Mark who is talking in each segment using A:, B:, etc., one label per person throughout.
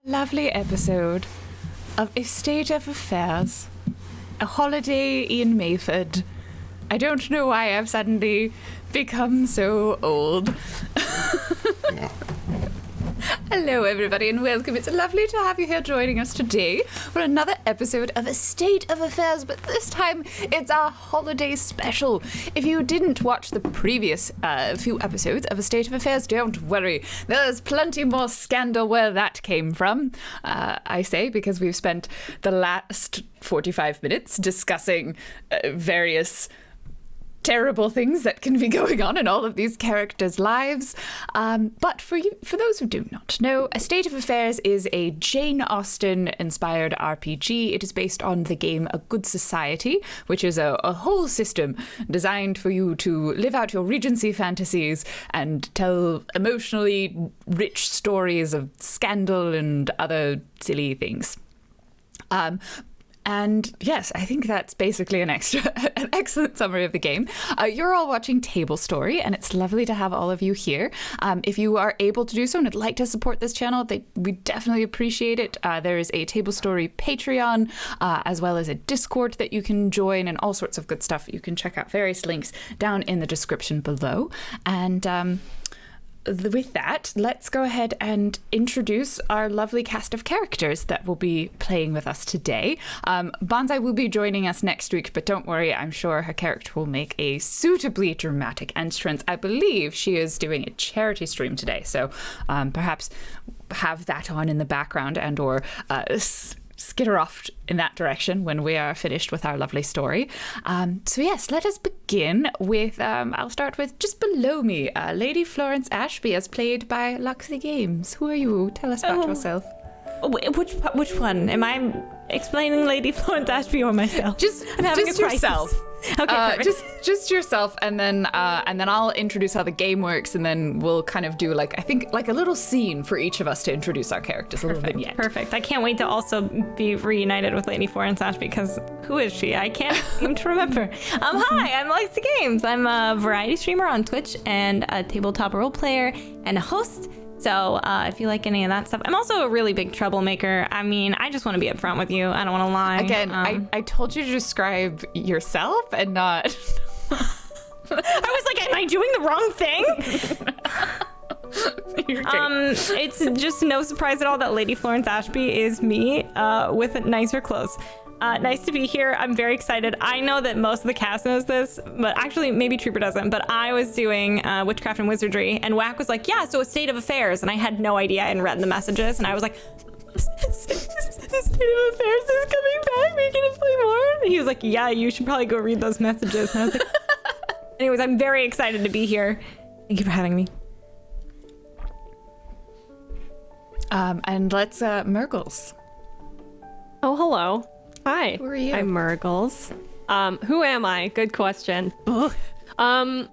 A: Lovely episode of A State of Affairs, a holiday in Mayford. I don't know why I've suddenly become so old.
B: Yeah.
A: Hello everybody and welcome. It's lovely to have you here joining us today for another episode of A State of Affairs, but this time it's our holiday special. If you didn't watch the previous few episodes of A State of Affairs, don't worry. There's plenty more scandal where that came from. I say because we've spent the last 45 minutes discussing various terrible things that can be going on in all of these characters' lives. But for those who do not know, A State of Affairs is a Jane Austen-inspired RPG. It is based on the game A Good Society, which is a whole system designed for you to live out your Regency fantasies and tell emotionally rich stories of scandal and other silly things. And yes, I think that's basically an excellent summary of the game. You're all watching Tablestory, and it's lovely to have all of you here. If you are able to do so and would like to support this channel, we definitely appreciate it. There is a Tablestory Patreon, as well as a Discord that you can join, and all sorts of good stuff. You can check out various links down in the description below. And with that, let's go ahead and introduce our lovely cast of characters that will be playing with us today. Bonsai will be joining us next week, but don't worry, I'm sure her character will make a suitably dramatic entrance. I believe she is doing a charity stream today, so perhaps have that on in the background and or skitter off in that direction when we are finished with our lovely story. So yes, let us begin with, I'll start with just below me, Lady Florence Ashby, as played by Luxy Games. Who are you? Tell us about yourself.
C: Which one? Am I explaining Lady Florence Ashby or myself?
A: I'm having just a crisis. Yourself.
C: Okay,
A: just yourself, and then I'll introduce how the game works, and then we'll kind of do like a little scene for each of us to introduce our characters. A little vignette.
C: Perfect. I can't wait to also be reunited with Lady Florence Ashby, because who is she? I can't seem to remember. Hi, I'm Luxy Games. I'm a variety streamer on Twitch and a tabletop role player and a host. So if you like any of that stuff, I'm also a really big troublemaker. I mean, I just want to be upfront with you. I don't want to lie.
A: Again, I told you to describe yourself and not...
C: I was like, am I doing the wrong thing? It's just no surprise at all that Lady Florence Ashby is me with nicer clothes. Nice to be here. I'm very excited. I know that most of the cast knows this, but actually maybe Trooper doesn't, but I was doing Witchcraft and Wizardry, and Whack was like, yeah, so A State of Affairs, and I had no idea. I hadn't read the messages, and I was like, A State of Affairs is coming back. We're gonna play more? And he was like, yeah, you should probably go read those messages. And I was like, anyways, I'm very excited to be here. Thank you for having me.
A: And let's, Murgles.
D: Oh, hello. Hi.
A: Who are you?
D: I'm Murgles. Who am I? Good question. I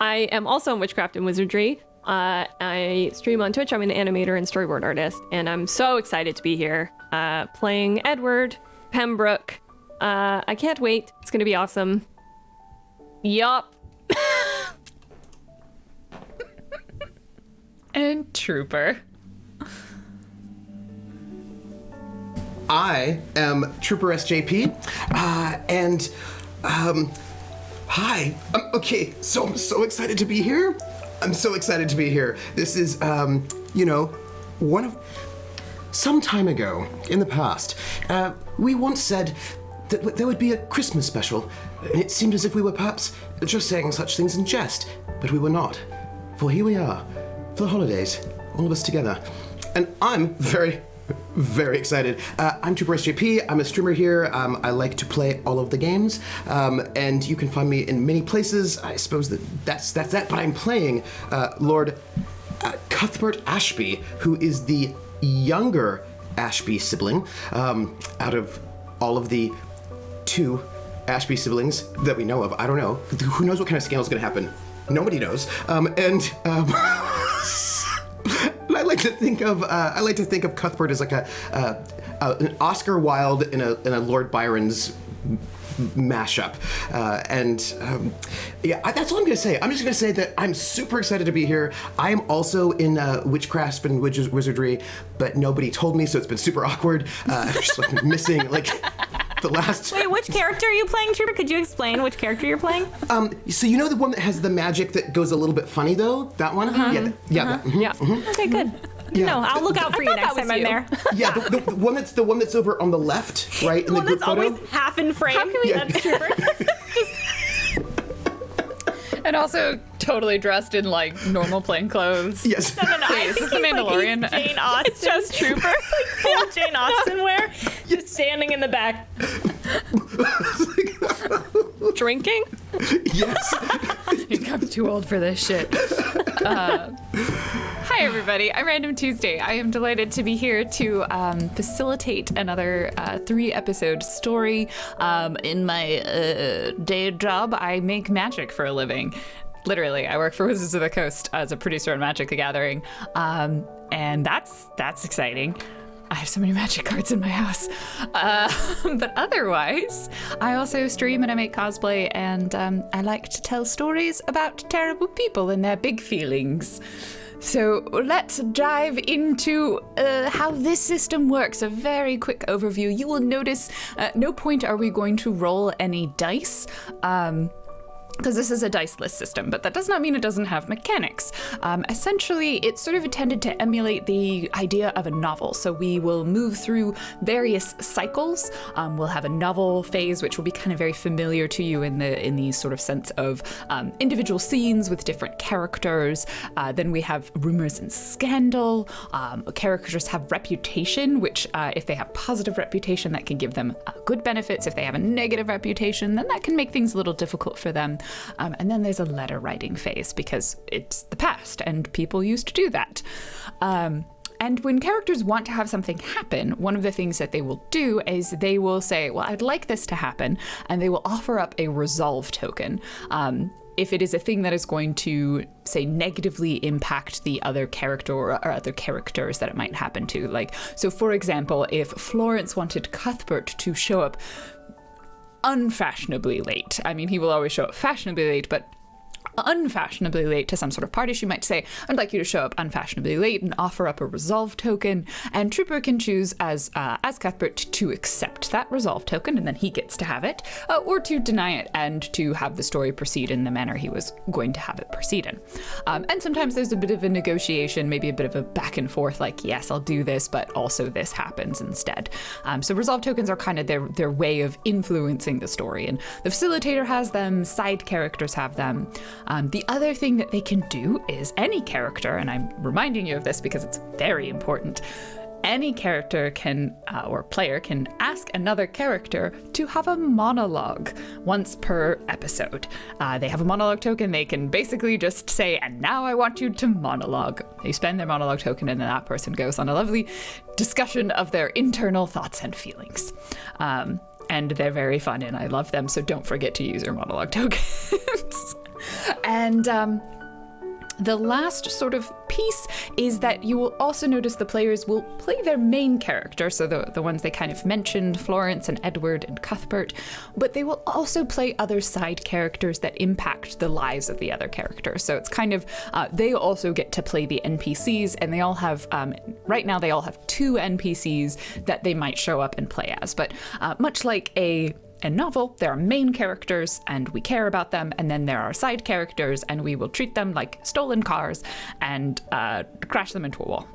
D: am also in Witchcraft and Wizardry. I stream on Twitch. I'm an animator and storyboard artist, and I'm so excited to be here playing Edward Pembroke. I can't wait. It's gonna be awesome. Yup.
A: And Trooper.
B: I am Trooper SJP, and hi. Okay, so I'm so excited to be here. This is, some time ago in the past, we once said that there would be a Christmas special, and it seemed as if we were perhaps just saying such things in jest, but we were not. For here we are, for the holidays, all of us together. And I'm very excited. I'm Trooper SJP. I'm a streamer here. I like to play all of the games, and you can find me in many places. I suppose that's that. But I'm playing Lord Cuthbert Ashby, who is the younger Ashby sibling out of all of the 2 Ashby siblings that we know of. I don't know. Who knows what kind of scandal is going to happen? Nobody knows. I like to think of Cuthbert as like an Oscar Wilde in a Lord Byron's mashup. That's all I'm going to say. I'm just going to say that I'm super excited to be here. I am also in witchcraft and wizardry, but nobody told me, so it's been super awkward. I'm just like missing like the last.
C: Wait, which character are you playing, Trooper? Could you explain which character you're playing?
B: So you know the one that has the magic that goes a little bit funny though? That one? Yeah.
C: Okay, good.
B: Yeah.
C: No, I'll look out for you next time I'm there.
B: Yeah, the one that's over on the left, right in the group
C: That's
B: photo.
C: always half in frame.
D: How can we?
C: That's Trooper.
A: And also totally dressed in like normal plain clothes.
B: Yes.
C: No. I
A: Is
C: think
A: this the
C: he's
A: Mandalorian?
C: Like he's Jane Austen. It's just Trooper. Like full Jane Austen wear, just standing in the back.
D: Drinking?
B: Yes.
A: I'm too old for this shit. Hi, everybody. I'm Random Tuesday. I am delighted to be here to facilitate another 3-episode story. In my day job, I make magic for a living. Literally, I work for Wizards of the Coast as a producer on Magic the Gathering. And that's exciting. I have so many magic cards in my house. But otherwise, I also stream and I make cosplay, and I like to tell stories about terrible people and their big feelings. So let's dive into how this system works. A very quick overview. You will notice at no point are we going to roll any dice. Because this is a diceless system, but that does not mean it doesn't have mechanics. Essentially, it's sort of intended to emulate the idea of a novel. So we will move through various cycles. We'll have a novel phase, which will be kind of very familiar to you in the sort of sense of individual scenes with different characters. Then we have rumors and scandal. Characters have reputation, which if they have positive reputation, that can give them good benefits. If they have a negative reputation, then that can make things a little difficult for them. And then there's a letter writing phase because it's the past and people used to do that. And when characters want to have something happen, one of the things that they will do is they will say, well, I'd like this to happen, and they will offer up a resolve token. If it is a thing that is going to, say, negatively impact the other character or other characters that it might happen to. Like, so for example, if Florence wanted Cuthbert to show up unfashionably late. I mean, he will always show up fashionably late, but unfashionably late to some sort of party, she might say, I'd like you to show up unfashionably late and offer up a resolve token, and Trooper can choose as Cuthbert to accept that resolve token, and then he gets to have it, or to deny it and to have the story proceed in the manner he was going to have it proceed in. And sometimes there's a bit of a negotiation, maybe a bit of a back and forth, like, yes, I'll do this, but also this happens instead. So resolve tokens are kind of their way of influencing the story, and the Facilitator has them, side characters have them. The other thing that they can do is any character, and I'm reminding you of this because it's very important, any character can, or player can ask another character to have a monologue once per episode. They have a monologue token. They can basically just say, and now I want you to monologue. They spend their monologue token, and then that person goes on a lovely discussion of their internal thoughts and feelings. And they're very fun, and I love them, so don't forget to use your monologue tokens. And the last sort of piece is that you will also notice the players will play their main character, so the ones they kind of mentioned, Florence and Edward and Cuthbert, but they will also play other side characters that impact the lives of the other characters. So it's kind of, they also get to play the NPCs, and they all have, right now they all have 2 NPCs that they might show up and play as, but much like a novel, there are main characters and we care about them, and then there are side characters and we will treat them like stolen cars and crash them into a wall.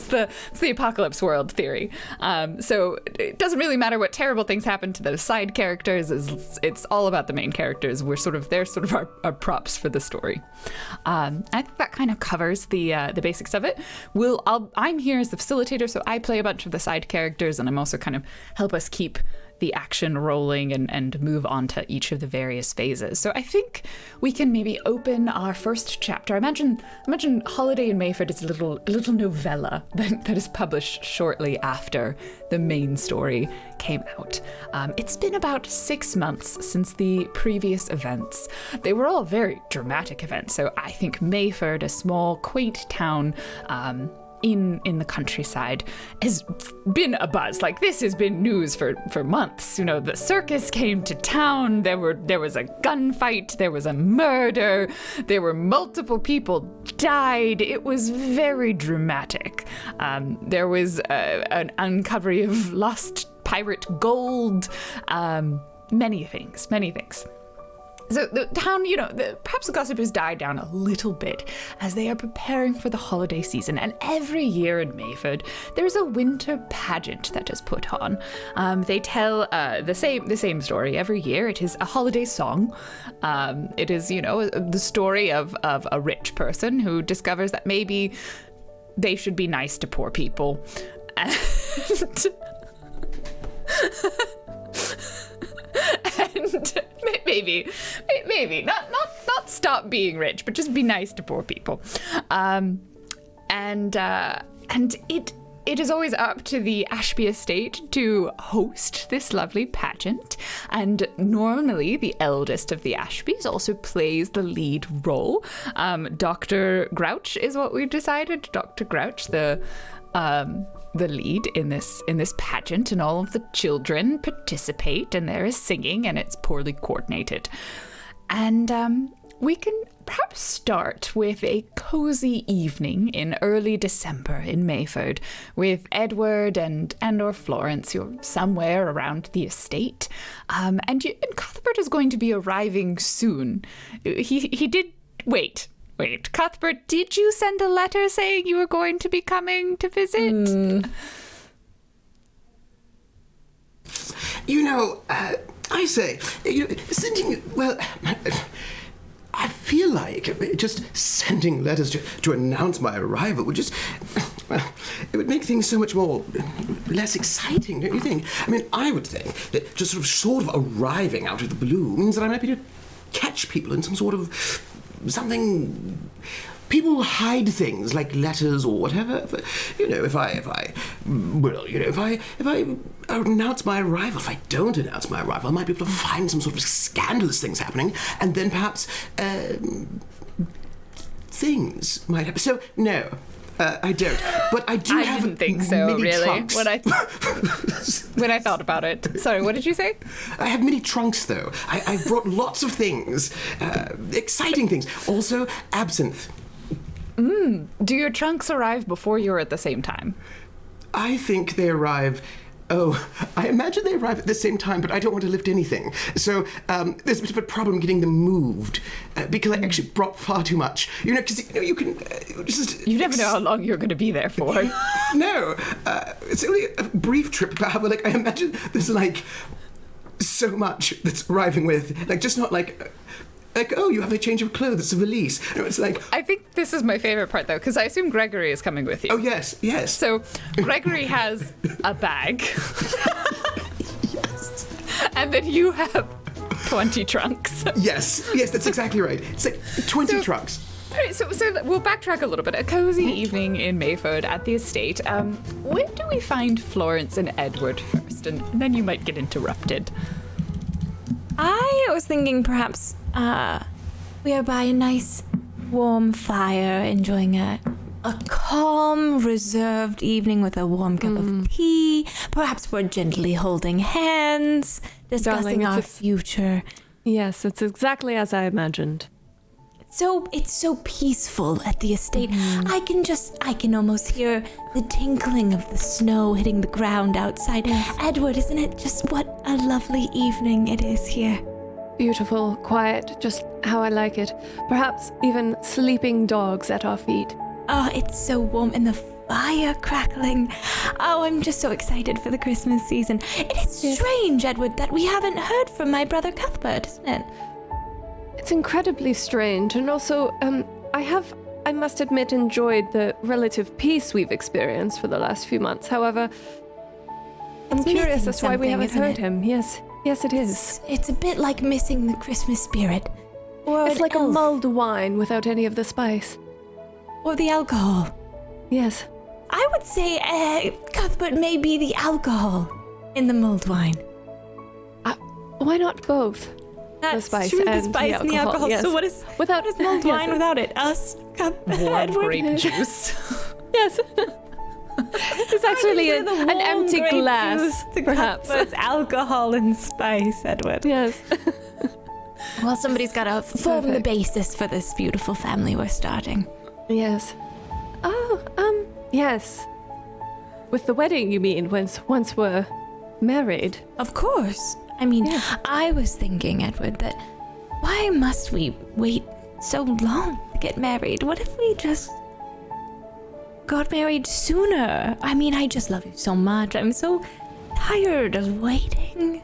A: It's the apocalypse world theory. So it doesn't really matter what terrible things happen to the side characters. It's all about the main characters. They're sort of our props for the story. I think that kind of covers the basics of it. I'm here as the facilitator, so I play a bunch of the side characters, and I'm also kind of help us keep the action rolling and move on to each of the various phases. So I think we can maybe open our first chapter. I imagine Holiday in Mayford is a little novella that is published shortly after the main story came out. It's been about 6 months since the previous events. They were all very dramatic events. So I think Mayford, a small, quaint town, in the countryside, has been abuzz. Like, this has been news for months. You know, the circus came to town, there was a gunfight, there was a murder, there were multiple people died. It was very dramatic. There was an uncovery of lost pirate gold, many things. So the town, perhaps the gossip has died down a little bit as they are preparing for the holiday season. And every year in Mayford, there's a winter pageant that is put on. They tell the same story every year. It is a holiday song. It is, the story of a rich person who discovers that maybe they should be nice to poor people. And maybe not stop being rich, but just be nice to poor people. And it is always up to the Ashby estate to host this lovely pageant. And normally the eldest of the Ashbys also plays the lead role. Dr. Grouch is what we've decided. Dr. Grouch, the lead in this pageant, and all of the children participate, and there is singing, and it's poorly coordinated. And we can perhaps start with a cozy evening in early December in Mayford with Edward and or Florence. You're somewhere around the estate, and Cuthbert is going to be arriving soon. He did wait. Cuthbert, did you send a letter saying you were going to be coming to visit?
B: I say, I feel like just sending letters to announce my arrival would just, it would make things so much less exciting, don't you think? I mean, I would think that just sort of arriving out of the blue means that I might be able to catch people in some sort of something. People hide things like letters or whatever. But, if I announce my arrival, if I don't announce my arrival, I might be able to find some sort of scandalous things happening, and then perhaps things might happen. So no. I don't, but I do have. I
A: didn't think so,
B: mini
A: really.
B: Trunks.
A: When I thought about it. Sorry, what did you say?
B: I have mini trunks, though. I brought lots of things, exciting things. Also, absinthe.
A: Do your trunks arrive before you're at the same time?
B: I think they arrive. I imagine they arrive at the same time, but I don't want to lift anything. So there's a bit of a problem getting them moved because I actually brought far too much. Because you can just.
A: You never know how long you're going to be there for.
B: No, it's only a brief trip. But I imagine there's so much that's arriving with just not you have a change of clothes, it's a valise. No, it's
A: I think this is my favorite part, though, because I assume Gregory is coming with you.
B: Oh, yes.
A: So Gregory has a bag.
B: Yes.
A: And then you have 20 trunks.
B: Yes, that's exactly right. It's 20 trunks.
A: All right, so we'll backtrack a little bit. A cozy evening in Mayford at the estate. Where do we find Florence and Edward first? And then you might get interrupted.
C: I was thinking perhaps we are by a nice warm fire, enjoying a calm, reserved evening with a warm cup of tea. Perhaps we're gently holding hands, discussing
D: Darling,
C: our future.
D: Yes, it's exactly as I imagined.
C: It's so peaceful at the estate. I can almost hear the tinkling of the snow hitting the ground outside. Edward, isn't it just what a lovely evening it is here?
D: Beautiful, quiet, just how I like it. Perhaps even sleeping dogs at our feet.
C: Oh, it's so warm, and the fire crackling. Oh, I'm just so excited for the Christmas season. It is strange, Edward, that we haven't heard from my brother Cuthbert, isn't it?
D: It's incredibly strange, and also, I must admit, enjoyed the relative peace we've experienced for the last few months. However, I'm curious as to why we haven't
E: isn't
D: heard
E: it?
D: him. Yes, it is.
E: It's a bit like missing the Christmas spirit. Or
D: It's
E: an
D: like a
E: elf.
D: mulled wine without any of the spice.
E: Or the alcohol.
D: Yes.
E: I would say Cuthbert may be the alcohol in the mulled wine.
D: Why not both?
C: That's
D: spice
C: true, the
D: and
C: spice and the alcohol.
D: yes.
C: So what is
D: Without
C: mulled
D: yes,
C: wine without it? Us, Cuthbert,
A: Warm
C: Edward.
A: grape juice.
D: Yes. It's actually
C: I consider the
D: an
C: warm
D: empty
C: grape
D: glass,
C: juice to
D: perhaps.
C: Cuthbert's alcohol and spice, Edward.
D: Yes.
E: Well, somebody's got to form the basis for this beautiful family we're starting.
D: Yes. Oh, yes. With the wedding, you mean, once we're married?
E: Of course. I mean, I was thinking, Edward, that why must we wait so long to get married? What if we just got married sooner? I mean, I just love you so much. I'm so tired of waiting.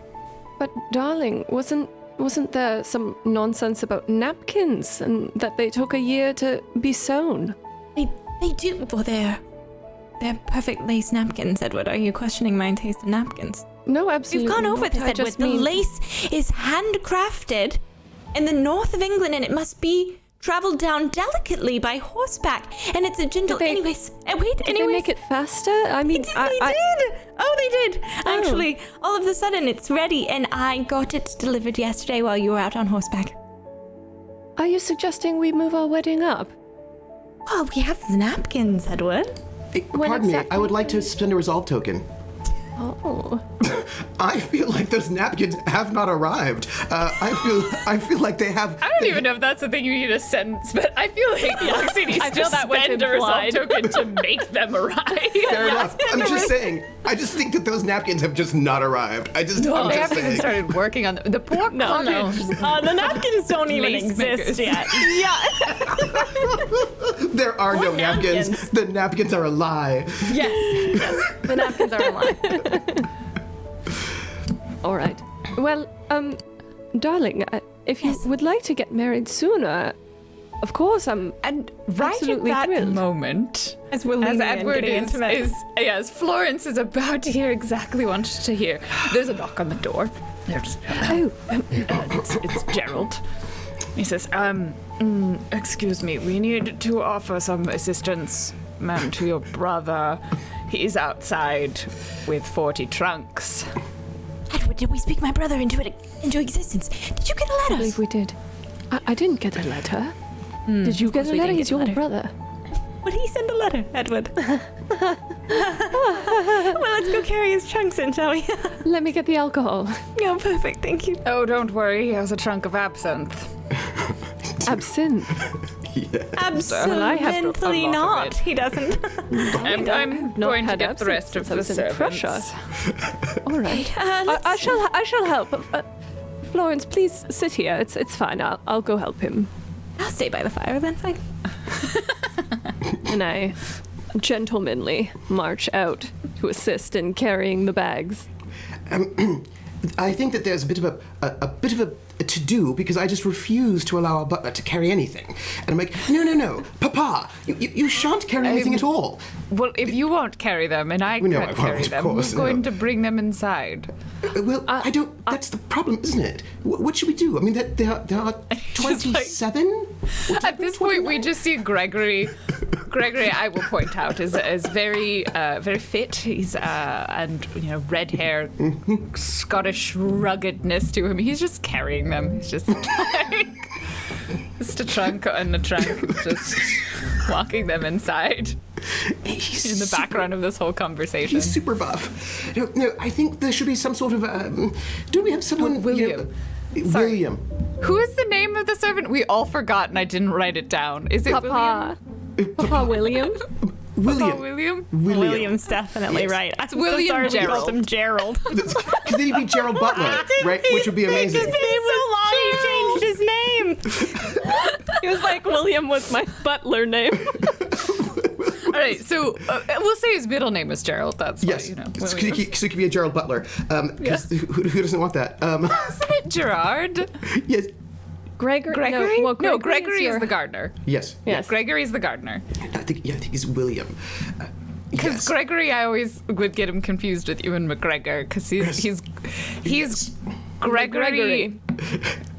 D: But darling, wasn't there some nonsense about napkins and that they took a year to be sewn?
E: They do. Well, they're perfect lace napkins, Edward. Are you questioning my taste in napkins?
D: No, absolutely.
E: We've gone over
D: not.
E: this,
D: I
E: Edward.
D: just
E: The
D: mean-
E: lace is handcrafted in the north of England, and it must be traveled down delicately by horseback. And it's a gentle.
D: Did they-
E: anyways,
D: Did they make it faster? I mean,
E: They did. Oh, they did. Actually, all of a sudden, it's ready, and I got it delivered yesterday while you were out on horseback.
D: Are you suggesting we move our wedding up?
E: Well, we have the napkins, Edward.
B: Pardon me,
D: exactly-
B: I would like to spend a resolve token.
D: Oh.
B: I feel like those napkins have not arrived. I feel like they have.
A: I don't even know if that's the thing you need to send, but I feel like Lexi needs
D: I
A: to
D: feel that was
A: spend a resolve
D: implied.
A: token to make them arrive.
B: Fair enough. I'm just saying. I just think that those napkins have just not arrived. I'm
A: They
B: just
A: haven't even
B: saying.
A: started working on them. The poor cottage.
C: The napkins don't even
A: Lace
C: exist
A: makers.
C: yet.
B: There are no napkins.
C: napkins?
B: The napkins are a lie.
C: Yes. The napkins are a lie.
D: All right. Well, darling, if you would like to get married sooner, of course, I'm
A: And right at
D: absolutely
A: that
D: thrilled.
A: moment,
C: As we're
A: as
C: leaning in,
A: Edward
C: getting
A: is,
C: intimate.
A: yes, Florence is about to hear exactly what to hear. There's a knock on the door. There's, it's Gerald. He says, excuse me, we need to offer some assistance, ma'am, to your brother. He's outside with 40 trunks.
E: Edward, did we speak my brother into existence? Did you get a
D: I
E: letter?
D: believe we did. I didn't get a letter. Did you get a
E: we
D: letter?
E: didn't
D: He's
E: get a
D: your
E: letter.
D: brother.
C: Would he send a letter, Edward? Well, let's go carry his trunks in, shall we?
D: Let me get the alcohol.
C: Oh, perfect. Thank you.
A: Oh, don't worry, he has a trunk of absinthe.
D: Absinthe.
A: Well, I have a
C: Absolutely
A: lot of
C: not.
A: it.
C: He doesn't.
A: I'm
D: not
A: going to
D: had
A: get the rest of
D: absinthe
A: the
D: since I was in
A: servants.
D: Prussia. All right. I shall help. Florence, please sit here. It's fine. I'll go help him.
E: I'll stay by the fire then. Fine.
D: And I gentlemanly march out to assist in carrying the bags.
B: I think that there's a bit of a to do because I just refuse to allow our butler to carry anything. And I'm like, no, Papa, you shan't carry anything at all.
A: Well, if you won't carry them and I
B: No,
A: can't
B: I
A: carry
B: won't, of
A: them,
B: course,
A: who's going
B: no.
A: to bring them inside?
B: Well, I don't. That's the problem, isn't it? What should we do? I mean, there are 27.
A: At this point, we just see Gregory. Gregory, I will point out, is very fit. He's and red hair, Scottish ruggedness to him. He's just carrying them. He's just like just a trunk and a trunk, just walking them inside.
B: He's
A: In the background of this whole conversation.
B: He's super buff. No, I think there should be some sort of. Do we have someone?
A: William.
B: William.
A: Who is the name of the servant? We all forgot, and I didn't write it down. Is it
D: Papa. Papa William.
A: William?
B: William.
C: William's definitely
B: Yes.
C: right.
A: It's
C: I'm
A: William
C: so sorry we
A: Gerald.
C: called him Gerald.
B: Because then he'd be Gerald Butler, right? Which would be amazing.
C: His name so long he changed his name.
D: He was like, William was my butler name.
A: All right, so we'll say his middle name is Gerald. That's
B: Yes.
A: why,
B: So he could be a Gerald Butler. Because who doesn't want that?
A: Isn't it Gerard?
B: Yes.
D: Gregory.
A: Gregory?
D: No,
A: Gregory
D: your-
A: is the gardener.
B: Yes.
D: Yes.
A: Gregory's the gardener.
B: I think he's William.
A: Because
B: Yes.
A: Gregory, I always would get him confused with Ewan McGregor, because he's Gregory.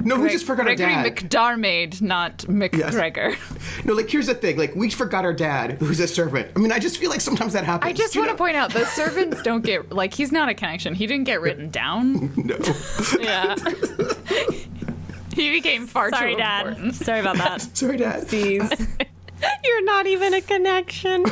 B: No, we just forgot
A: Gregory
B: our dad.
A: McDarmaid, not McGregor.
B: No, like, here's the thing. Like, we forgot our dad, who's a servant. I mean, I just feel like sometimes that happens.
A: I just want to point out, the servants don't get, like, he's not a connection. He didn't get written down.
B: No.
D: Yeah.
A: He became far
C: Sorry,
A: too
C: Dad.
A: important.
C: Sorry about that.
B: Sorry, Dad.
C: You're not even a connection.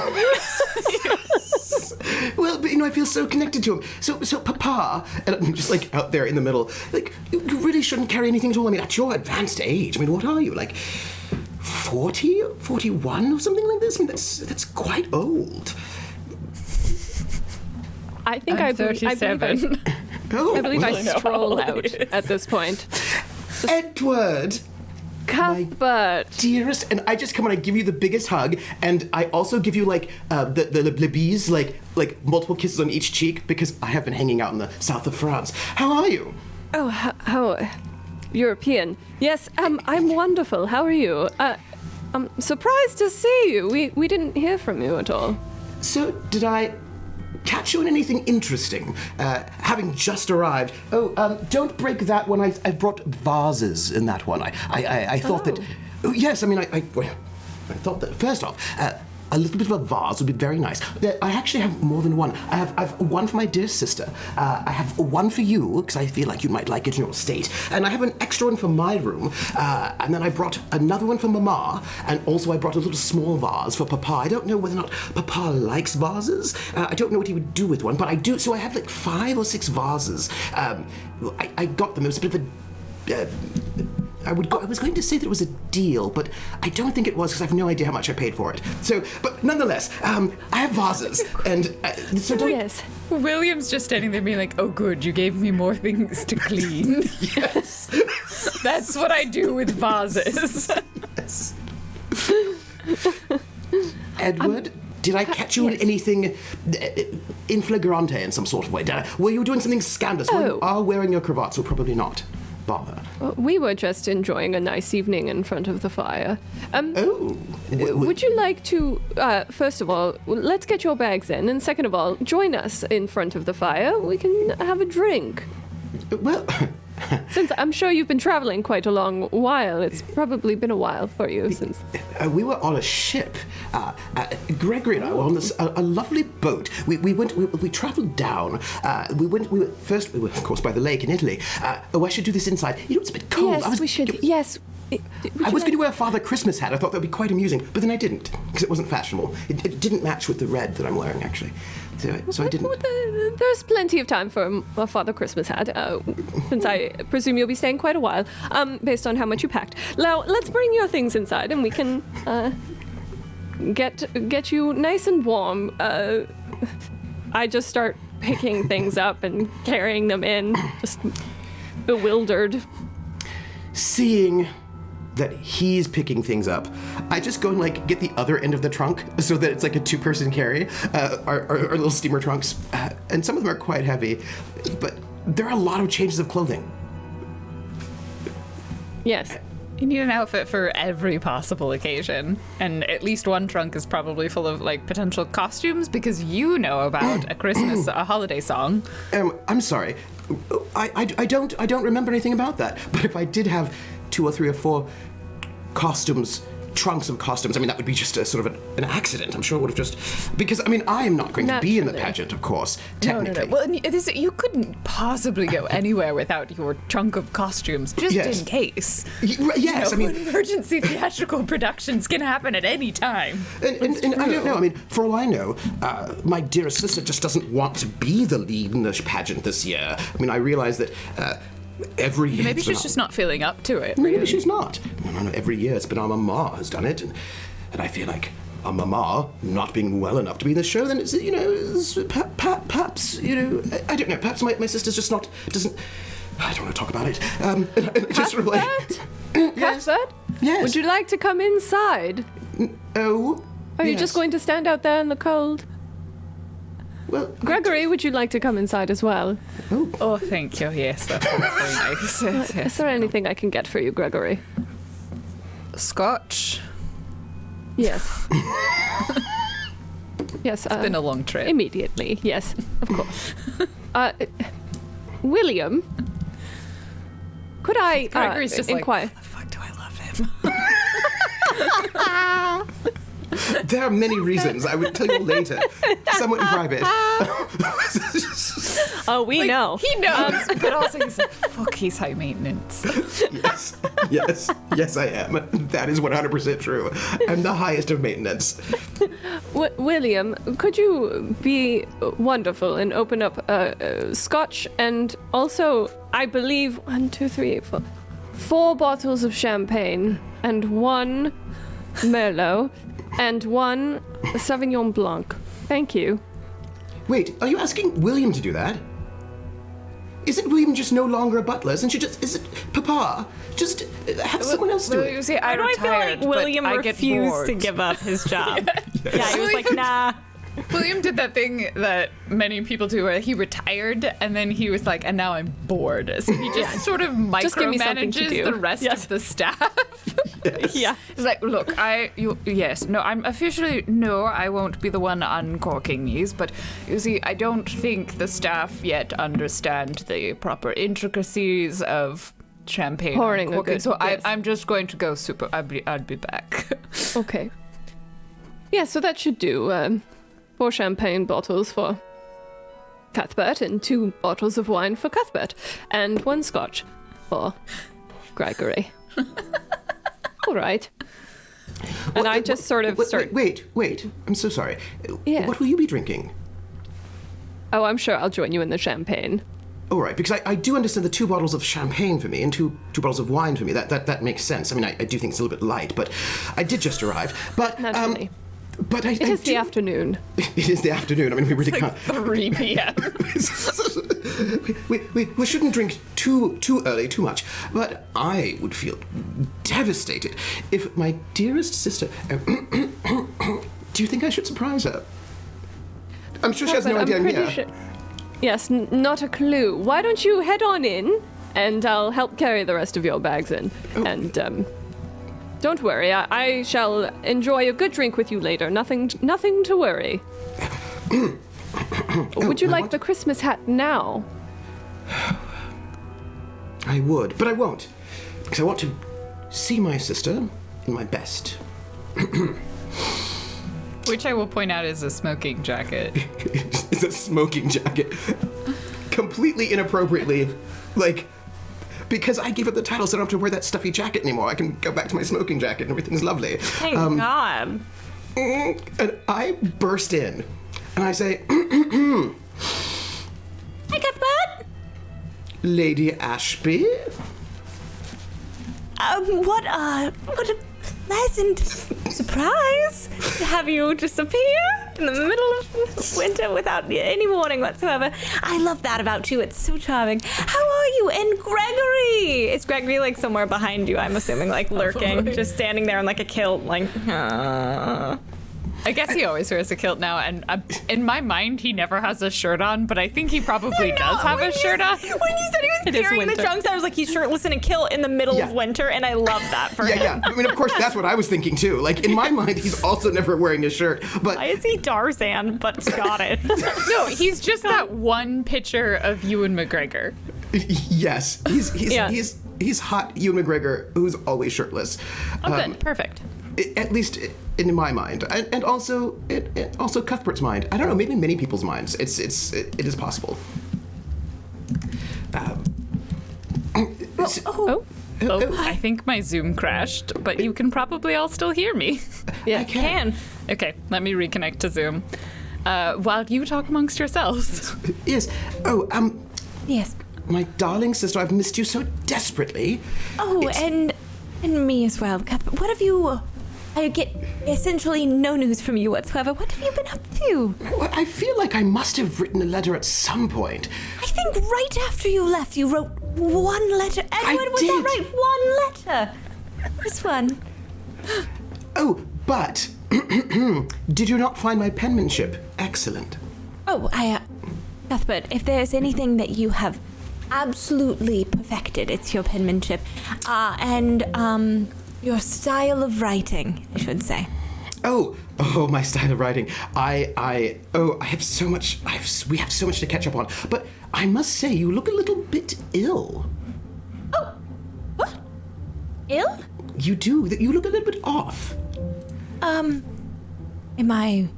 B: Well, but, I feel so connected to him. So, Papa, and I'm just, like, out there in the middle, like, you really shouldn't carry anything at all. I mean, at your advanced age, I mean, what are you, like, 40, 41 or something like this? I mean, that's quite old.
D: I think
A: I'm
D: I believe
A: 37.
B: Oh,
D: I believe I
A: know.
D: stroll out at this point.
B: Edward,
D: Cuthbert.
B: dearest, and I just come and I give you the biggest hug, and I also give you, like, the bees, like multiple kisses on each cheek, because I have been hanging out in the south of France. How are you?
D: Oh, how European. Yes, I'm wonderful. How are you? I'm surprised to see you. We didn't hear from you at all.
B: So, did I catch you in anything interesting? Having just arrived. Oh, don't break that one. I brought vases in that one. I thought that. Oh, yes, I mean, I thought that, first off, a little bit of a vase would be very nice. I actually have more than one. I have one for my dear sister. I have one for you, because I feel like you might like it in your state. And I have an extra one for my room. And then I brought another one for Mama. And also I brought a little small vase for Papa. I don't know whether or not Papa likes vases. I don't know what he would do with one, but I do. So I have like 5 or 6 vases. I got them. It was a bit of a... I was going to say that it was a deal, but I don't think it was, because I have no idea how much I paid for it. So, but nonetheless, I have vases, and so don't...
D: Yes.
A: William's just standing there being like, oh good, you gave me more things to clean.
B: Yes.
A: That's what I do with vases.
B: Yes. Edward, did I catch you in anything in flagrante in some sort of way? Were you doing something scandalous? Well, you are wearing your cravat, so probably not. Bother.
D: We were just enjoying a nice evening in front of the fire.
B: Oh.
D: Would you like to, first of all, let's get your bags in, and second of all, join us in front of the fire. We can have a drink.
B: Well...
D: Since I'm sure you've been traveling quite a long while, it's probably been a while for you since...
B: we were on a ship. Gregory and I were on this a lovely boat. We traveled down. We were of course by the lake in Italy. I should do this inside. It's a bit cold.
D: Yes, we should. Yes.
B: I was going to wear a Father Christmas hat. I thought that would be quite amusing, but then I didn't, because it wasn't fashionable. It didn't match with the red that I'm wearing, actually. So I didn't.
D: There's plenty of time for a Father Christmas hat, since I presume you'll be staying quite a while, based on how much you packed. Now, let's bring your things inside, and we can get you nice and warm. I just start picking things up and carrying them in, just bewildered.
B: Seeing that he's picking things up, I just go and like get the other end of the trunk so that it's like a 2-person carry, our little steamer trunks, and some of them are quite heavy, but there are a lot of changes of clothing.
D: Yes.
A: You need an outfit for every possible occasion, and at least one trunk is probably full of like potential costumes, because you know about a holiday song.
B: I'm sorry, I don't remember anything about that, but if I did have 2 or 3 or 4 trunks of costumes, I mean, that would be just a sort of an accident. I'm sure it would have just... Because, I mean, I am not going to be in the pageant, of course, technically.
A: No. Well, you couldn't possibly go anywhere without your trunk of costumes, just
B: Yes.
A: in case.
B: Yes, I mean...
A: Emergency theatrical productions can happen at any time.
B: And I don't know, I mean, for all I know, my dearest sister just doesn't want to be the lead in the pageant this year. I mean, I realize that... every year...
A: Maybe she's just not feeling up to it.
B: Maybe she's not. No, every year it's been our mama has done it, and I feel like our mama not being well enough to be in the show, then it's, perhaps, I don't know, perhaps my sister's just not, doesn't... I don't want to talk about it. Just sort of like... Yes.
D: Cuthbert?
B: Yes.
D: Would you like to come inside?
B: Oh,
D: Are you
B: yes.
D: just going to stand out there in the cold?
B: Well,
D: Gregory, would you like to come inside as well?
A: Oh, thank you. Yes, that's very nice. Yes,
D: Is
A: yes.
D: there anything I can get for you, Gregory?
A: Scotch.
D: Yes. Yes.
A: It's been a long trip.
D: Immediately, yes, of course. William, could I
A: Gregory's just
D: inquire?
A: like, how the fuck do I love him?
B: There are many reasons. I would tell you later, somewhat in private.
D: Oh, we know.
A: He knows, but also he's like, fuck, he's high maintenance.
B: Yes, I am. That is 100% true. I'm the highest of maintenance.
D: William, could you be wonderful and open up scotch and also, I believe, 4 bottles of champagne and 1 Merlot and 1 Sauvignon Blanc. Thank you.
B: Wait, are you asking William to do that? Isn't William just no longer a butler? Isn't she just? Is it Papa? Just have someone else do
A: Well,
B: it.
A: you see,
C: Why do I feel like William refused to give up his job? Yeah, he was like, nah.
A: William did that thing that many people do where he retired and then he was like, and now I'm bored. So he just sort of
D: Just give me something to
A: micromanages
D: do.
A: the rest
D: Yes.
A: of the staff.
D: Yeah.
A: He's like, look, I won't be the one uncorking these, but you see, I don't think the staff yet understand the proper intricacies of champagne
D: Pouring a
A: uncorking,
D: good-
A: so
D: yes.
A: I'm just going to go I'll be back.
D: Okay. Yeah, so that should do. 4 champagne bottles for Cuthbert and 2 bottles of wine for Cuthbert and 1 scotch for Gregory. All right. And I just sort of start...
B: Wait. I'm so sorry.
D: Yeah.
B: What will you be drinking?
D: Oh, I'm sure I'll join you in the champagne.
B: All right, because I do understand the 2 bottles of champagne for me and two bottles of wine for me. That makes sense. I mean, I do think it's a little bit light, but I did just arrive. But
D: Naturally.
B: But
D: It is the afternoon.
B: It is the afternoon. I mean, we really can't.
A: 3 p.m.
B: we shouldn't drink too early, too much. But I would feel devastated if my dearest sister. Do you think I should surprise her? I'm sure she has no idea I'm here.
D: Sure. Yes, not a clue. Why don't you head on in, and I'll help carry the rest of your bags in.
B: Oh.
D: And don't worry, I shall enjoy a good drink with you later. Nothing to worry. Would you like the Christmas hat now?
B: I would, but I won't. Because I want to see my sister in my best.
A: Which I will point out is a smoking jacket.
B: It's a smoking jacket. Completely inappropriately. Like, because I gave it the title, so I don't have to wear that stuffy jacket anymore. I can go back to my smoking jacket and everything's lovely.
C: Thank God.
B: And I burst in, and I say,
E: Hi, Cuthbert.
B: Lady Ashby?
E: What a pleasant surprise to have you disappear in the middle of winter without any warning whatsoever. I love that about you. It's so charming. How are you? And Gregory?
C: Is Gregory like somewhere behind you? I'm assuming like lurking, just standing there in like a kilt, like.
A: I guess he always wears a kilt now, and in my mind, he never has a shirt on, but I think he probably does have a shirt on.
C: When you said he was
D: It is
C: carrying the
D: winter.
C: trunks, I was like, he's shirtless in a kilt in the middle of
B: Yeah.
C: winter, and I love that for him.
B: Yeah. I mean, of course, that's what I was thinking too. Like, in my mind, he's also never wearing a shirt. But
C: Why is he Tarzan but Scottish?
A: No, he's just that one picture of Ewan McGregor.
B: yes, he's hot Ewan McGregor, who's always shirtless.
C: Oh, good. Perfect.
B: At least in my mind, and also Cuthbert's mind. I don't know, maybe many people's minds. It is possible.
A: I think my Zoom crashed, but you can probably all still hear me.
D: Yeah,
B: I can.
A: Okay, let me reconnect to Zoom. While you talk amongst yourselves.
B: Yes. Oh,
E: Yes.
B: my darling sister, I've missed you so desperately.
E: Oh, and me as well, Cuthbert. What have you... I get essentially no news from you whatsoever. What have you been up to?
B: Well, I feel like I must have written a letter at some point.
E: I think right after you left, you wrote 1 letter. Edward, was
B: did.
E: that right? 1 letter. This one.
B: Oh, but did you not find my penmanship excellent?
E: Oh, Cuthbert, if there's anything that you have absolutely perfected, it's your penmanship. And your style of writing, I should say.
B: Oh, my style of writing. I have so much. We have so much to catch up on. But I must say, you look a little bit ill.
E: Oh, what? Ill?
B: You do. You look a little bit off.
E: Am I?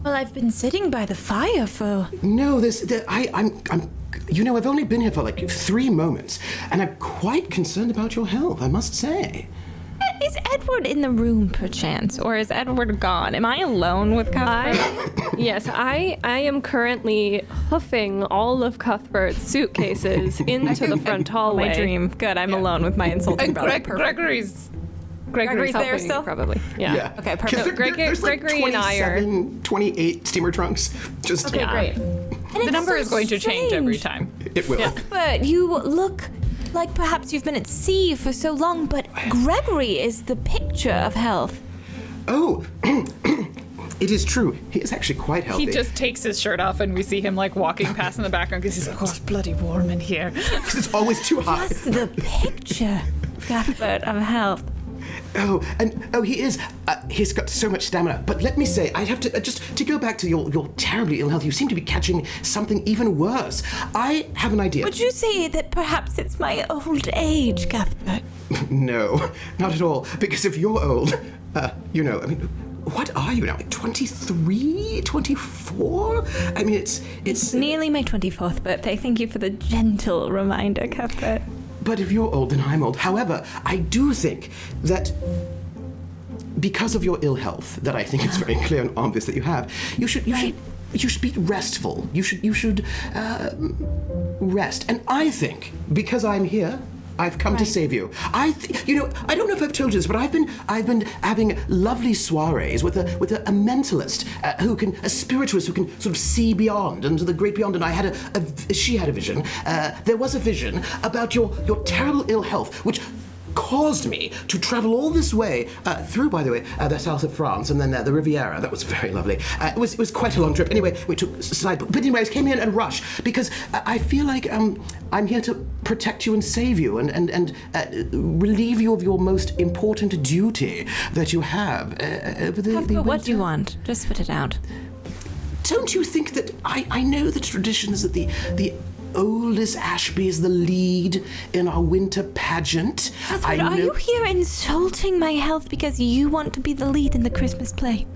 E: Well, I've been sitting by the fire for.
B: No, I'm. You know, I've only been here for like 3 moments, and I'm quite concerned about your health, I must say.
E: Is Edward in the room, perchance, or is Edward gone? Am I alone with Cuthbert?
D: Yes, I am currently hoofing all of Cuthbert's suitcases into the front hallway.
C: My dream. Good, I'm alone with my insulting
A: And
C: brother.
A: Gregory's
C: Gregory's there
D: helping,
C: still?
D: probably. Yeah.
C: Okay,
B: 'Cause
C: perfect.
B: there's like
D: Gregory and I are-
B: 28 steamer trunks. Just
C: Okay, great.
A: The number is going to change every time.
B: It will.
E: But you look like perhaps you've been at sea for so long, but Gregory is the picture of health.
B: Oh, it is true. He is actually quite healthy.
A: He just takes his shirt off and we see him like walking past in the background because he's like, oh, it's bloody warm in here.
B: Because it's always too hot.
E: Just the picture, Cuthbert, of health.
B: He is. He's got so much stamina. But let me say, I have to just to go back to your terribly ill health. You seem to be catching something even worse. I have an idea.
E: Would you say that perhaps it's my old age, Cuthbert?
B: No, not at all. Because if you're old, what are you now? Like 23, 24? I mean, it's.
E: Nearly my 24th birthday. Thank you for the gentle reminder, Cuthbert.
B: But if you're old, then I'm old. However, I do think that because of your ill health, that I think it's very clear and obvious that you have, you should be restful. You should rest. And I think because I'm here, I've come to save you. I don't know if I've told you this, but I've been having lovely soirees with a mentalist a spiritualist who can sort of see beyond into the great beyond. And I had she had a vision. There was a vision about your terrible ill health, which caused me to travel all this way through, by the way, the south of France and then the Riviera. That was very lovely. It was quite a long trip. Anyway, we took side, but anyways, came in and rushed because I feel like I'm here to protect you and save you and relieve you of your most important duty that you have over the
E: Cuthbert, what do you
B: winter.
E: want? Just spit it out.
B: Don't you think that I know the tradition is that the oldest Ashby is the lead in our winter pageant.
E: Cuthbert, are you here insulting my health because you want to be the lead in the Christmas play?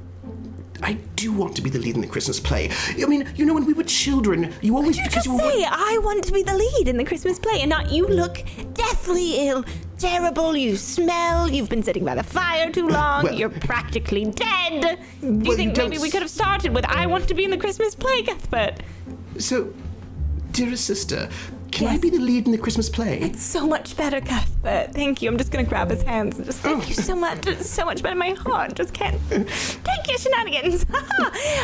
B: I do want to be the lead in the Christmas play. I mean, you know, when we were children, you always
E: Just say, I want to be the lead in the Christmas play, and not you look deathly ill, terrible, you smell, you've been sitting by the fire too long,
B: Well-
E: you're practically dead. Do you
B: Well,
E: think
B: don't
E: maybe we could have started with, I want to be in the Christmas play, Cuthbert?
B: So, dearest sister, can I
E: Yes.
B: be the lead in the Christmas play?
E: It's so much better, Cuthbert. Thank you. I'm just going to grab his hands and just thank you so much. It's so much better. My heart just can't take your shenanigans.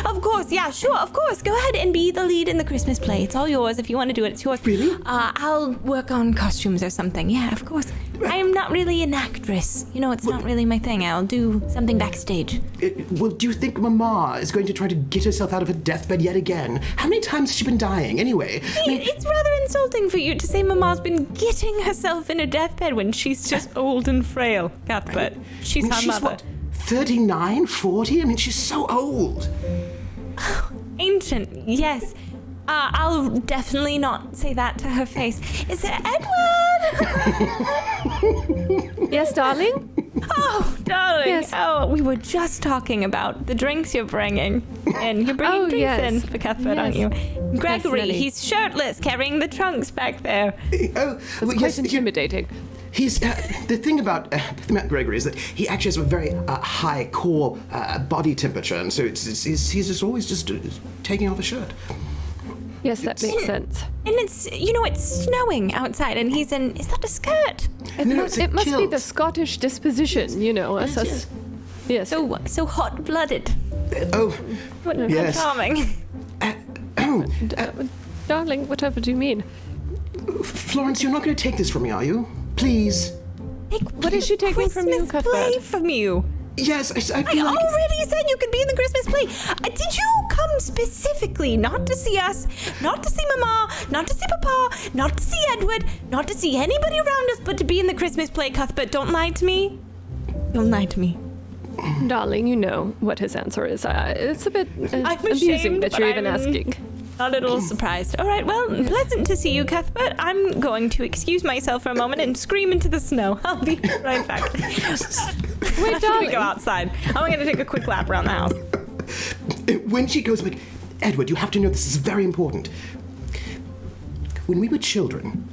E: Of course. Yeah, sure. Of course. Go ahead and be the lead in the Christmas play. It's all yours. If you want to do it, it's yours.
B: Really?
E: I'll work on costumes or something. Yeah, of course. I am not really an actress. You know, it's not really my thing. I'll do something backstage.
B: Well, do you think Mama is going to try to get herself out of her deathbed yet again? How many times has she been dying, anyway? I mean,
E: It's rather insulting for you to say Mama's been getting herself in a deathbed when she's just old and frail, Cuthbert. She's her
B: she's
E: mother.
B: what, 39, 40? I mean, she's so old.
E: Ancient, yes. I'll definitely not say that to her face. Is it Edward?
D: Yes, darling?
E: Oh, darling.
D: Yes.
E: Oh, we were just talking about the drinks you're bringing. And you're bringing
D: Oh,
E: drinks
D: yes.
E: in for Cuthbert, aren't you?
D: Yes.
E: Gregory,
D: Definitely.
E: he's shirtless, carrying the trunks back there.
B: Oh, well,
D: Quite
B: yes,
D: intimidating.
B: He's the thing about Gregory is that he actually has a very high core body temperature, and so he's just always just taking off his shirt.
D: Yes, that makes sense.
E: And it's snowing outside, and he's in. Is that a skirt?
B: No, it's a
D: It must be
B: kilt.
D: the Scottish disposition, you know.
B: Yes.
D: Yes.
E: So hot-blooded.
B: Oh, yes.
E: Charming.
D: Darling, whatever do you mean?
B: Florence, you're not going to take this from me, are you? Please.
D: What is she taking from you,
E: Christmas play
D: Cuthbert?
E: from you.
B: Yes, I
E: I
B: feel like.
E: already said you could be in the Christmas play. Did you come specifically not to see us, not to see Mama, not to see Papa, not to see Edward, not to see anybody around us, but to be in the Christmas play, Cuthbert? Don't lie to me. Don't lie to me.
D: Darling, you know what his answer is. It's a bit
C: I'm
D: amusing
C: ashamed,
D: that
C: but
D: you're even
C: I'm
D: asking.
C: A little surprised. All right, well, pleasant to see you, Cuthbert. I'm going to excuse myself for a moment and scream into the snow. I'll be right back.
D: Wait,
C: After we
D: darling.
C: go outside, I'm going to take a quick lap around the house.
B: When she goes back, Edward, you have to know this is very important. When we were children,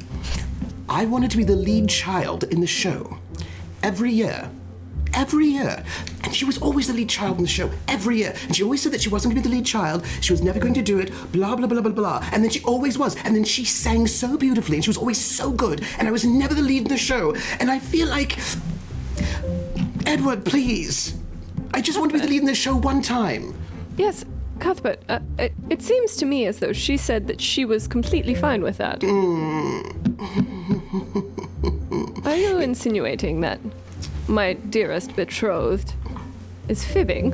B: I wanted to be the lead child in the show. Every year. And she was always the lead child in the show, every year. And she always said that she wasn't going to be the lead child, she was never going to do it, blah, blah, blah, blah, blah. And then she always was. And then she sang so beautifully, and she was always so good, and I was never the lead in the show. And I feel like... Edward, please. I just want to be the lead in the show one time.
D: Yes, Cuthbert, it seems to me as though she said that she was completely fine with that. Are you insinuating that my dearest betrothed is fibbing?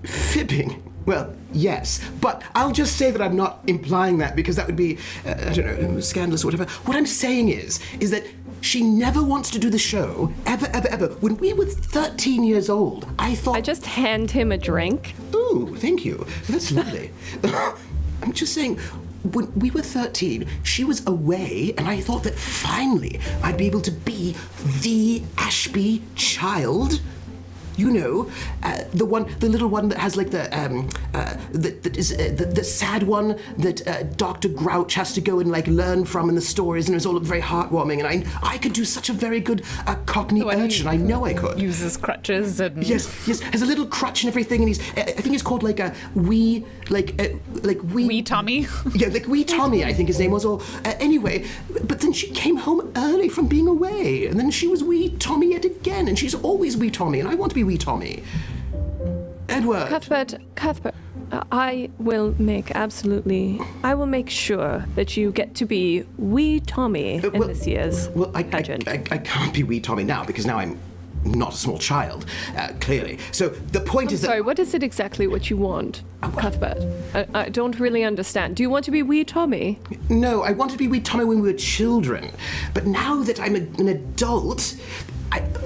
B: Fibbing? Well, yes, but I'll just say that I'm not implying that because that would be, I don't know, scandalous or whatever. What I'm saying is that she never wants to do the show, ever, ever, ever. When we were 13 years old, I thought...
D: I just hand him a drink.
B: Ooh, thank you. That's lovely. I'm just saying, when we were 13, she was away, and I thought that finally I'd be able to be the Ashby child. You know, the little one that has like the sad one that Dr. Grouch has to go and like learn from in the stories, and it's all very heartwarming. And I could do such a very good Cockney urchin. I know I could.
A: Uses crutches and
B: Yes, has a little crutch and everything, and I think he's called like a wee
A: Tommy.
B: Yeah, like wee Tommy, I think his name was. Or anyway, but then she came home early from being away, and then she was wee Tommy yet again, and she's always wee Tommy, and I want to be wee Tommy. Edward.
D: Cuthbert, I will make sure that you get to be wee Tommy in this year's pageant.
B: I can't be wee Tommy now because now I'm not a small child, clearly. So the point is that...
D: Sorry, what is it exactly what you want, Cuthbert? I don't really understand. Do you want to be wee Tommy?
B: No, I wanted to be wee Tommy when we were children. But now that I'm an adult...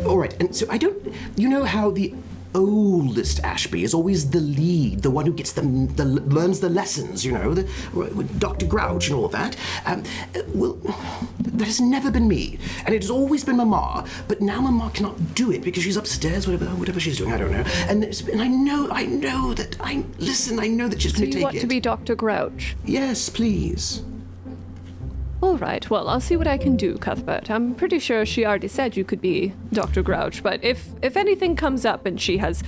B: all right, and so I don't... You know how the oldest Ashby is always the lead, the one who gets learns the lessons, you know, with Dr. Grouch and all that. Well, that has never been me, and it has always been Mama. But now Mama cannot do it because she's upstairs, whatever she's doing, I don't know. And I know that I know that she's going to take it.
D: So you want to be Dr. Grouch?
B: Yes, please.
D: All right, well, I'll see what I can do, Cuthbert. I'm pretty sure she already said you could be Dr. Grouch, but if anything comes up and she has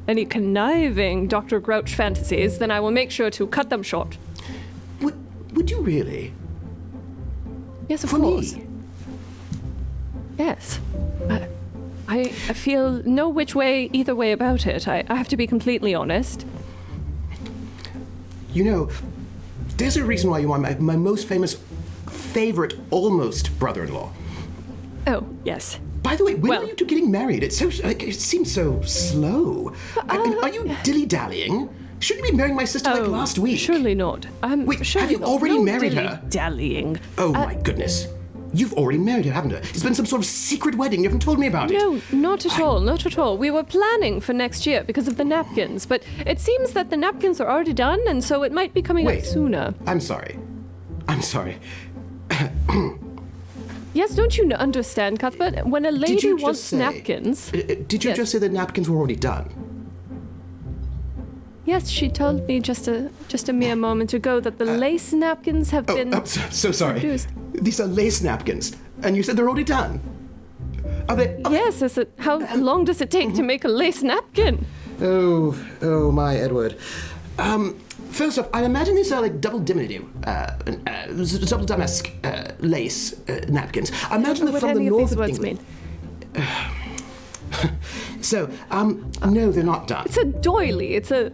D: any conniving Dr. Grouch fantasies, then I will make sure to cut them short.
B: Would you really?
D: Yes, of
B: For
D: course.
B: me?
D: Yes. I feel no which way, either way about it. I have to be completely honest.
B: You know, there's a reason why you are my most favorite almost brother-in-law.
D: Oh, yes.
B: By the way, when are you two getting married? It seems so slow. Are you dilly-dallying? Shouldn't you be marrying my sister like last week?
D: Surely not.
B: Wait,
D: surely
B: have you
D: not.
B: already married her?
D: Dallying.
B: Oh my goodness. You've already married her, haven't you? It's been some sort of secret wedding. You haven't told me about it.
D: No, not at all, not at all. We were planning for next year because of the napkins, but it seems that the napkins are already done, and so it might be coming up sooner.
B: I'm sorry.
D: Yes, don't you understand, Cuthbert? When a lady wants napkins...
B: Did you just say the napkins were already done?
D: Yes, she told me just a mere moment ago that the lace napkins have been...
B: I'm so sorry.
D: produced.
B: These are lace napkins, and you said they're already done. Are they...
D: Yes, how long does it take to make a lace napkin?
B: Oh my, Edward. First off, I imagine these are like double diminutive, double damask lace napkins. I imagine they're from the north of England. So, no, they're not done.
D: It's a doily. It's a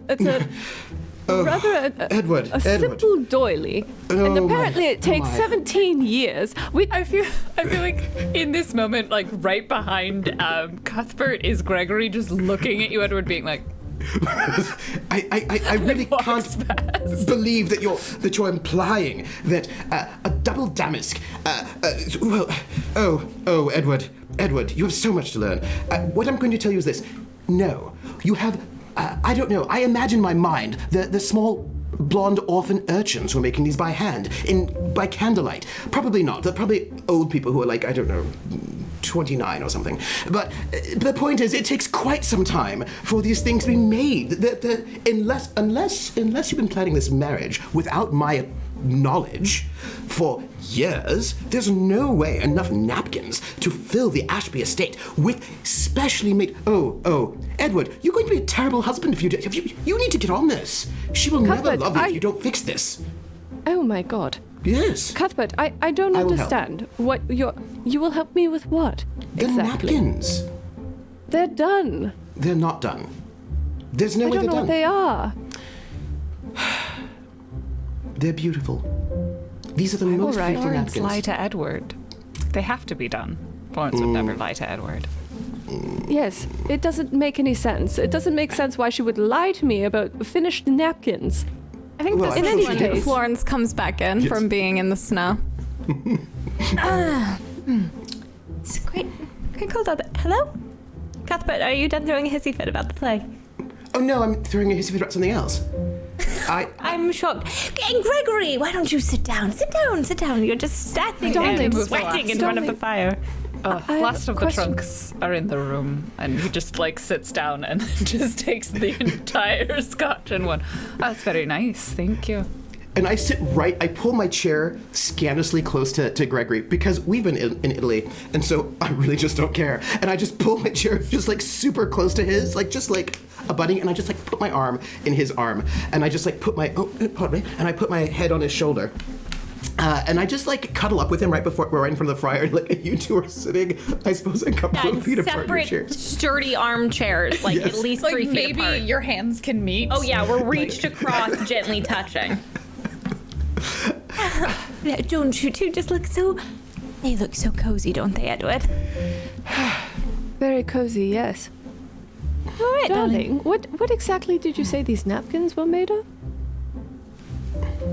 D: rather
B: Edward.
D: simple doily, and apparently it takes 17 years.
A: I feel like in this moment, like right behind Cuthbert, is Gregory just looking at you, Edward, being like,
B: I really can't believe that you're implying that a double damask. Edward, you have so much to learn. What I'm going to tell you is this. No, you have, I don't know, I imagine in my mind the small blonde orphan urchins who are making these by hand, by candlelight. Probably not. They're probably old people who are like, I don't know, 29 or something. But the point is, it takes quite some time for these things to be made. Unless you've been planning this marriage without my knowledge for years, there's no way enough napkins to fill the Ashby estate with specially made... Oh, Edward, you're going to be a terrible husband if you do. You need to get on this. She will never love you if you don't fix this.
D: Oh my god.
B: Yes.
D: Cuthbert, I don't understand. What you will help me with what?
B: The napkins.
D: They're done.
B: They're not done. There's no way they're done.
D: I don't know what they are.
B: They're beautiful. These are the most beautiful
A: Florence
B: napkins.
A: lie to Edward. They have to be done. Florence would never lie to Edward.
D: Yes, it doesn't make any sense. It doesn't make sense why she would lie to me about finished napkins.
C: I think
B: Well,
C: this
B: I'm
C: is
B: sure
C: when
B: she did.
C: Florence comes back in from being in the snow. It's quite cold out there. Hello? Cuthbert, are you done throwing a hissy fit about the play?
B: Oh no, I'm throwing a hissy fit about something else.
C: I'm shocked. And Gregory, why don't you sit down? Sit down. You're just standing
D: Darling,
C: there, sweating in front of the fire.
A: Last of the
D: question.
A: trunks are in the room, and he just sits down and just takes the entire scotch in one. That's very nice, thank you.
B: And I pull my chair scandalously close to Gregory because we've been in Italy, and so I really just don't care. And I just pull my chair just super close to his, abutting, and I just put my arm in his arm, and I just put my and I put my head on his shoulder. And I just cuddle up with him right in front of the fryer. You two are sitting, I suppose, a couple of feet apart in your
C: Separate,
B: chairs.
C: sturdy armchairs,
B: Yes.
C: at least 3 feet apart.
A: Maybe your hands can meet.
C: Oh yeah, we're reached across, gently touching.
E: Don't you two just look so... They look so cozy, don't they, Edward?
D: Very cozy, yes.
E: All right,
D: Darling, what exactly did you say these napkins were made of?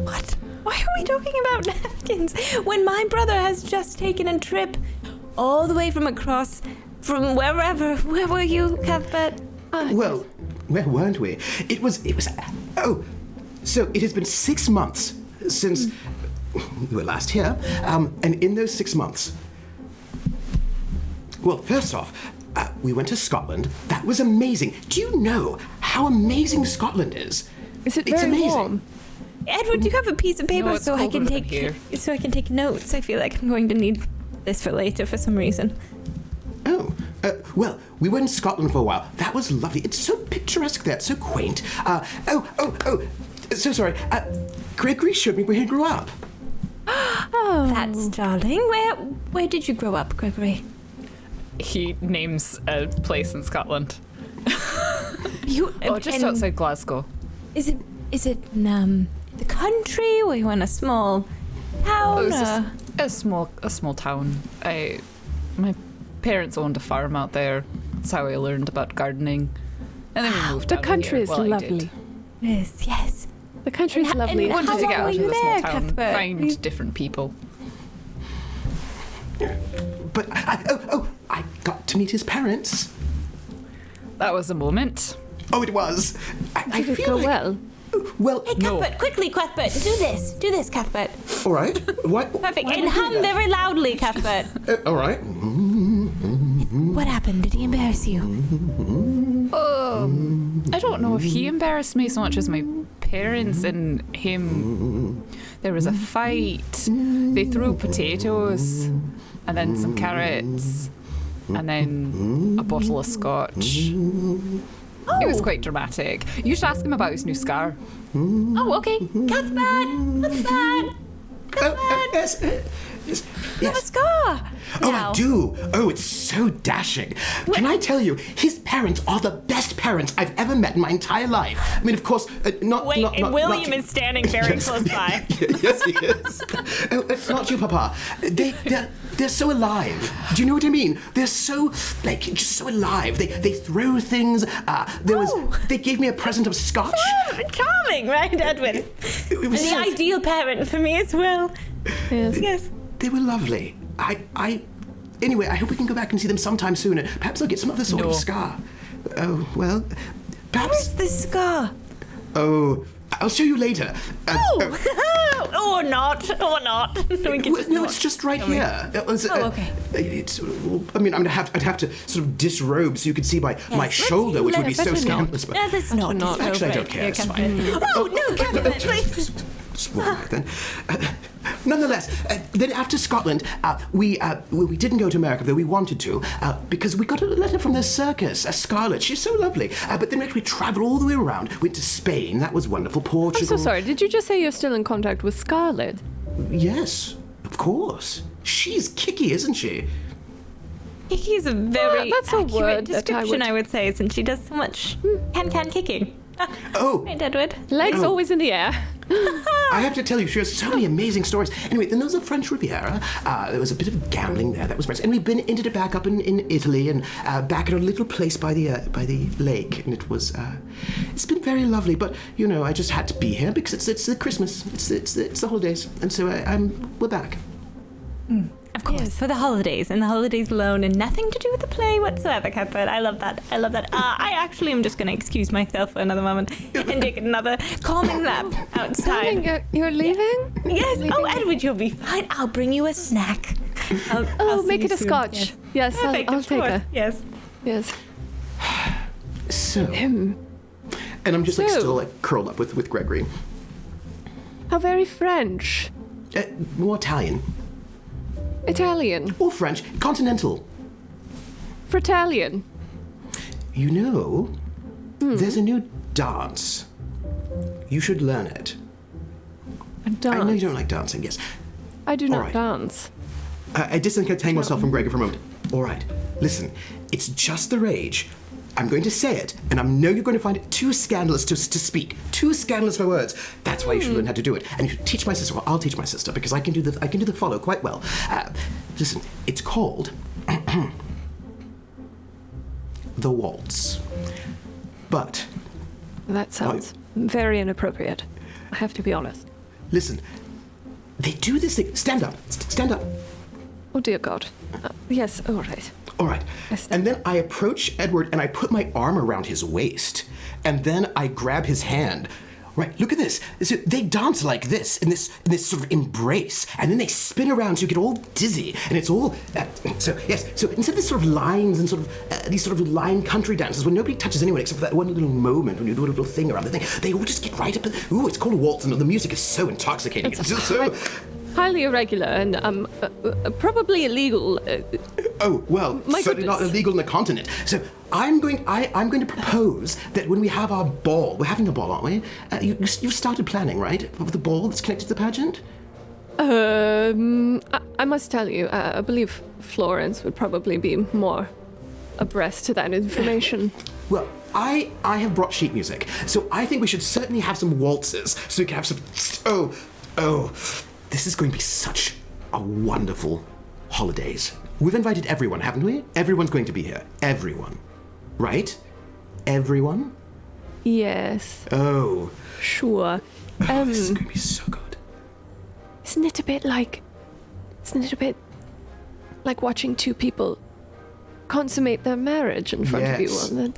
E: What? Why are we talking about napkins when my brother has just taken a trip all the way from wherever? Where were you, Cuthbert?
B: Well, where weren't we? It was. So it has been 6 months since we were last here, and in those 6 months, well, first off, we went to Scotland. That was amazing. Do you know how amazing Scotland is?
D: Is it
B: It's
D: very
B: amazing.
D: warm?
E: Edward, do you have a piece of paper
A: No, it's
E: so I can
A: colder than
E: take
A: here.
E: notes? I feel like I'm going to need this for later for some reason.
B: Oh, well, we were in Scotland for a while. That was lovely. It's so picturesque there. It's so quaint. So sorry. Gregory showed me where he grew up.
E: Oh, that's darling. Where did you grow up, Gregory?
A: He names a place in Scotland. Just
E: and
A: outside Glasgow.
E: Is it in the country? Were you in a small town?
A: It was just a small town. My parents owned a farm out there. That's how I learned about gardening. And then we moved
D: The
A: out
D: country
A: here.
D: is
A: Well, I did.
D: lovely.
E: Yes.
D: The country is lovely.
E: and
A: Wanted
E: How
A: to get
E: long
A: out
E: were
A: of
E: you
A: the small
E: there,
A: town,
E: Cuthbert?
A: find different people.
B: But I got to meet his parents.
A: That was a moment.
B: Oh, it was. I
D: Did it
B: feel
D: go
B: like,
D: well?
B: Well,
E: Hey, Cuthbert, quickly, Cuthbert, do this, Cuthbert.
B: all right. What?
E: Perfect, and hum very loudly, Cuthbert.
B: All right.
E: What happened? Did he embarrass you?
A: I don't know if he embarrassed me so much as my parents and him. There was a fight. They threw potatoes and then some carrots and then a bottle of scotch. It was quite dramatic. You should ask him about his new scar.
E: Oh, okay. Cuthbert!
B: Yes.
E: Have a scar!
B: Oh,
E: now.
B: I do. Oh, it's so dashing. Can I tell you, his parents are the best parents I've ever met in my entire life. I mean, of course, not.
C: Wait,
B: not,
C: and
B: not,
C: William
B: not
C: is standing very
B: Yes.
C: close by.
B: Yes, he is. Not you, Papa. They're so alive. Do you know what I mean? They're so just so alive. They throw things. They gave me a present of scotch.
C: Charming, right, Edwin?
B: It was
C: The
B: so-
C: ideal parent for me as well.
D: Yes.
C: Yes.
B: They were lovely. Anyway, I hope we can go back and see them sometime soon. And perhaps I'll get some of the sort of scar. Oh, well, perhaps...
E: Where's the scar?
B: Oh, I'll show you later.
C: Or not.
B: It's just right here.
E: okay.
B: I'd have to sort of disrobe so you could see my shoulder, which would be so scandalous. But
C: That's not.
B: actually, I don't care. It's fine.
C: No, Captain, please.
B: Just one back then. Nonetheless, then after Scotland, we didn't go to America, though we wanted to, because we got a letter from the circus, Scarlett. She's so lovely. But then we travelled all the way around, went to Spain. That was wonderful. Portugal.
D: I'm so sorry. Did you just say you're still in contact with Scarlett?
B: Yes, of course. She's kicky, isn't she?
C: Kiki is a very
D: that's a
C: accurate
D: word that
C: description,
D: I
C: I would say, since she does so much can kicking.
B: Oh,
C: Right, Edward.
D: Legs always in the air.
B: I have to tell you, she has so many amazing stories. Anyway, then there was the French Riviera. There was a bit of gambling there. That was French. And we've ended it back up in Italy and back at a little place by the lake. And it was, it's been very lovely. But, I just had to be here because it's the Christmas. It's the holidays. And so we're back.
C: Of course, for the holidays, and the holidays alone, and nothing to do with the play whatsoever, Cuthbert. I love that. I actually am just going to excuse myself for another moment and take another calming nap outside.
D: Darling, you're leaving?
C: Yes. Oh, Edward, you'll be fine. I'll bring you a snack. I'll see
D: make
C: you
D: it a
C: soon.
D: scotch. Yes,
C: Perfect,
D: I'll
C: of
D: take
C: course.
D: her.
C: Yes.
D: Yes.
B: So, and I'm just still curled up with Gregory.
D: How very French.
B: More Italian.
D: Italian.
B: Or French. Continental.
D: Fritalian.
B: There's a new dance. You should learn it.
D: A dance.
B: I know you don't like dancing, yes.
D: I do
B: All
D: not
B: right.
D: dance.
B: I disentangle myself from Gregor for a moment. All right, listen. It's just the rage. I'm going to say it, and I know you're going to find it too scandalous to speak. Too scandalous for words. That's why you should learn how to do it. And you should teach my sister. Well, I'll teach my sister because I can do the follow quite well. Listen, it's called the waltz. But
D: That sounds very inappropriate. I have to be honest.
B: listen, they do this thing. Stand up. Stand up.
D: Oh dear God. Yes. All right.
B: All right. And then I approach Edward and I put my arm around his waist. And then I grab his hand. Right, look at this. So they dance like this, in this sort of embrace. And then they spin around so you get all dizzy. And it's all... So instead of this sort of lines and sort of these sort of line country dances where nobody touches anyone except for that one little moment when you do a little thing around the thing, they all just get right up... Ooh, it's called a waltz and the music is so intoxicating. It's just so...
D: Highly irregular and probably illegal.
B: Oh, well,
D: My
B: certainly not
D: goodness.
B: illegal in the continent. So I'm going to propose that when we have our ball, we're having a ball, aren't we? You've started planning, right? Of the ball that's connected to the pageant?
D: I must tell you, I believe Florence would probably be more abreast to that information.
B: Well, I have brought sheet music, so I think we should certainly have some waltzes, so we can have some... Oh, this is going to be such a wonderful holidays. We've invited everyone, haven't we? Everyone's going to be here. Everyone. Right? Everyone?
D: Yes,
B: Oh,
D: sure.
B: this is going to be so good.
D: Isn't it a bit like watching two people consummate their marriage in front of you?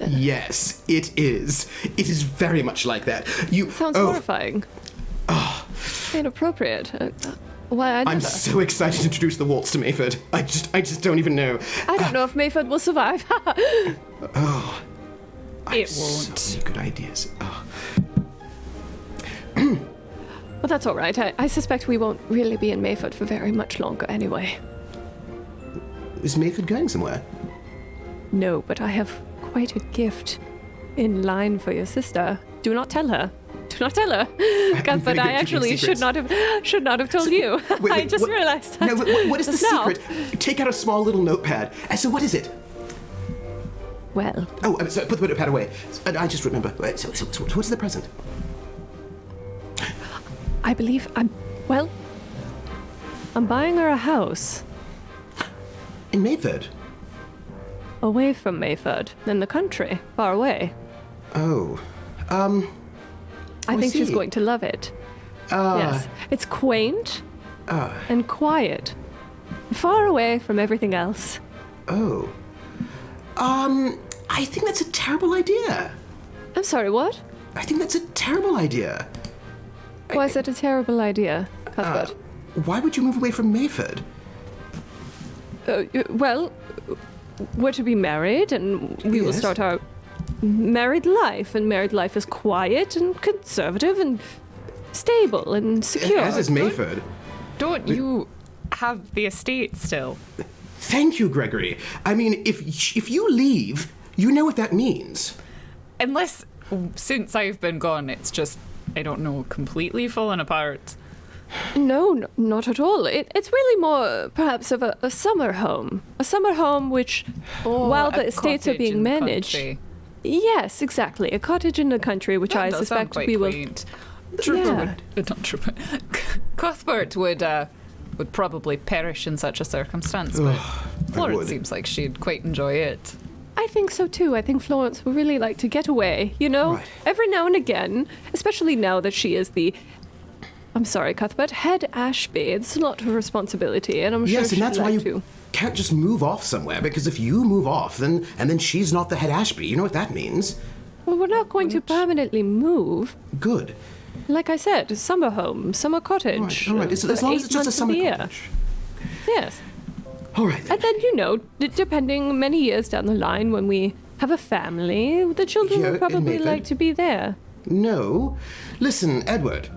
B: Yes, it is. It is very much like that.
D: Sounds horrifying. Inappropriate. Why?
B: I'm so excited to introduce the waltz to Mayford. I just don't even know.
D: I don't know if Mayford will survive.
B: I have
C: It won't.
B: So many good ideas. Oh.
D: Well, that's all right. I suspect we won't really be in Mayford for very much longer anyway.
B: Is Mayford going somewhere?
D: No, but I have quite a gift in line for your sister. Do not tell her. Do not tell her. God, but
B: very
D: I
B: good at
D: actually
B: keeping
D: should not have told you.
B: Wait,
D: I just
B: what-
D: realized that.
B: No, what is the
D: just now.
B: secret? Take out a small little notepad. And so what is it?
D: Well,
B: Oh, so put the notepad away. I just remember. So what's the present?
D: I believe I'm buying her a house
B: In Mayford.
D: away from Mayford, in the country, far away.
B: Oh.
D: I think she's
B: see.
D: going to love it. Yes. It's quaint, and quiet. Far away from everything else.
B: Oh. I think that's a terrible idea.
D: I'm sorry, what?
B: I think that's a terrible idea.
D: Why is that a terrible idea, Cuthbert?
B: Why would you move away from Mayford?
D: Well, we're to be married, and we will
B: Yes.
D: start our married life, and married life is quiet and conservative and stable and secure.
B: As is Mayford.
A: Don't you have the estate still?
B: Thank you, Gregory. I mean, if you leave, you know what that means.
A: Unless, since I've been gone, it's just, I don't know, completely fallen apart.
D: No, not at all. It's really more, perhaps, of a summer home. A summer home which, while the
A: A
D: estates are
A: cottage
D: being
A: in the
D: managed...
A: country.
D: Yes, exactly. A cottage in the country, which
A: That
D: I
A: does sound
D: suspect
A: quite
D: we will...
A: quaint.
D: Yeah.
A: Not Trooper. Cuthbert would probably perish in such a circumstance, but Florence
B: would.
A: seems like she'd quite enjoy it.
D: I think so too. I think Florence would really like to get away, you know?
B: Right.
D: Every now and again, especially now that she is the... I'm sorry, Cuthbert, head Ashby. It's a lot of responsibility, and I'm sure
B: Yes,
D: she'd
B: and that's why
D: like
B: you
D: to.
B: can't just move off somewhere, because if you move off, then she's not the head Ashby. You know what that means?
D: Well, we're not going to permanently move.
B: Good.
D: Like I said, a summer home, summer cottage.
B: All right. As
D: for
B: long as
D: 8
B: it's just a
D: months of
B: summer
D: the year.
B: cottage.
D: Yes.
B: All right, then.
D: And then, you know, depending many years down the line when we have a family, the children
B: Here
D: will
B: in
D: probably
B: Mayford?
D: like to be there.
B: No. Listen, Edward.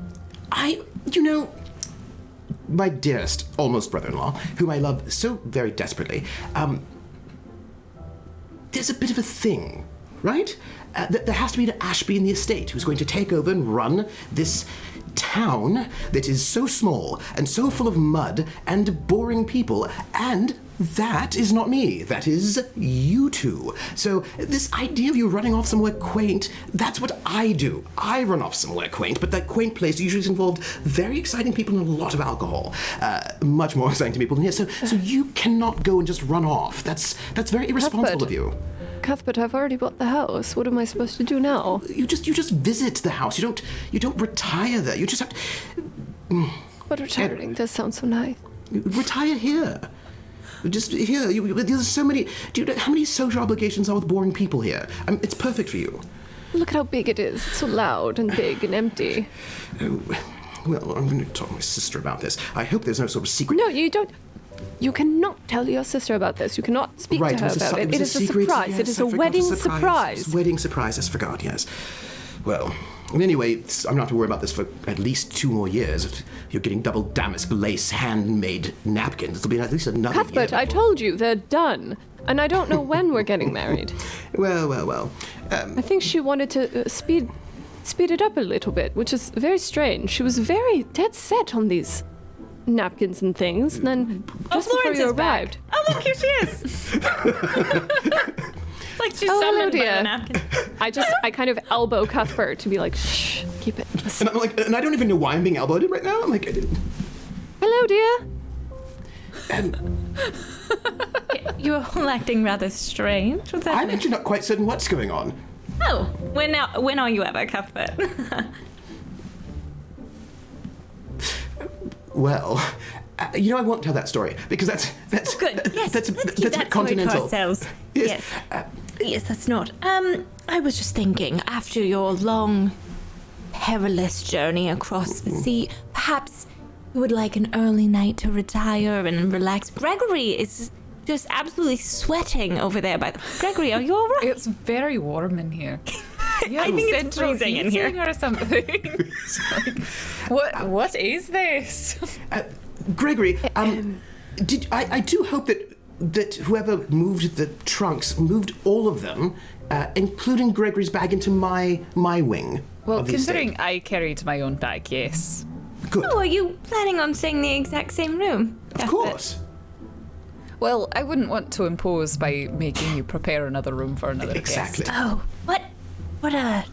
B: My dearest, almost brother-in-law, whom I love so very desperately, there's a bit of a thing, right? There has to be an Ashby in the estate who's going to take over and run this town that is so small and so full of mud and boring people, and that is not me. That is you two. So this idea of you running off somewhere quaint, that's what I do. I run off somewhere quaint, but that quaint place usually has involved very exciting people and a lot of alcohol. Much more exciting to people than here. So you cannot go and just run off. That's very irresponsible
D: Cuthbert.
B: of you.
D: Cuthbert, I've already bought the house. What am I supposed to do now?
B: You just visit the house. You don't retire there. You just have to
D: But retiring does sound so nice.
B: retire here. Just here. There's so many. Do you know how many social obligations are with boring people here? It's perfect for you.
D: Look at how big it is. It's so loud and big and empty.
B: Oh, well, I'm going to talk to my sister about this. I hope there's no sort of secret.
D: No, you don't. You cannot tell your sister about this. You cannot speak
B: Right,
D: to her about it. It is a
B: secret.
D: surprise.
B: Yes,
D: it is
B: I
D: a
B: forgot,
D: wedding
B: surprise.
D: surprise.
B: Wedding surprise, I forgot, yes. Well, anyway, I'm not going to worry about this for at least 2 more years. If you're getting double damask lace handmade napkins, it'll be at least another
D: Cuthbert,
B: year.
D: I told you, they're done. And I don't know when we're getting married.
B: Well.
D: I think she wanted to speed it up a little bit, which is very strange. She was very dead set on these napkins and things, and then just before
C: Florence
D: you
C: is back.
D: arrived.
C: Oh, look, here she is. Like she's
D: Oh, hello,
C: summoned by
D: dear.
C: the napkin.
D: I kind of elbow Cuthbert to be like, shh, keep it.
B: And I'm like, and I don't even know why I'm being elbowed right now. I'm like,
D: Hello, dear.
C: You're all acting rather strange. What's
B: I'm
C: happening?
B: actually not quite certain what's going on.
C: Oh, when are you ever, Cuthbert?
B: Well, I won't tell that story because that's
C: Good. Yes,
B: that's
C: let's
B: a
C: keep that
B: bit
C: story to
B: continental.
C: ourselves.
B: Yes.
C: Yes, that's not.
E: I was just thinking, after your long, perilous journey across the sea, perhaps you would like an early night to retire and relax. Gregory is just absolutely sweating over there. Gregory, are you all right?
A: It's very warm in here.
C: I think it's
A: Central
C: freezing in here.
A: heating or something. It's like, what is this?
B: Gregory, I do hope that whoever moved the trunks moved all of them, including Gregory's bag, into my wing.
A: Well,
B: of the
A: considering
B: estate.
A: I carried my own bag, yes.
B: Good.
E: Oh, are you planning on staying in the exact same room?
B: Of course.
A: Well, I wouldn't want to impose by making you prepare another room for another
B: Exactly.
A: guest.
E: Oh, what a...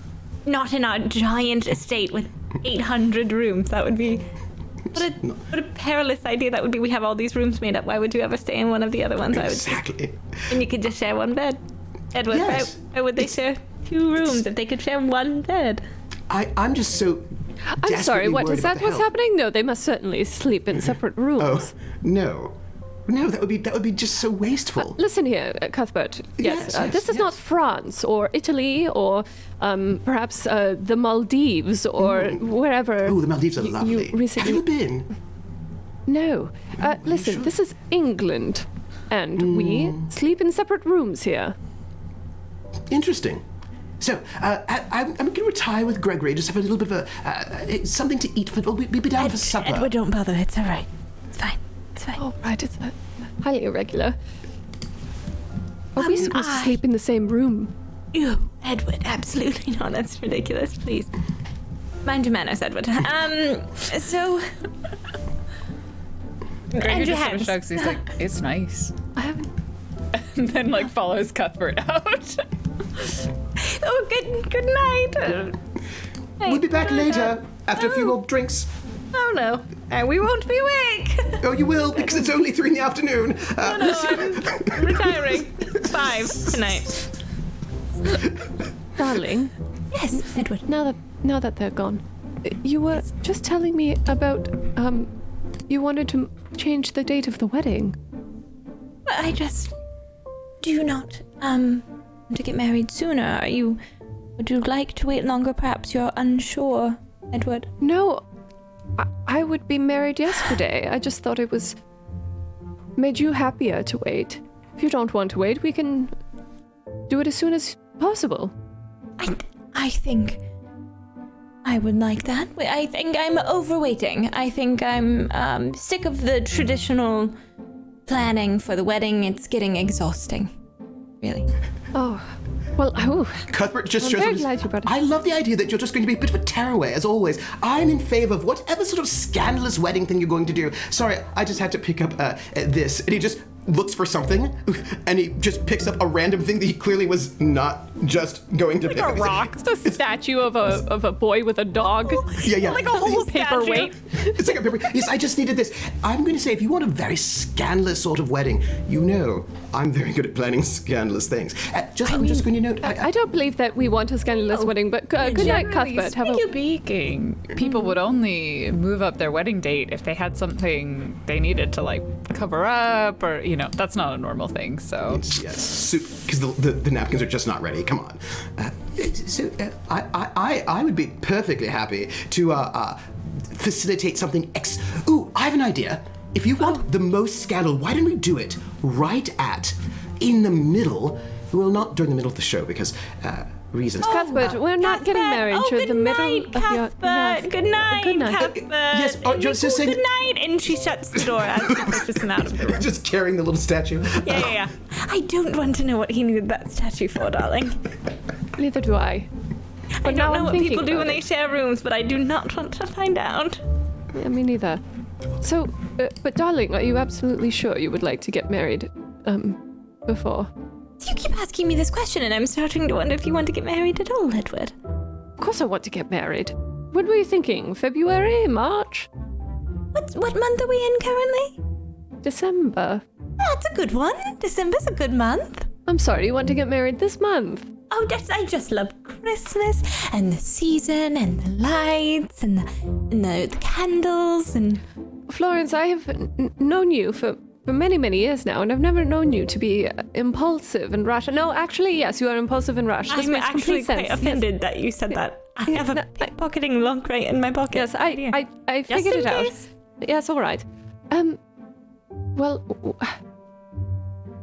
C: Not in our giant estate with 800 rooms. That would be... What a perilous idea that would be. We have all these rooms made up. Why would you ever stay in one of the other ones?
B: Exactly.
C: And you could just share one bed. Edward,
B: Yes.
C: why would they share 2 rooms if they could share one bed?
B: I'm just so
D: I'm sorry, what is that? What's happening? No, they must certainly sleep in separate rooms.
B: Oh, no. No, that would be just so wasteful.
D: Listen here, Cuthbert. Yes, this is not France or Italy or perhaps the Maldives or wherever.
B: Oh, the Maldives are lovely.
D: You recently...
B: Have you been?
D: No. Listen, this is England, and we sleep in separate rooms here.
B: Interesting. So, I'm going to retire with Gregory, just have a little bit of something to eat. We'll be down for supper.
E: Edward, don't bother. It's all right. It's fine. It's fine.
D: Oh, right, it's highly irregular. Are we supposed to sleep in the same room?
E: You, Edward, absolutely not. That's ridiculous. Please. Mind your manners, Edward. So...
A: Greg just sort of shrugs. He's like, it's nice.
D: I haven't...
A: And then, like, follows Cuthbert out.
E: Oh, good night.
B: We'll be back later, after a few more drinks.
E: Oh, no. We won't be awake.
B: Oh, you will, because it's only 3 PM.
E: I'm retiring. 5 tonight.
D: Darling.
E: Yes, Edward.
D: Now that they're gone, you were just telling me about, you wanted to change the date of the wedding.
E: I just... Do you not, want to get married sooner? Would you like to wait longer? Perhaps you're unsure, Edward.
D: No, I would be married yesterday. I just thought it was... made you happier to wait. If you don't want to wait, we can do it as soon as possible.
E: I think I would like that. I think I'm overwaiting. I think I'm sick of the traditional planning for the wedding. It's getting exhausting. Really.
D: Oh, well,
B: Cuthbert just
D: I'm
B: shows
D: very
B: up.
D: glad you brought it.
B: I love the idea that you're just going to be a bit of a tearaway, as always. I'm in favor of whatever sort of scandalous wedding thing you're going to do. Sorry, I just had to pick up this. And he just looks for something, and he just picks up a random thing that he clearly was not just going to pick up.
D: A rock. It's a statue of a boy with a dog.
B: Yeah.
D: Like a whole paperweight.
B: It's like a paperweight. Yes, I just needed this. I'm going to say, if you want a very scandalous sort of wedding, you know I'm very good at planning scandalous things. I'm just going to note...
D: I don't believe that we want a scandalous wedding, but good night, Cuthbert.
A: Speaking, people would only move up their wedding date if they had something they needed to, like, cover up, or, you know, that's not a normal thing, so...
B: Yes, because the napkins are just not ready. Come on. I would be perfectly happy to facilitate something Ooh, I have an idea. If you want the most scandal, why don't we do it right in the middle? Well, not during the middle of the show, because reasons.
D: Cuthbert, we're not getting married to the middle of your...
E: Cuthbert. Good night, Cuthbert.
B: Yes, just saying...
E: Good night, and she shuts the door as she pushes him out of the room.
B: Just carrying the little statue.
E: Yeah. I don't want to know what he needed that statue for, darling.
D: Neither do I.
E: I don't know what people do when they share rooms, but I do not want to find out.
D: Yeah, me neither. So, but darling, are you absolutely sure you would like to get married, before?
E: You keep asking me this question, and I'm starting to wonder if you want to get married at all, Edward.
D: Of course I want to get married. What were you thinking? February? March?
E: What month are we in currently?
D: December.
E: That's a good one. December's a good month.
D: I'm sorry, you want to get married this month?
E: Oh, I just love Christmas and the season and the lights and the candles and...
D: Florence, I have known you for many, many years now, and I've never known you to be impulsive and rash. No, actually, yes, you are impulsive and rash. This makes complete sense.
E: I'm actually quite offended that you said that. I have a pickpocketing lock right in my pocket.
D: Yes, I figured it out. Yes, all right. Well,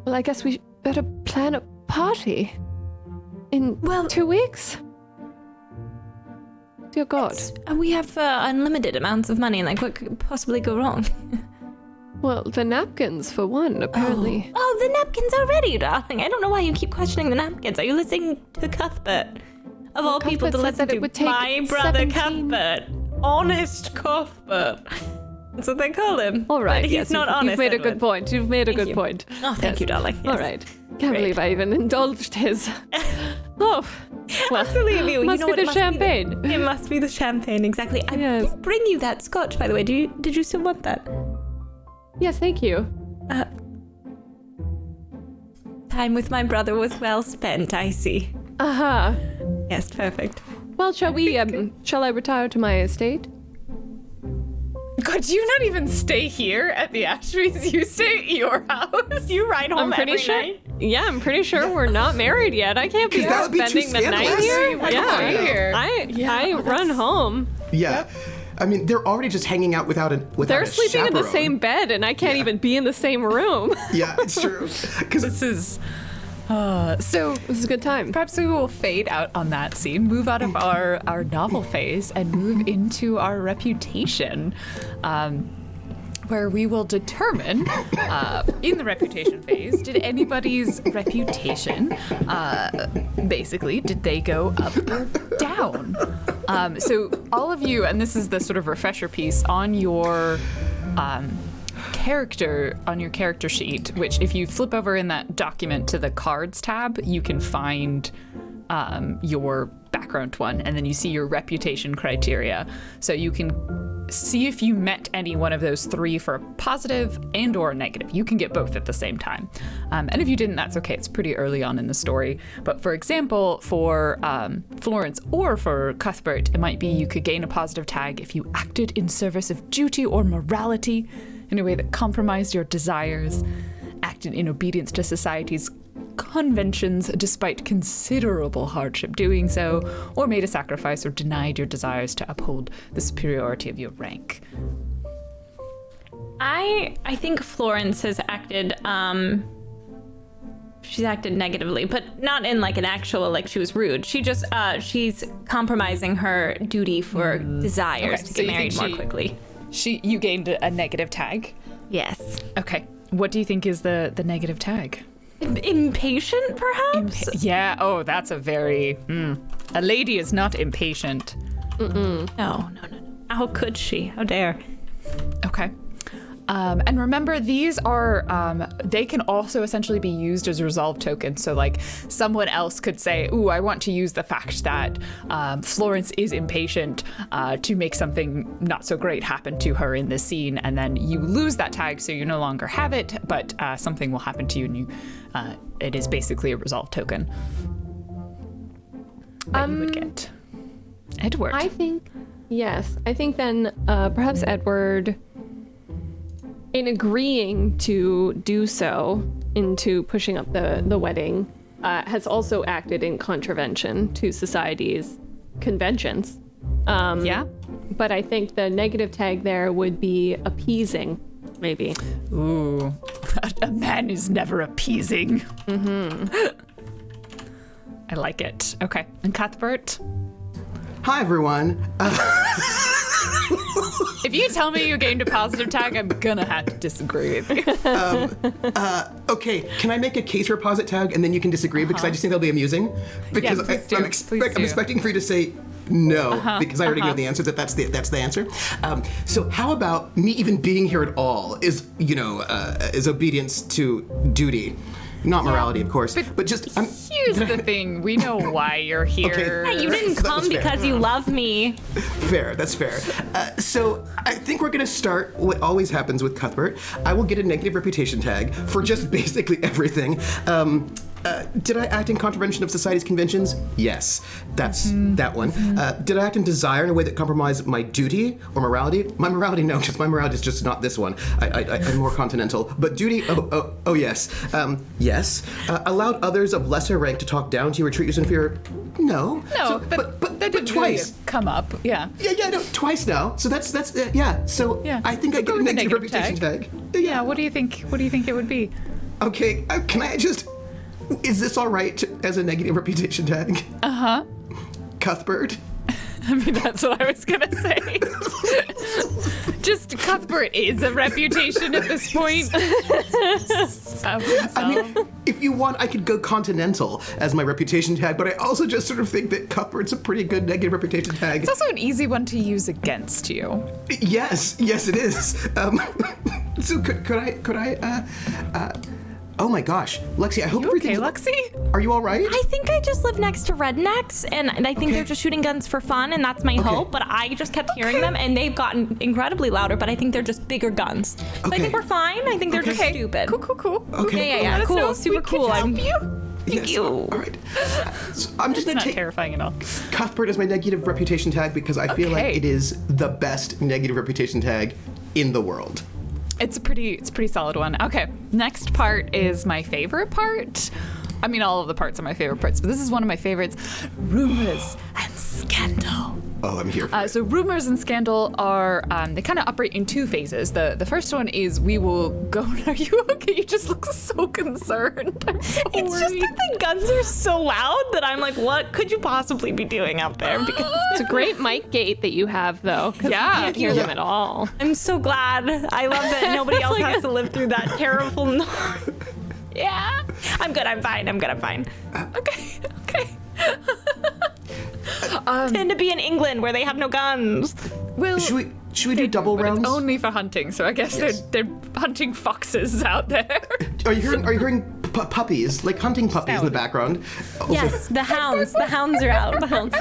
D: I guess we better plan a party in 2 weeks. Dear God.
E: We have unlimited amounts of money. Like, what could possibly go wrong?
D: Well, the napkins, for one, apparently.
E: Oh, the napkins are ready, darling. I don't know why you keep questioning the napkins. Are you listening to Cuthbert? Of all people to listen to, my brother Cuthbert. Honest Cuthbert. That's what they call him.
D: All right,
E: but he's not honest.
D: You've made a good point. You've made a good point.
E: Oh, thank you, darling. Yes.
D: All right. Can't believe I even indulged his. Oh, well,
E: absolutely. You
D: must
E: know
D: be
E: what,
D: the champagne.
E: It must be the champagne, exactly. I did bring you that scotch, by the way. Did you still want that?
D: Yes, thank you.
E: Time with my brother was well spent, I see.
D: Uh-huh.
E: Yes, perfect.
D: Well, shall I retire to my estate?
A: God, do you not even stay here at the Ashby's? You stay at your house.
C: You ride home
D: I'm pretty
C: every
D: sure.
C: night?
D: Yeah, I'm pretty sure we're not married yet. I can't be
B: that would be too
D: spending the night
B: scandalous.
D: here.
A: Why not stay here?
D: I run home.
B: Yeah. I mean, they're already just hanging out without a
D: They're sleeping in the
B: chaperone.
D: same bed, and I can't even be in the same room.
B: Yeah, it's true. Because
A: This is so.
D: This is a good time.
A: Perhaps we will fade out on that scene, move out of our novel phase, and move into our reputation, where we will determine in the reputation phase, did anybody's reputation, basically, did they go up or down? So all of you, and this is the sort of refresher piece on your character sheet, which if you flip over in that document to the cards tab, you can find your background one, and then you see your reputation criteria. So you can see if you met any one of those three for a positive and or a negative. You can get both at the same time. And if you didn't, that's okay. It's pretty early on in the story. But for example, for Florence or for Cuthbert, it might be you could gain a positive tag if you acted in service of duty or morality in a way that compromised your desires, acted in obedience to society's conventions despite considerable hardship doing so, or made a sacrifice or denied your desires to uphold the superiority of your rank.
C: I think Florence has acted she's acted negatively, but not in like an actual like she was rude. She just she's compromising her duty for desires to
A: so
C: get
A: you
C: married
A: think
C: more quickly.
A: You gained a negative tag.
C: Yes.
A: Okay. What do you think is the negative tag?
C: Impatient, perhaps?
A: Yeah. Oh, that's a very. A lady is not impatient.
C: No. How could she? How dare?
A: Okay. And remember, these are, they can also essentially be used as resolve tokens. So, like, someone else could say, ooh, I want to use the fact that Florence is impatient to make something not so great happen to her in this scene. And then you lose that tag, so you no longer have it, but something will happen to you, and it is basically a resolve token that you would get. Edward.
D: I think then perhaps Edward, in agreeing to do so, into pushing up the wedding, has also acted in contravention to society's conventions.
A: Yeah?
D: But I think the negative tag there would be appeasing, maybe.
A: Ooh. A man is never appeasing. I like it. Okay. And Cuthbert?
B: Hi, everyone.
A: If you tell me you gained a positive tag, I'm gonna have to disagree with you.
B: Okay, can I make a case for a posit tag and then you can disagree because I just think that'll be amusing? Because
A: Yeah, please do.
B: I'm
A: Please do.
B: expecting for you to say no because I already know the answer. That's the answer. So how about me even being here at all is obedience to duty. Not morality, of course, but just
A: Here's the thing. We know why you're here.
B: Okay.
C: You didn't
B: That
C: come
B: was fair.
C: because you love me.
B: Fair, that's fair. So I think we're gonna start what always happens with Cuthbert. I will get a negative reputation tag for just basically everything. Did I act in contravention of society's conventions? Yes, that's that one. Did I act in desire in a way that compromised my duty or morality? My morality, no, because my morality is just not this one. I'm more continental. But duty, oh yes. Yes. Allowed others of lesser rank to talk down to you or treat you as inferior? No.
A: No,
B: So,
A: but that didn't really
B: twice.
A: come up. Yeah.
B: Yeah, no, twice now. So that's yeah. So
A: Yeah.
B: I think I
A: Go
B: get a
A: with the
B: negative
A: negative
B: reputation tag.
A: Yeah. What do you think? What do you think it would be?
B: Okay, can I just? Is this all right as a negative reputation tag? Cuthbert.
A: I mean, that's what I was gonna say. Just Cuthbert is a reputation at this point.
B: I mean, if you want, I could go continental as my reputation tag, but I also just sort of think that Cuthbert's a pretty good negative reputation tag.
A: It's also an easy one to use against you.
B: Yes, it is. So could I? Oh my gosh, Lexi, I hope
A: You okay,
B: everything's.
A: Lexi?
B: Are you all right?
C: I think I just live next to rednecks, and I think they're just shooting guns for fun, and that's my hope. But I just kept hearing them, and they've gotten incredibly louder. But I think they're just bigger guns. So I
B: Okay.
C: think we're fine. I think they're just stupid.
A: Cool.
B: Okay.
C: Yeah.
A: Let us know
C: Cool.
A: if
C: Super
A: we can
C: cool.
A: help you.
B: Thank you. All right. So I'm just
A: It's
B: going
A: not
B: to take
A: terrifying at all.
B: Cuthbert as my negative reputation tag because I feel like
A: Okay.
B: it is the best negative reputation tag in the world.
A: It's a pretty solid one. Okay, next part is my favorite part. I mean, all of the parts are my favorite parts, but this is one of my favorites. Rumors and scandal.
B: Oh, I'm here for it.
A: So rumors and scandal are, they kind of operate in two phases. The first one is we will go, are you okay? You just look so concerned. I'm so
C: It's just that the guns are so loud that I'm like, what could you possibly be doing up there? Because
D: It's a great mic gate that you have, though. 'Cause
A: Yeah.
D: you can't hear them at all.
C: I'm so glad. I love that nobody else has to live through that terrible noise. Yeah. I'm good. I'm fine.
A: Okay.
C: Tend to be in England where they have no guns.
A: Well,
B: Should we do double
A: but
B: rounds?
A: it's only for hunting, so I guess
B: Yes.
A: they're hunting foxes out there.
B: Are you hearing puppies, like hunting puppies in the background? Also,
C: Yes, the hounds. The hounds are out. The hounds.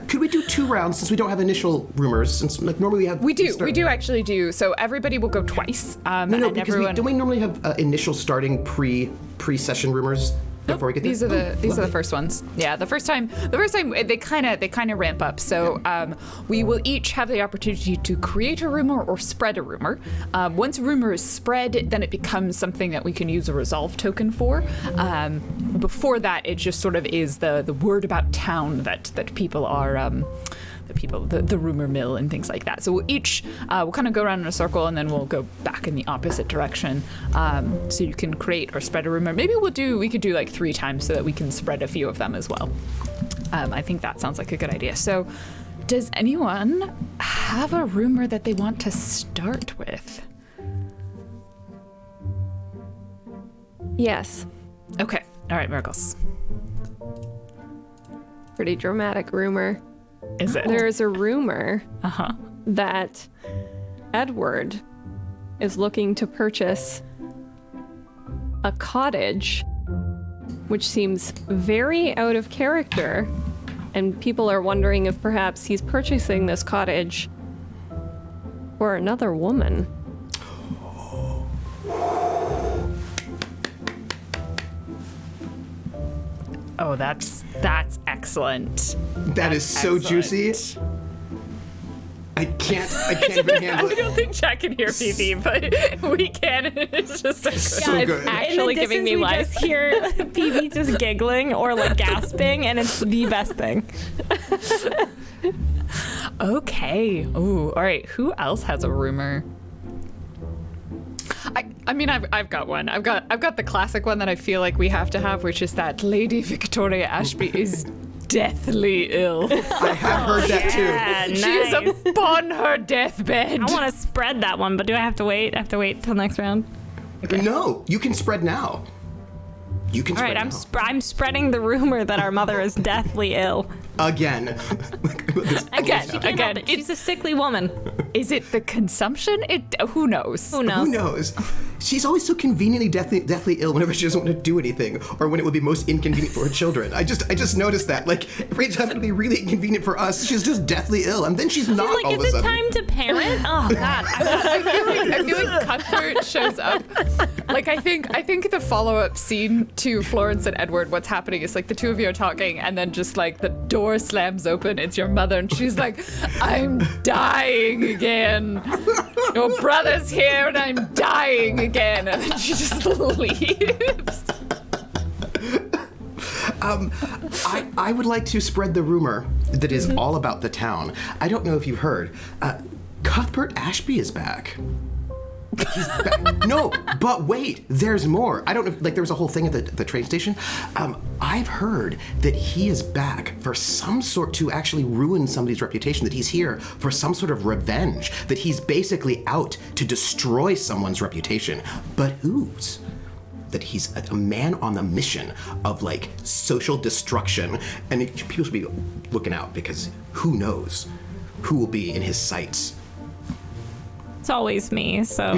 B: could we do 2 rounds since we don't have initial rumors? Since like normally we have.
A: We do actually do. So everybody will go twice.
B: No,
A: and
B: because
A: everyone.
B: don't we normally have initial starting pre-session rumors before we get
A: These
B: there?
A: are the first ones. Yeah, the first time they kind of ramp up. So we will each have the opportunity to create a rumor or spread a rumor. Once a rumor is spread, then it becomes something that we can use a resolve token for. Before that, it just sort of is the word about town that people are. The rumor mill and things like that. So we'll each we'll kind of go around in a circle and then we'll go back in the opposite direction. So you can create or spread a rumor. Maybe we could do like 3 times so that we can spread a few of them as well. I think that sounds like a good idea. So does anyone have a rumor that they want to start with?
D: Yes.
A: Okay. All right, Miracles.
D: Pretty dramatic rumor.
A: Is it?
D: There's a rumor
A: Uh-huh.
D: that Edward is looking to purchase a cottage, which seems very out of character, and people are wondering if perhaps he's purchasing this cottage for another woman.
A: Oh, that's excellent.
B: That is so juicy. I can't even handle
A: I
B: it.
A: don't think Jack can hear Phoebe, but we can. It's just so good.
B: So
D: it's
B: good.
D: actually
C: In the
D: giving me
C: distance, we
D: life.
C: just hear Phoebe just giggling or like gasping, and it's the best thing.
A: Okay. Ooh. All right. Who else has a rumor? I mean, I've got one. I've got the classic one that I feel like we have to have, which is that Lady Victoria Ashby is deathly ill.
B: I have heard that too.
C: Yeah,
A: She is upon her deathbed.
C: I want to spread that one, but do I have to wait? I have to wait till next round.
B: No, you can spread now. You can
C: All
B: spread
C: right,
B: now.
C: I'm spreading the rumor that our mother is deathly ill.
B: Again.
A: Again,
C: She's a sickly woman.
A: Is it the consumption? Who knows?
C: Who knows?
B: Who knows? She's always so conveniently deathly ill whenever she doesn't want to do anything, or when it would be most inconvenient for her children. I just noticed that. Like every time it'd be really inconvenient for us, she's just deathly ill, and then she's not
C: Like,
B: all of a
C: is it
B: sudden.
C: time to parent? Oh God.
A: I feel like Cuthbert shows up. Like I think the follow-up scene to Florence and Edward, what's happening is like the two of you are talking, and then just like the door slams open. It's your mother, and she's like, "I'm dying again. Your brother's here, and I'm dying again." And then she just leaves.
B: I would like to spread the rumor that is all about the town. I don't know if you've heard. Cuthbert Ashby is back. He's back. No, but wait, there's more. I don't know, like there was a whole thing at the train station. I've heard that he is back for some sort to actually ruin somebody's reputation, that he's here for some sort of revenge, that he's basically out to destroy someone's reputation. But whose? That he's a man on the mission of like social destruction, and people should be looking out because who knows who will be in his sights.
C: It's always me, so.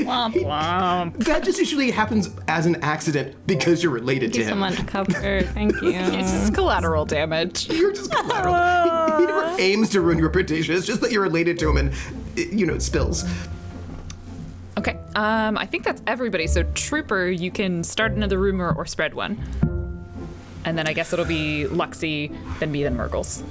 C: Womp womp.
B: That just usually happens as an accident because you're related
C: Thank
B: to
C: you so
B: him.
C: much, Cuthbert. Thank you.
A: It's just collateral damage.
B: You're just collateral. He never aims to ruin your reputation. It's just that you're related to him and, it spills.
A: Okay. I think that's everybody. So Trooper, you can start another rumor or spread one. And then I guess it'll be Luxie, then me, then Murgles.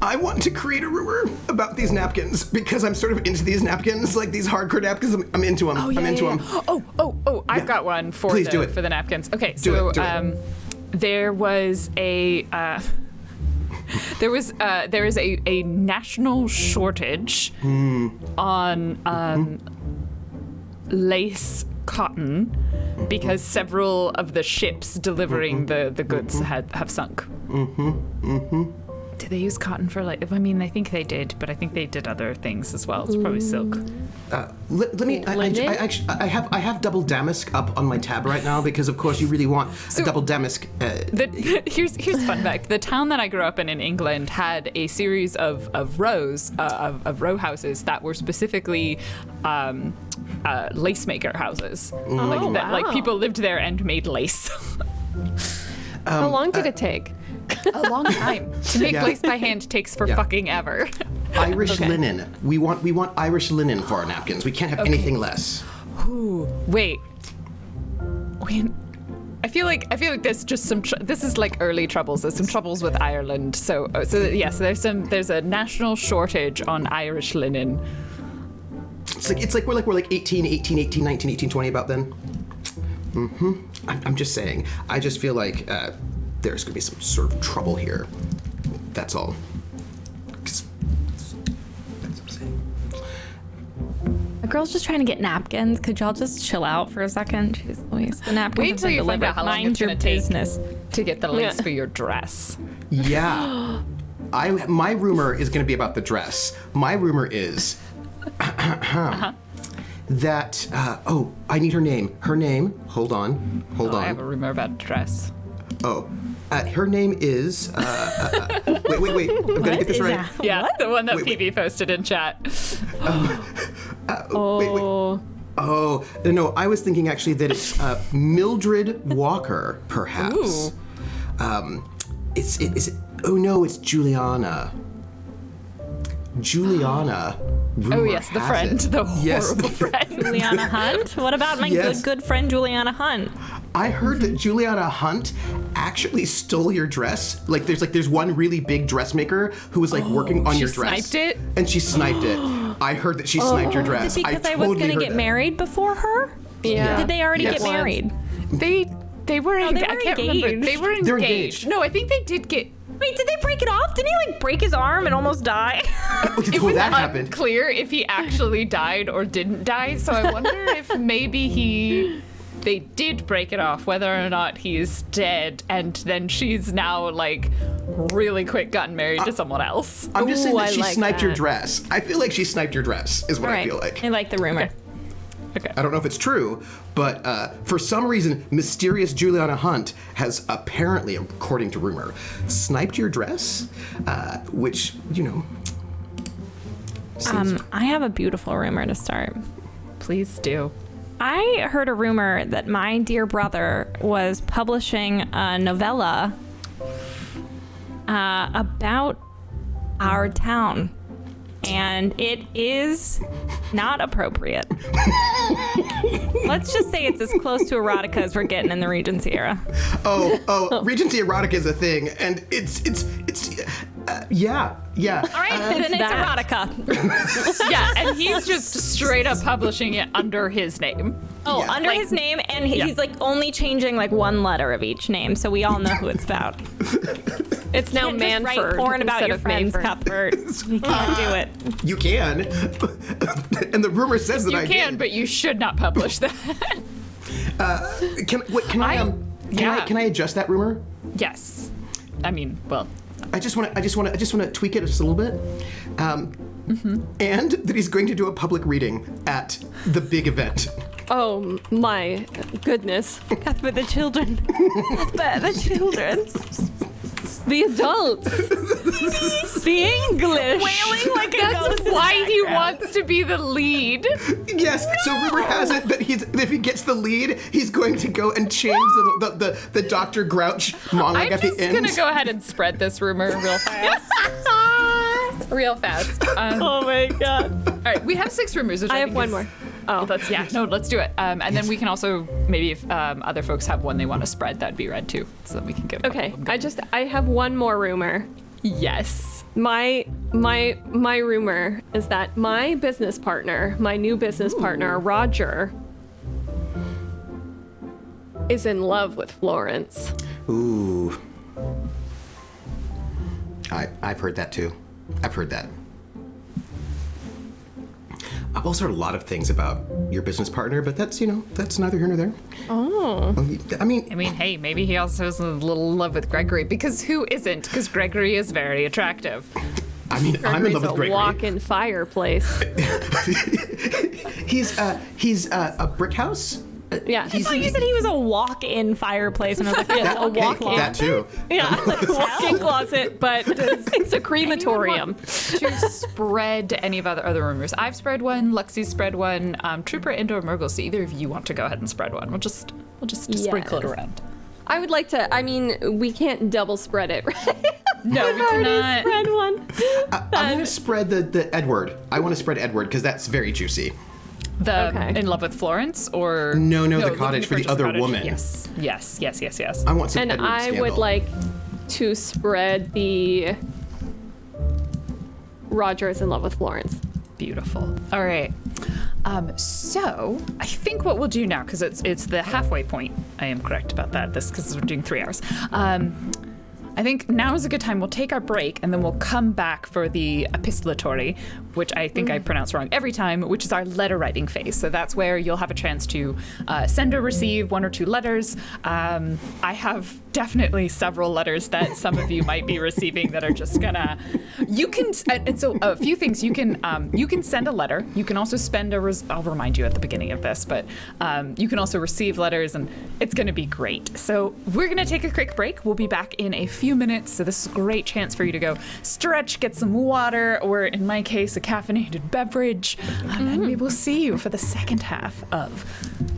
B: I want to create a rumor about these napkins because I'm sort of into these napkins, like these hardcore napkins. I'm into them. I'm into them.
A: I've got one for
B: Please do it.
A: for the napkins. Okay,
B: Do
A: so
B: it.
A: there was a there is a national shortage on lace cotton because several of the ships delivering the goods have sunk. Did they use cotton for I think they did, but I think they did other things as well. It's probably silk.
B: Let me. I have double damask up on my tab right now because, of course, you really want a double damask.
A: Here's a fun fact: the town that I grew up in England had a series of row houses that were specifically lace maker houses. Like people lived there and made lace.
D: How long did it take?
A: A long time. To make lace by hand takes for fucking ever.
B: Irish linen. We want Irish linen for our napkins. We can't have anything less.
A: Ooh, wait. I feel like there's just some. This is like early troubles. There's some troubles with Ireland. So there's a national shortage on Irish linen.
B: It's like we're 18, 19, 18, 20 about then. I'm just saying. I just feel like there's going to be some sort of trouble here. That's all. That's what I'm saying.
C: The girl's just trying to get napkins. Could y'all just chill out for a second? Jeez Louise, the napkins.
A: Wait till you find out how long
C: Mind
A: it's
C: your
A: going to take
C: business.
A: to get the lace for your dress.
B: Yeah. My rumor is going to be about the dress. My rumor is that I need her name. Her name. Hold on.
A: I have a rumor about a dress.
B: Her name is. Wait. I'm gonna get this right.
A: Yeah, the one that Phoebe posted in chat.
B: Wait. Oh no! I was thinking actually that it's Mildred Walker, perhaps.
A: Ooh.
B: Oh no! It's Juliana.
A: Oh yes, the friend, the horrible friend.
C: Juliana Hunt? What about my good friend Juliana Hunt?
B: I heard that Juliana Hunt actually stole your dress. There's one really big dressmaker who was working on your dress.
A: She sniped it?
B: And she sniped it. I heard that she sniped your dress.
C: Is it because I was going to get married before her?
D: Yeah.
C: Did they already get married?
A: They were engaged. I can't remember. They were engaged.
B: They're engaged.
A: No, I think they did get.
C: Wait, did they break it off? Didn't he break his arm and almost die?
A: It was
B: that happened.
A: unclear if he actually died or didn't die, so I wonder if maybe they did break it off, whether or not he's dead, and then she's now really quick gotten married to someone else.
B: I'm just saying that she
D: I like
B: sniped your
D: that.
B: dress. I feel like she sniped your dress, is what I feel like.
C: I like the rumor.
A: Okay.
B: I don't know if it's true, but for some reason, mysterious Juliana Hunt has apparently, according to rumor, sniped your dress, which, seems...
C: I have a beautiful rumor to start.
A: Please do.
C: I heard a rumor that my dear brother was publishing a novella about our town. And it is not appropriate. Let's just say it's as close to erotica as we're getting in the Regency era.
B: Regency erotica is a thing, and it's yeah.
C: All right, then it's erotica.
A: Yeah, and he's just straight up publishing it under his name.
C: Oh, under his name, and he's only changing one letter of each name, so we all know who it's about.
D: It's now
C: You can't just
D: Manford
C: write porn about
D: instead
C: your
D: of
C: friends,
D: Mayford.
C: Cuthbert. You can't do it.
B: You can, and the rumor says that
A: You
B: I
A: can,
B: did.
A: but you should not publish that.
B: Can I adjust that rumor?
A: Yes. I mean, well.
B: I just want to tweak it just a little bit, and that he's going to do a public reading at the big event.
D: Oh my goodness.
C: Cuthbert, the children. Cuthbert, the children.
D: The adults.
C: The English. Wailing like a
A: That's
C: ghost.
A: why he wants to be the lead.
B: Yes. So rumor has it that if he gets the lead, he's going to go and change the Dr. Grouch monologue
A: I'm
B: at the
A: just
B: end.
A: gonna go ahead and spread this rumor real fast. real fast.
C: Oh my god.
A: All right, we have 6 rumors. Which
D: I have
A: think
D: one
A: is-
D: more. Oh,
A: Let's do it. And then we can also, maybe if other folks have one they want to spread, that'd be read too, so that we can get a couple
D: okay.
A: of them going.
D: I have one more rumor.
A: Yes.
D: My rumor is that my business partner, my new business partner, Roger, is in love with Florence.
B: Ooh. I've heard that too. I've heard that. I've also heard a lot of things about your business partner, but that's neither here nor there.
D: Oh.
B: I mean,
A: Hey, maybe he also has a little love with Gregory, because who isn't? Because Gregory is very attractive.
B: I'm in
D: Gregory's
B: love with
D: a
B: Gregory.
D: walk-in fireplace.
B: He's a brick house.
D: Yeah.
C: I thought you said he was a walk-in fireplace, and I was like, yeah, a walk-in.
B: That too.
D: Yeah, like a walk-in closet, but it's a crematorium.
A: To spread any of other rumors. I've spread one, Lexi's spread one, Trooper and/or Murgle, so either of you want to go ahead and spread one. We'll just sprinkle it
D: Yes.
A: around.
D: I would like to. I mean, we can't double spread it, right?
A: No, we cannot.
D: Spread one.
B: I'm gonna spread the Edward. I want to spread Edward because that's very juicy.
D: Okay.
A: In love with Florence, or
B: No, the
A: looking
B: cottage
A: to
B: for the
A: purchase
B: other
A: cottage?
B: woman.
A: Yes.
B: I want some
D: And
B: Edward
D: I
B: scandal.
D: would like to spread the Roger is in love with Florence.
A: Beautiful. All right. So I think what we'll do now, because it's the halfway point. I am correct about that. Because we're doing 3 hours. I think now is a good time. We'll take our break, and then we'll come back for the epistolatory, which I think I pronounce wrong every time, which is our letter writing phase. So that's where you'll have a chance to send or receive 1 or 2 letters. I have definitely several letters that some of you might be receiving that are just gonna. You can, and so a few things. You can send a letter. You can also spend I'll remind you at the beginning of this, but you can also receive letters, and it's gonna be great. So we're gonna take a quick break. We'll be back in a few minutes. So this is a great chance for you to go stretch, get some water, or in my case, a caffeinated beverage, and we will see you for the second half of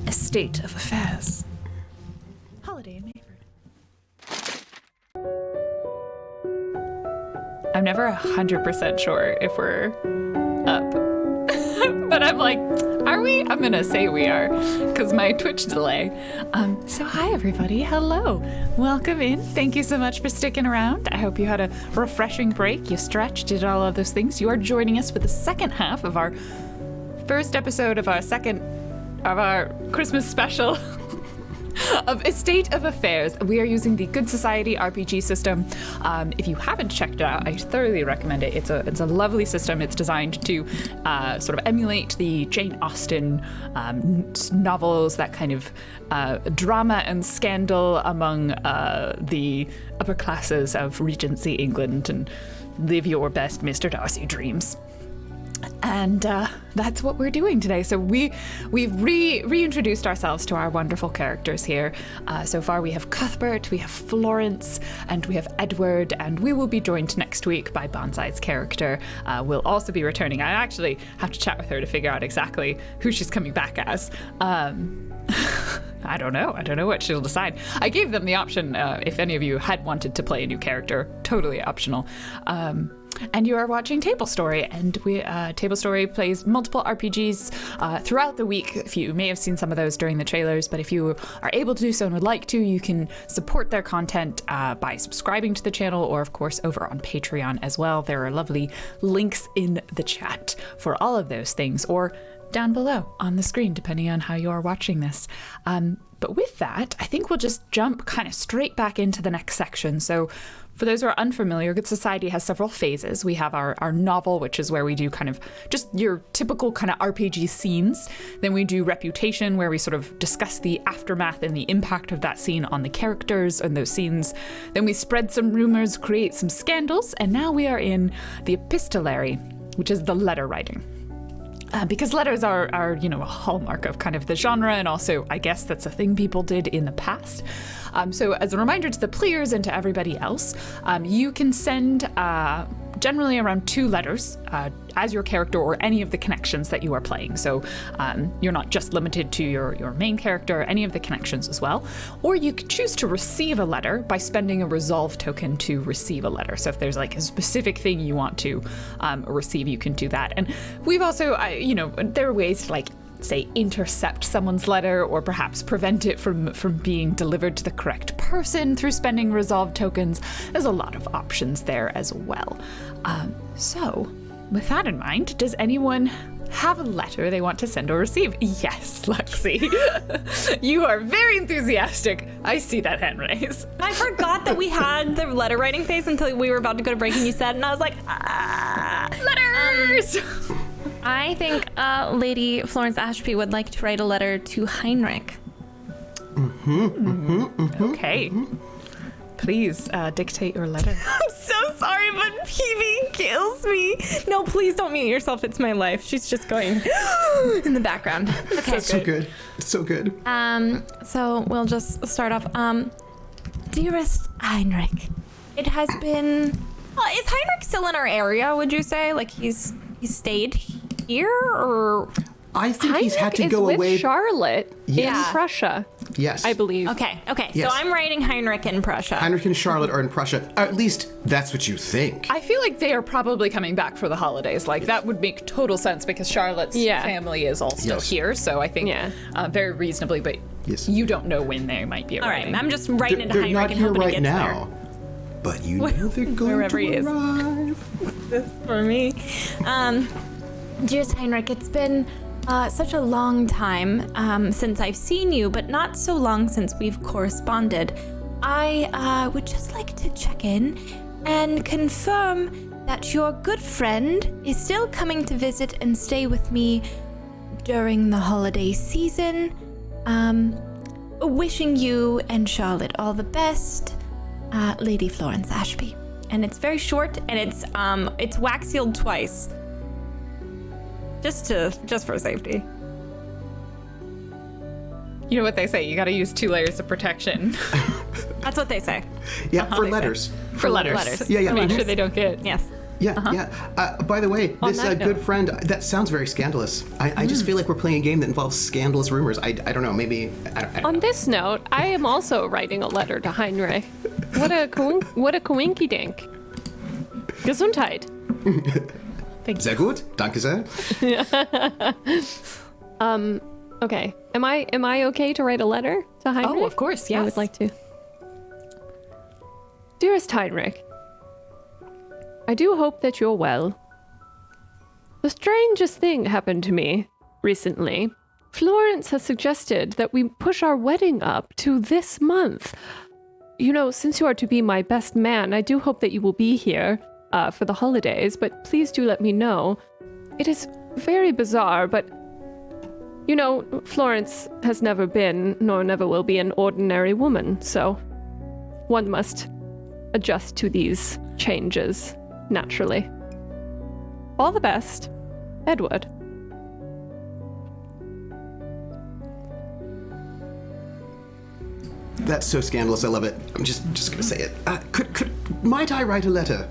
A: A State of Affairs. Holiday in Mayford. I'm never 100% sure if we're up. But I'm like, are we? I'm gonna say we are, because my Twitch delay. So hi everybody, hello. Welcome in. Thank you so much for sticking around. I hope you had a refreshing break. You stretched, did all of those things. You are joining us for the second half of our first episode of our Christmas special. Of A State of Affairs. We are using the Good Society RPG system. If you haven't checked it out, I thoroughly recommend it. It's a lovely system. It's designed to sort of emulate the Jane Austen novels, that kind of drama and scandal among the upper classes of Regency England, and live your best Mr. Darcy dreams. And that's what we're doing today. So we've reintroduced ourselves to our wonderful characters here. So far we have Cuthbert, we have Florence, and we have Edward, and we will be joined next week by Bonsai's character. We'll also be returning. I actually have to chat with her to figure out exactly who she's coming back as. I don't know what she'll decide. I gave them the option, if any of you had wanted to play a new character, totally optional. And you are watching Tablestory, and Tablestory plays multiple RPGs throughout the week. You may have seen some of those during the trailers, but if you are able to do so and would like to, you can support their content by subscribing to the channel, or of course over on Patreon as well. There are lovely links in the chat for all of those things, or down below on the screen, depending on how you are watching this. But with that, I think we'll just jump kind of straight back into the next section. So for those who are unfamiliar, Good Society has several phases. We have our novel, which is where we do kind of just your typical kind of RPG scenes. Then we do Reputation, where we sort of discuss the aftermath and the impact of that scene on the characters and those scenes. Then we spread some rumors, create some scandals, and now we are in the Epistolary, which is the letter writing. Because letters are a hallmark of kind of the genre, and also I guess that's a thing people did in the past. So as a reminder to the players and to everybody else, you can send generally around 2 letters as your character or any of the connections that you are playing. So you're not just limited to your main character, any of the connections as well. Or you could choose to receive a letter by spending a resolve token to receive a letter. So if there's like a specific thing you want to receive, you can do that. And we've also, there are ways to like, say, intercept someone's letter or perhaps prevent it from being delivered to the correct person through spending resolve tokens. There's a lot of options there as well. So with that in mind, does anyone have a letter they want to send or receive? Yes, Lexi. You are very enthusiastic. I see that hand raise.
C: I forgot that we had the letter writing phase until we were about to go to break and you said, and I was like,
A: letters!
E: I think Lady Florence Ashby would like to write a letter to Heinrich.
A: Okay. Please dictate your letter.
C: I'm so sorry, but PB kills me. No, please don't mute yourself. It's my life. She's just going
E: In the background. Okay.
B: So good. So good.
E: So we'll just start off. Dearest Heinrich, it has been.
C: Is Heinrich still in our area, would you say? Like he's stayed here, or?
B: I think he's had to
D: Heinrich
B: go
D: is with
B: away.
D: Charlotte in Prussia,
B: Yes.
D: I believe.
C: Okay.
B: Yes.
C: So I'm writing Heinrich in Prussia.
B: Heinrich and Charlotte are in Prussia. Or at least that's what you think.
A: I feel like they are probably coming back for the holidays. Like, that would make total sense because Charlotte's family is all still here. So I think very reasonably, but you don't know when they might be arriving.
C: All right, I'm just writing it to
B: They're
C: Heinrich
B: not
C: and
B: here
C: hoping
B: right
C: it gets
B: now. But you know they're going
C: Wherever he
B: to
C: is.
B: arrive.
C: there for me.
E: Dearest Heinrich, it's been such a long time since I've seen you, but not so long since we've corresponded. I would just like to check in and confirm that your good friend is still coming to visit and stay with me during the holiday season. Wishing you and Charlotte all the best, Lady Florence Ashby.
C: And it's very short, and it's wax sealed twice. Just for safety.
A: You know what they say, you gotta use 2 layers of protection.
C: That's what they say.
B: Yeah, for letters.
A: For letters.
B: Yeah.
A: Make sure they don't get...
C: Yes.
B: Yeah. By the way, this
D: that
B: good
D: note.
B: friend, that sounds very scandalous. I just feel like we're playing a game that involves scandalous rumors. I don't know, maybe... I don't
D: On this note, I am also writing a letter to Heinrich. What a coinky dink. Gesundheit.
B: Sehr gut. Danke sehr.
D: Okay. Am I okay to write a letter to Heinrich?
A: Oh, of course, yes.
D: I would like to. Dearest Heinrich, I do hope that you're well. The strangest thing happened to me recently. Florence has suggested that we push our wedding up to this month. You know, since you are to be my best man, I do hope that you will be here for the holidays, but please do let me know. It is very bizarre, but you know, Florence has never been, nor never will be, an ordinary woman, so one must adjust to these changes naturally. All the best, Edward.
B: That's so scandalous. I love it. I'm just gonna say it. Might I write a letter,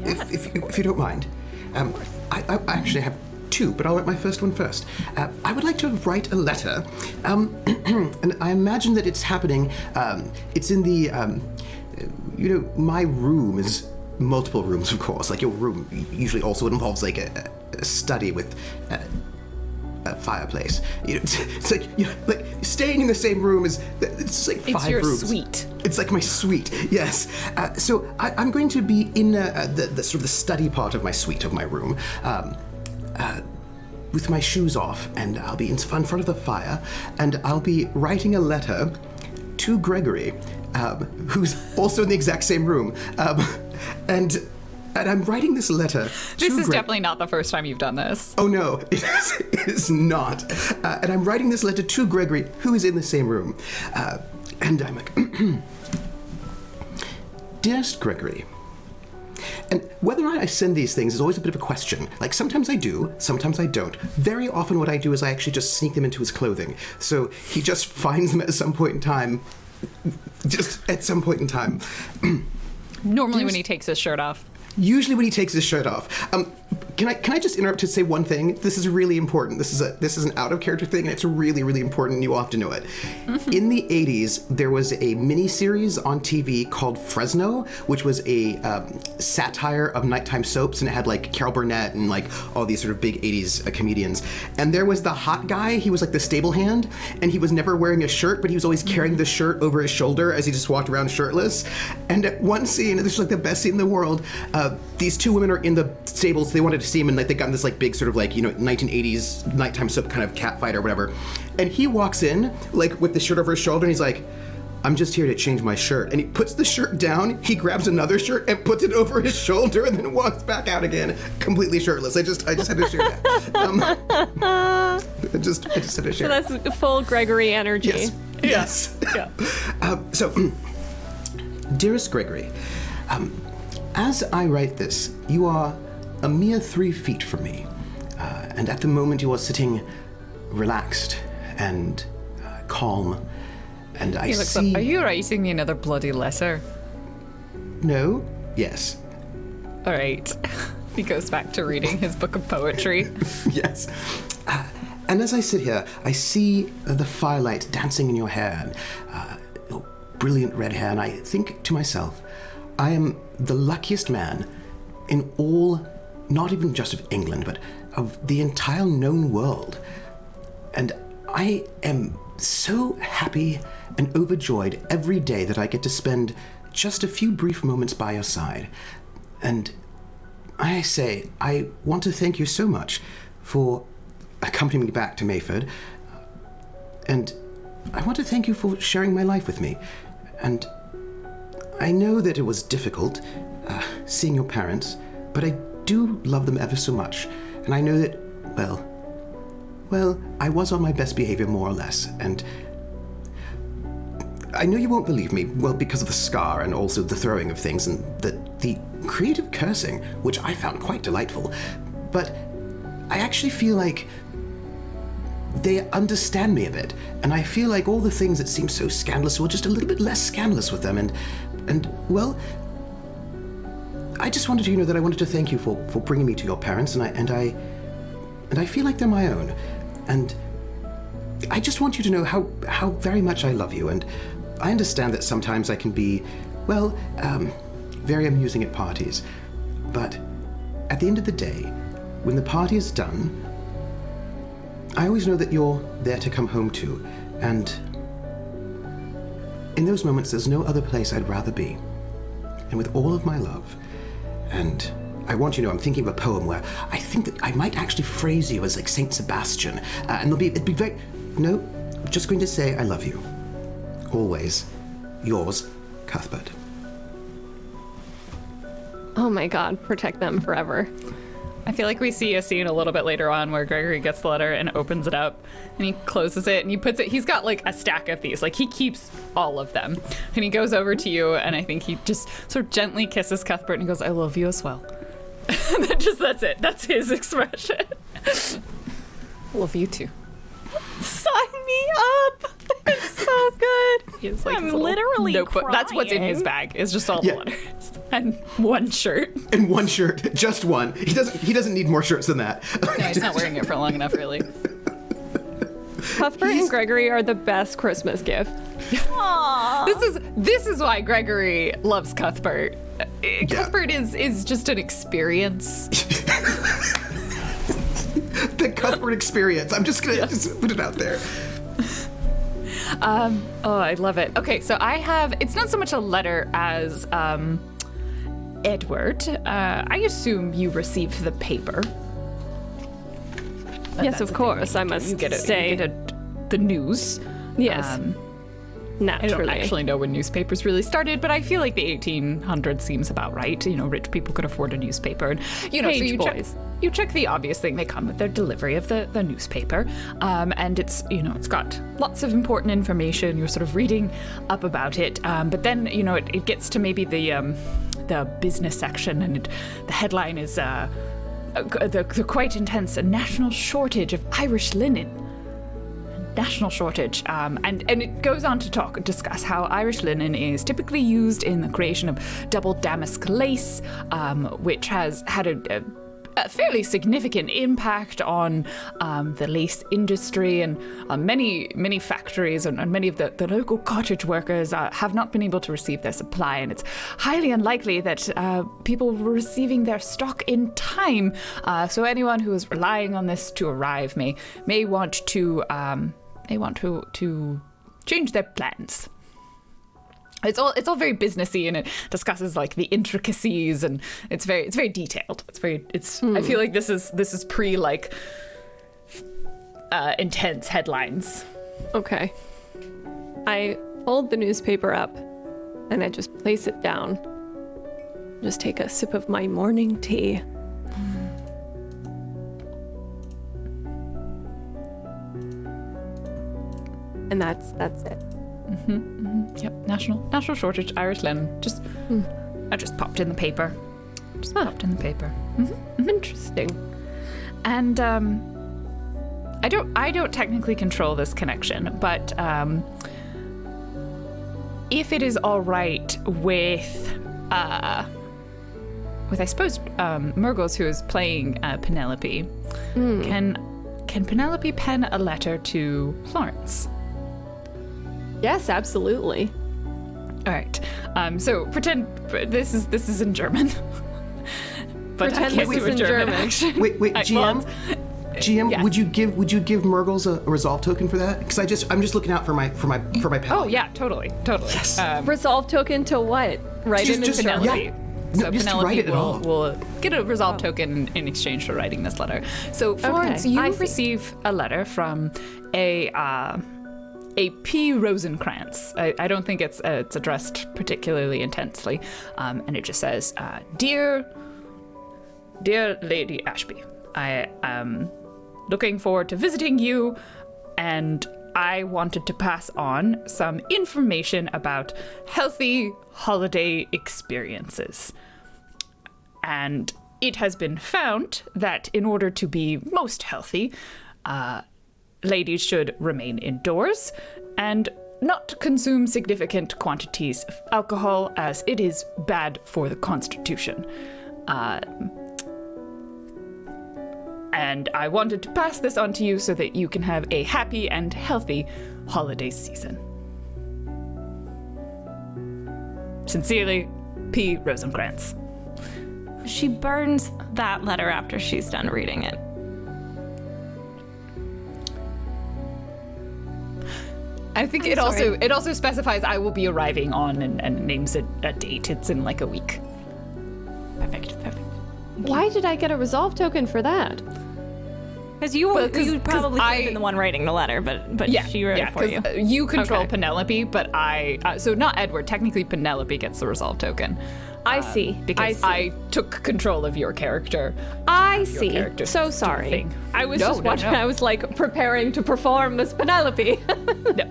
B: if you don't mind? I actually have 2, but I'll write my first one first. I would like to write a letter, and I imagine that it's happening. It's in the, my room is multiple rooms, of course. Like your room usually also involves like a study with. A fireplace. It's like staying in the same room is. It's like 5 rooms.
A: It's your suite.
B: It's like my suite. Yes. So I'm going to be in the sort of the study part of my suite of my room, with my shoes off, and I'll be in front of the fire, and I'll be writing a letter to Gregory, who's also in the exact same room, and I'm writing this letter.
A: This is definitely not the first time you've done this.
B: Oh no, it is not. And I'm writing this letter to Gregory, who is in the same room. And I'm like, Dearest Gregory, and whether or not I send these things is always a bit of a question. Like, sometimes I do, sometimes I don't. Very often what I do is I actually just sneak them into his clothing. So he just finds them at some point in time. Just at some point in time.
A: Normally when he takes his shirt off.
B: Usually when he takes his shirt off. Can I just interrupt to say one thing? This is really important. This is an out of character thing, and it's really, really important, and you all have to know it. Mm-hmm. In the 80s, there was a mini-series on TV called Fresno, which was a satire of nighttime soaps, and it had like Carol Burnett and like all these sort of big 80s comedians. And there was the hot guy. He was like the stable hand, and he was never wearing a shirt, but he was always carrying the shirt over his shoulder as he just walked around shirtless. And at one scene, and this was like the best scene in the world, these two women are in the stables. They wanted to see him, and like they got in this like big sort of like, 1980s nighttime soap kind of cat fight or whatever. And he walks in like with the shirt over his shoulder, and he's like, I'm just here to change my shirt. And he puts the shirt down, he grabs another shirt and puts it over his shoulder, and then walks back out again, completely shirtless. I just had to share that. I just had to share.
D: So that's full Gregory energy.
B: Yes.
D: Yeah.
B: So, dearest Gregory, as I write this, you are a mere 3 feet from me, and at the moment you are sitting relaxed and calm, and I see...
A: Are you writing me another bloody letter?
B: No? Yes.
A: All right. He goes back to reading his book of poetry.
B: Yes. And as I sit here, I see the firelight dancing in your hair, and your brilliant red hair, and I think to myself, I am the luckiest man in all, not even just of England, but of the entire known world. And I am so happy and overjoyed every day that I get to spend just a few brief moments by your side. And I say, I want to thank you so much for accompanying me back to Mayford. And I want to thank you for sharing my life with me. And I know that it was difficult seeing your parents, but I do love them ever so much. And I know that, well, I was on my best behavior more or less. And I know you won't believe me, well, because of the scar and also the throwing of things and the creative cursing, which I found quite delightful. But I actually feel like they understand me a bit, and I feel like all the things that seem so scandalous were just a little bit less scandalous with them, and well, I just wanted you to know that I wanted to thank you for bringing me to your parents, and I feel like they're my own, and I just want you to know how very much I love you, and I understand that sometimes I can be, very amusing at parties, but at the end of the day, when the party is done, I always know that you're there to come home to, and in those moments, there's no other place I'd rather be. And with all of my love, and I want you to know, I'm thinking of a poem where I think that I might actually phrase you as like Saint Sebastian, and it'd be very, no, I'm just going to say I love you. Always, yours, Cuthbert.
D: Oh my God, protect them forever.
A: I feel like we see a scene a little bit later on where Gregory gets the letter and opens it up and he closes it and he puts it, he's got like a stack of these, like he keeps all of them. And he goes over to you and I think he just sort of gently kisses Cuthbert and he goes, I love you as well. And then that's it. That's his expression. Love you too.
C: Sign me up. It's so good.
A: He's like
C: I'm literally
A: notebook.
C: crying.
A: That's what's in his bag. Is just all the letters and one shirt.
B: And one shirt, just one. He doesn't need more shirts than that.
A: No, he's not wearing it for long enough, really.
D: Cuthbert and Gregory are the best Christmas gift.
A: This is why Gregory loves Cuthbert. Cuthbert is just an experience.
B: The Cuthbert experience. I'm just gonna just put it out there.
A: Oh, I love it. Okay, so I have, it's not so much a letter as Edward. I assume you received the paper.
D: Yes, of course. I must say.
A: You get the news.
D: Yes. Naturally.
A: I don't actually know when newspapers really started, but I feel like the 1800s seems about right. You know, rich people could afford a newspaper. And, you know,
D: Page
A: so
D: boys.
A: You check the obvious thing. They come with their delivery of the newspaper. And it's, you know, it's got lots of important information. You're sort of reading up about it. But then, you know, it gets to maybe the business section, and the headline is the quite intense national shortage of Irish linen. national shortage, and it goes on to discuss how Irish linen is typically used in the creation of double damask lace, which has had a fairly significant impact on the lace industry, and many factories and many of the local cottage workers have not been able to receive their supply, and it's highly unlikely that people were receiving their stock in time. So anyone who is relying on this to arrive may want to change their plans. It's all very businessy, and it discusses like the intricacies, and it's very detailed. I feel like this is pre like intense headlines.
D: Okay. I fold the newspaper up and I just place it down. Just take a sip of my morning tea. And that's it.
A: Yep, national shortage, Irish linen. I just popped in the paper.
D: Interesting.
A: And I don't technically control this connection, but if it is all right with I suppose Murgles, who is playing Penelope, can Penelope pen a letter to Florence?
D: Yes, absolutely.
A: All right. So pretend this is in German. But
D: Pretend
A: I can't
D: this
A: do
D: is
A: a
D: in
A: German
D: German.
A: action.
B: Wait, GM. GM,
A: Yes.
B: would you give Murgles a resolve token for that? Because I'm just looking out for my pal.
A: Oh yeah, totally. Yes.
D: Resolve token to what? Right in
B: just-
A: Penelope.
B: yeah.
A: So
B: No, just to
A: Penelope
B: write it all.
A: will get a resolve token in exchange for writing this letter. So Florence,
D: Okay, I
A: you
D: see.
A: receive a letter from a P. Rosenkrantz. I don't think it's addressed particularly intensely, and it just says, "Dear Lady Ashby, I am looking forward to visiting you, and I wanted to pass on some information about healthy holiday experiences. And it has been found that in order to be most healthy, ladies should remain indoors and not consume significant quantities of alcohol, as it is bad for the constitution. And I wanted to pass this on to you so that you can have a happy and healthy holiday season. Sincerely, P. Rosenkrantz."
C: She burns that letter after she's done reading it.
A: I think it also specifies I will be arriving on and names it a date. It's in like a week.
C: Perfect.
D: Why did I get a resolve token for that?
C: Because you probably could have
A: I-
C: been the one writing the letter, but
A: Yeah,
C: she wrote it for you.
A: You control
D: Okay.
A: Penelope, but so not Edward. Technically, Penelope gets the resolve token.
D: I see.
A: Because I took control of your character.
D: I
A: Your
D: see.
A: character
D: So
A: do
D: sorry.
A: thing.
D: I was
A: No,
D: just
A: no,
D: watching.
A: no.
D: I was like preparing to perform as Penelope.
A: No.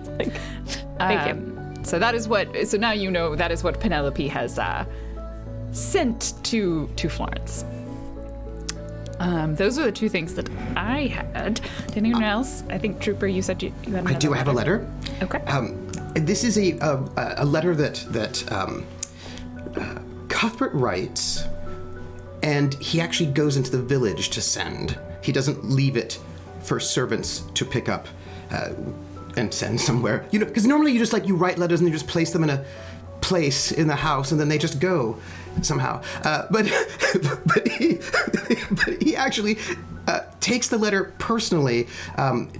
D: Thank you.
A: So that is what. So now you know that is what Penelope has sent to Florence. Those are the two things that I had. Did anyone else? I think Trooper, you said you had.
B: I do have a letter.
A: Okay.
B: This is a letter that Cuthbert writes, and he actually goes into the village to send. He doesn't leave it for servants to pick up and send somewhere. You know, because normally you write letters and you just place them in a place in the house and then they just go somehow. But he actually takes the letter personally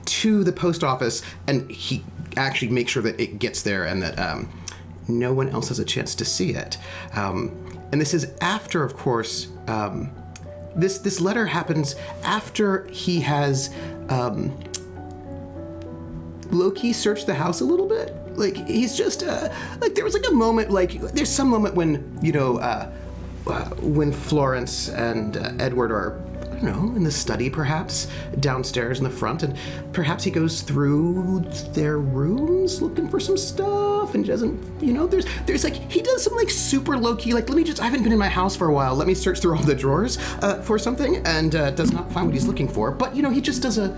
B: to the post office, and he actually makes sure that it gets there and that no one else has a chance to see it. And this is after, of course, this letter happens after he has low-key searched the house a little bit. Like, he's just, like, there was like a moment, like, there's some moment when, you know, when Florence and Edward are, I don't know, in the study perhaps, downstairs in the front, and perhaps he goes through their rooms looking for some stuff and doesn't, you know, there's like, he does some like super low-key, like, I haven't been in my house for a while, let me search through all the drawers for something, and does not find what he's looking for. But, you know, he just does a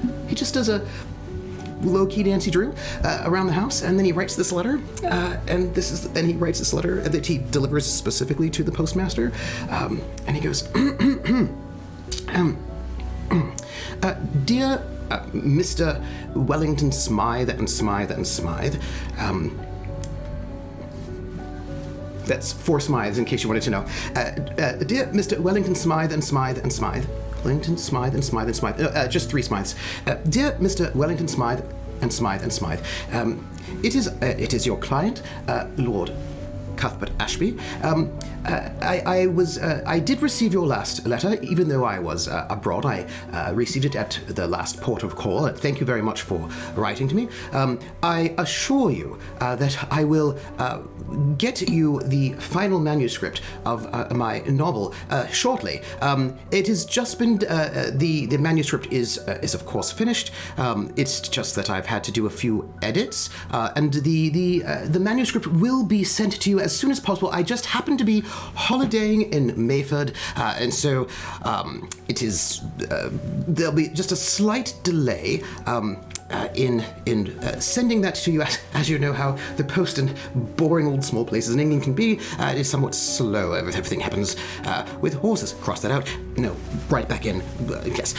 B: low-key Nancy Drew around the house, and then he writes this letter, and he writes this letter that he delivers specifically to the postmaster, and he goes, Dear Mr. Wellington Smythe and Smythe and Smythe, that's 4 Smythes in case you wanted to know. Dear Mr. Wellington Smythe and Smythe and Smythe, Wellington Smythe and Smythe and Smythe, just 3 Smythes. Dear Mr. Wellington Smythe and Smythe and Smythe, it is your client, Lord Cuthbert Ashby. I did receive your last letter, even though I was abroad. I received it at the last port of call. Thank you very much for writing to me. I assure you that I will get you the final manuscript of my novel shortly. It has just been the manuscript is of course finished. It's just that I've had to do a few edits, and the manuscript will be sent to you as soon as possible. I just happen to be holidaying in Mayford, and so it is there'll be just a slight delay in sending that to you. As you know how the post in boring old small places in England can be, it is somewhat slow. Everything happens with horses. Cross that out. No, right back in. Yes.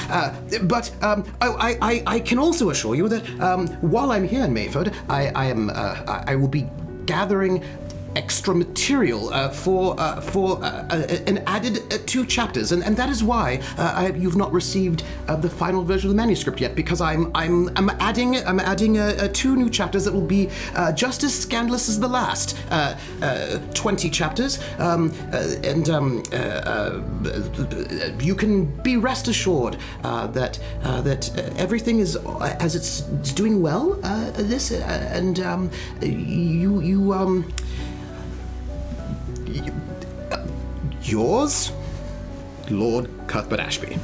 B: But I can also assure you that while I'm here in Mayford, I will be gathering extra material for an added 2 chapters, and that is why you've not received the final version of the manuscript yet, because I'm adding 2 new chapters that will be just as scandalous as the last 20 chapters, and you can be rest assured that everything is as it's doing well. Yours, Lord Cuthbert Ashby.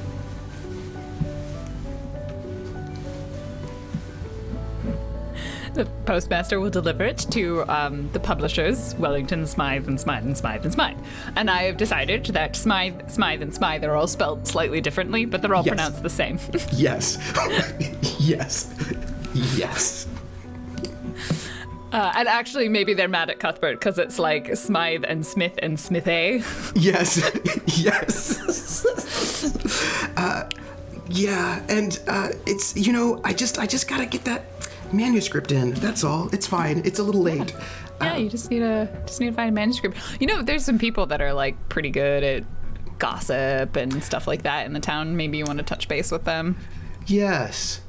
A: The postmaster will deliver it to the publishers, Wellington, Smythe, and Smythe, and Smythe, and Smythe. And I have decided that Smythe, Smythe, and Smythe are all spelled slightly differently, but they're all pronounced the same.
B: Yes. Yes. Yes.
A: And actually, maybe they're mad at Cuthbert because it's like Smythe and Smith and Smithay.
B: Yes. Yes. Yeah, and it's, I just gotta get that manuscript in. That's all. It's fine. It's a little late.
A: Yeah, you just need to find a manuscript. There's some people that are like pretty good at gossip and stuff like that in the town. Maybe you want to touch base with them.
B: Yes.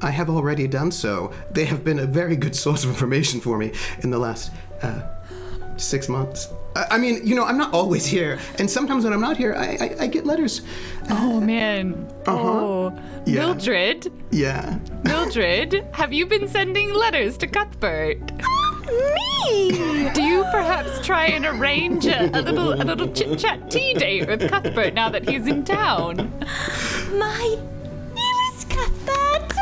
B: I have already done so. They have been a very good source of information for me in the last 6 months. I mean, I'm not always here, and sometimes when I'm not here, I get letters.
A: Oh, man. Oh,
B: yeah.
A: Mildred.
B: Yeah.
A: Mildred, have you been sending letters to Cuthbert?
E: Me?
A: Do you perhaps try and arrange a little chit-chat tea date with Cuthbert now that he's in town?
E: My dearest Cuthbert,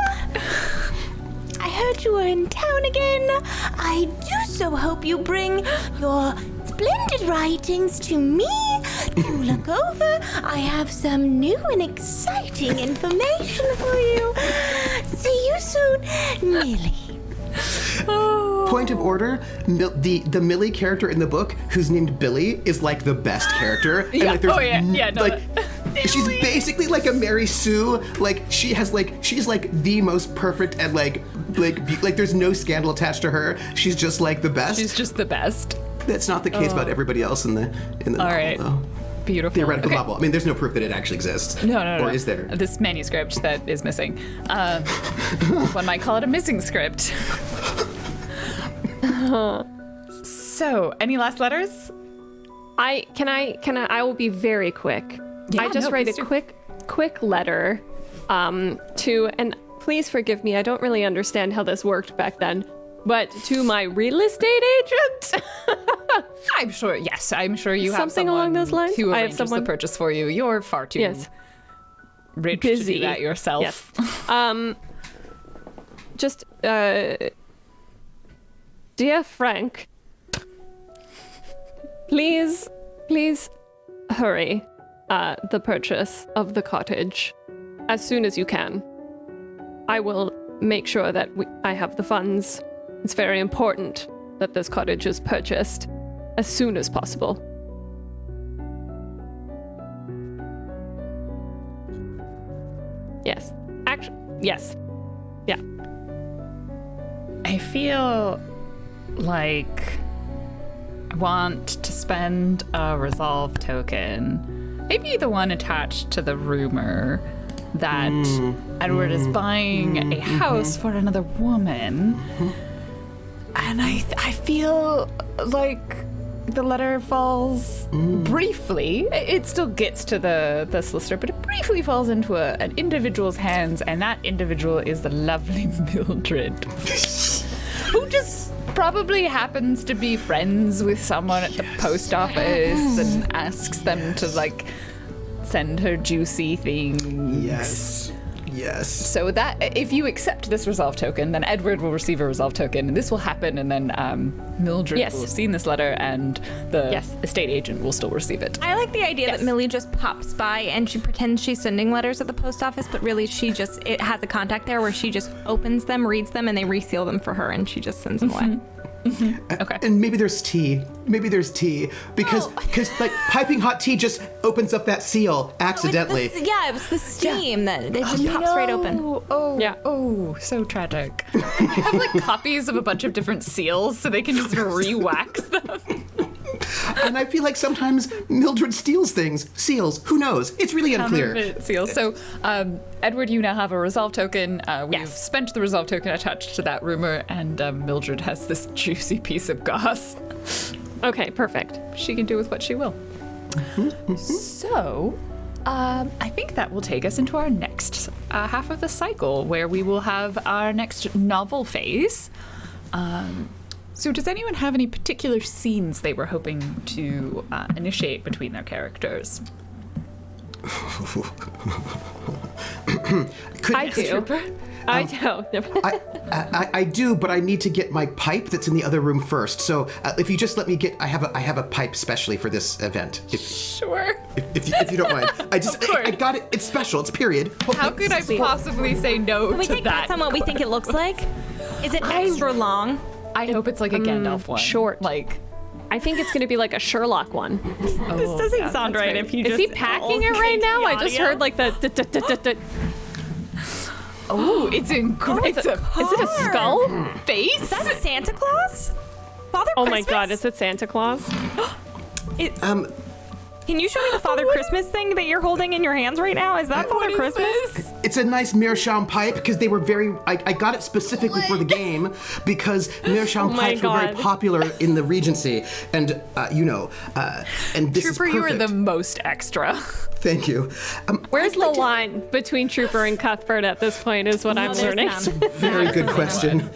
E: I heard you were in town again. I do so hope you bring your splendid writings to me to look over. I have some new and exciting information for you. See you soon, Millie.
B: Point of order, the Millie character in the book, who's named Billy, is like the best character.
A: Yeah.
B: And, she's basically like a Mary Sue. Like she's like the most perfect, and like there's no scandal attached to her. She's just like the best.
A: She's just the best.
B: That's not the case about everybody else in the novel,
A: right.
B: though.
A: Beautiful.
B: Theoretical novel. I mean, there's no proof that it actually exists.
A: No.
B: Or is there?
A: This manuscript that is missing. One might call it a missing script. So, any last letters?
D: I will be very quick.
A: Yeah,
D: I just write a quick letter to, and please forgive me, I don't really understand how this worked back then, but to my real estate agent.
A: I'm sure you have
D: Something along those lines?
A: who
D: I have
A: arranges
D: someone-
A: the purchase for you. You're far too rich to
D: busy
A: do that yourself.
D: Yes. Just dear Frank, please hurry the purchase of the cottage as soon as you can. I will make sure that I have the funds. It's very important that this cottage is purchased as soon as possible. Yes. Actually, yes. Yeah.
A: I feel like I want to spend a resolve token, maybe the one attached to the rumor that Edward is buying a house for another woman. And I feel like the letter falls briefly. It still gets to the solicitor, but it briefly falls into an individual's hands, and that individual is the lovely Mildred, who just probably happens to be friends with someone at the post office and asks them to, like, send her juicy things.
B: Yes.
A: So that, if you accept this resolve token, then Edward will receive a resolve token, and this will happen, and then Mildred will have seen this letter, and the estate agent will still receive it.
C: I like the idea that Millie just pops by and she pretends she's sending letters at the post office, but really it has a contact there where she just opens them, reads them, and they reseal them for her, and she just sends them away.
A: Okay.
B: And maybe there's tea. Because like piping hot tea just opens up that seal accidentally.
C: It was the steam that it just pops right open.
A: Oh, so tragic. They have like copies of a bunch of different seals so they can just re-wax them.
B: And I feel like sometimes Mildred steals things. Seals. Who knows? It's really unclear.
A: Seals. So, Edward, you now have a resolve token. We've spent the resolve token attached to that rumor, and Mildred has this juicy piece of goss.
D: Okay, perfect.
A: She can do with what she will. So, I think that will take us into our next half of the cycle, where we will have our next novel phase. So does anyone have any particular scenes they were hoping to initiate between their characters?
D: I do. I do.
B: I do, but I need to get my pipe that's in the other room first. So if you just let me I have a pipe specially for this event.
A: Sure.
B: If you don't mind. I got it. It's special. It's period.
A: How could I possibly say no
C: Can we
A: to
C: take
A: that?
C: bets on what we think it looks like? Is it extra long?
A: I hope it's like a Gandalf one.
D: Short.
A: Like,
D: I think it's going to be like a Sherlock one.
C: This doesn't sound right if you
D: Is he packing it right now? I just heard like the...
A: oh, it's in great.
D: Is it a skull?
A: Face?
C: Is that a Santa Claus? Father
D: Oh
C: Christmas?
D: my god, is it Santa Claus?
C: Can you show me the Father Christmas thing that you're holding in your hands right now? Is that Father Christmas?
B: It's a nice meersham pipe because they were very. I got it specifically for the game because meersham pipes were very popular in the Regency, and and this
A: Trooper,
B: is perfect.
A: you are the most extra.
B: Thank you.
D: Where's the line between Trooper and Cuthbert at this point is what I'm learning.
B: Very good question.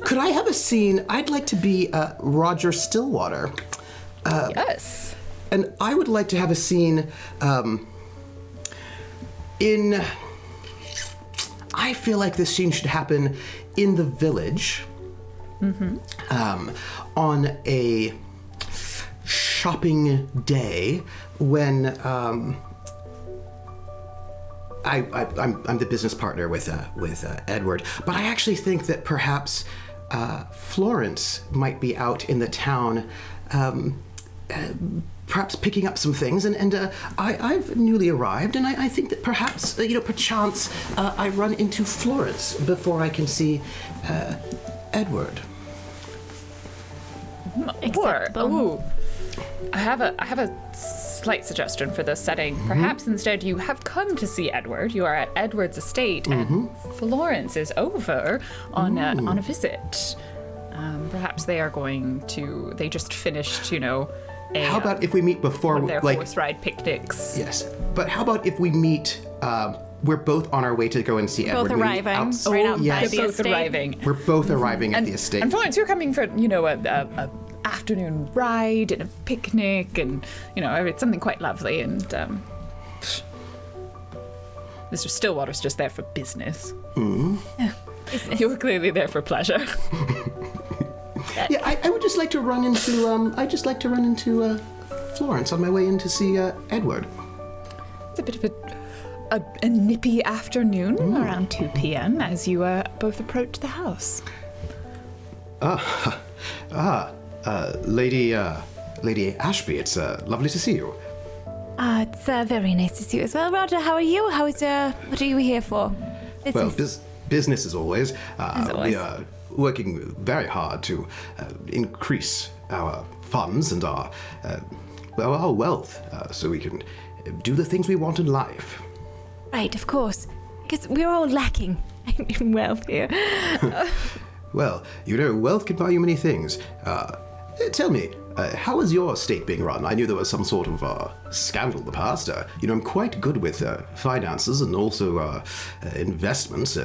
B: Could I have a scene? I'd like to be Roger Stillwater.
A: Yes.
B: And I would like to have a scene I feel like this scene should happen in the village on a shopping day when I'm the business partner with Edward, but I actually think that perhaps Florence might be out in the town perhaps picking up some things, and I've newly arrived, and I think that perhaps, perchance, I run into Florence before I can see Edward.
A: Ooh, I have a slight suggestion for this setting. Perhaps instead you have come to see Edward. You are at Edward's estate, and Florence is over on a visit. Perhaps they are going to. They just finished,
B: How about if we meet before,
A: their horse ride picnics?
B: Yes, but how about if we meet? We're both on our way to go and see Edward.
C: Both arriving right outside
B: yes.
C: the
A: Both
C: estate.
A: arriving.
B: We're both arriving at the estate.
A: And Florence, you're coming for a afternoon ride and a picnic, and it's something quite lovely. And Mr. Stillwater's just there for business. Yeah. You're clearly there for pleasure.
B: Yeah, I would just like to run into. Florence on my way in to see Edward.
A: It's a bit of a nippy afternoon around 2 p.m. as you both approach the house.
B: Lady Ashby, it's lovely to see you.
E: It's very nice to see you as well. Roger, how are you? What are you here for?
B: Well, business as always. We are working very hard to increase our funds and our wealth so we can do the things we want in life.
E: Right, of course. Because we're all lacking in wealth here.
B: Well, wealth can buy you many things. Tell me, how is your estate being run? I knew there was some sort of scandal in the past. I'm quite good with finances and also investments.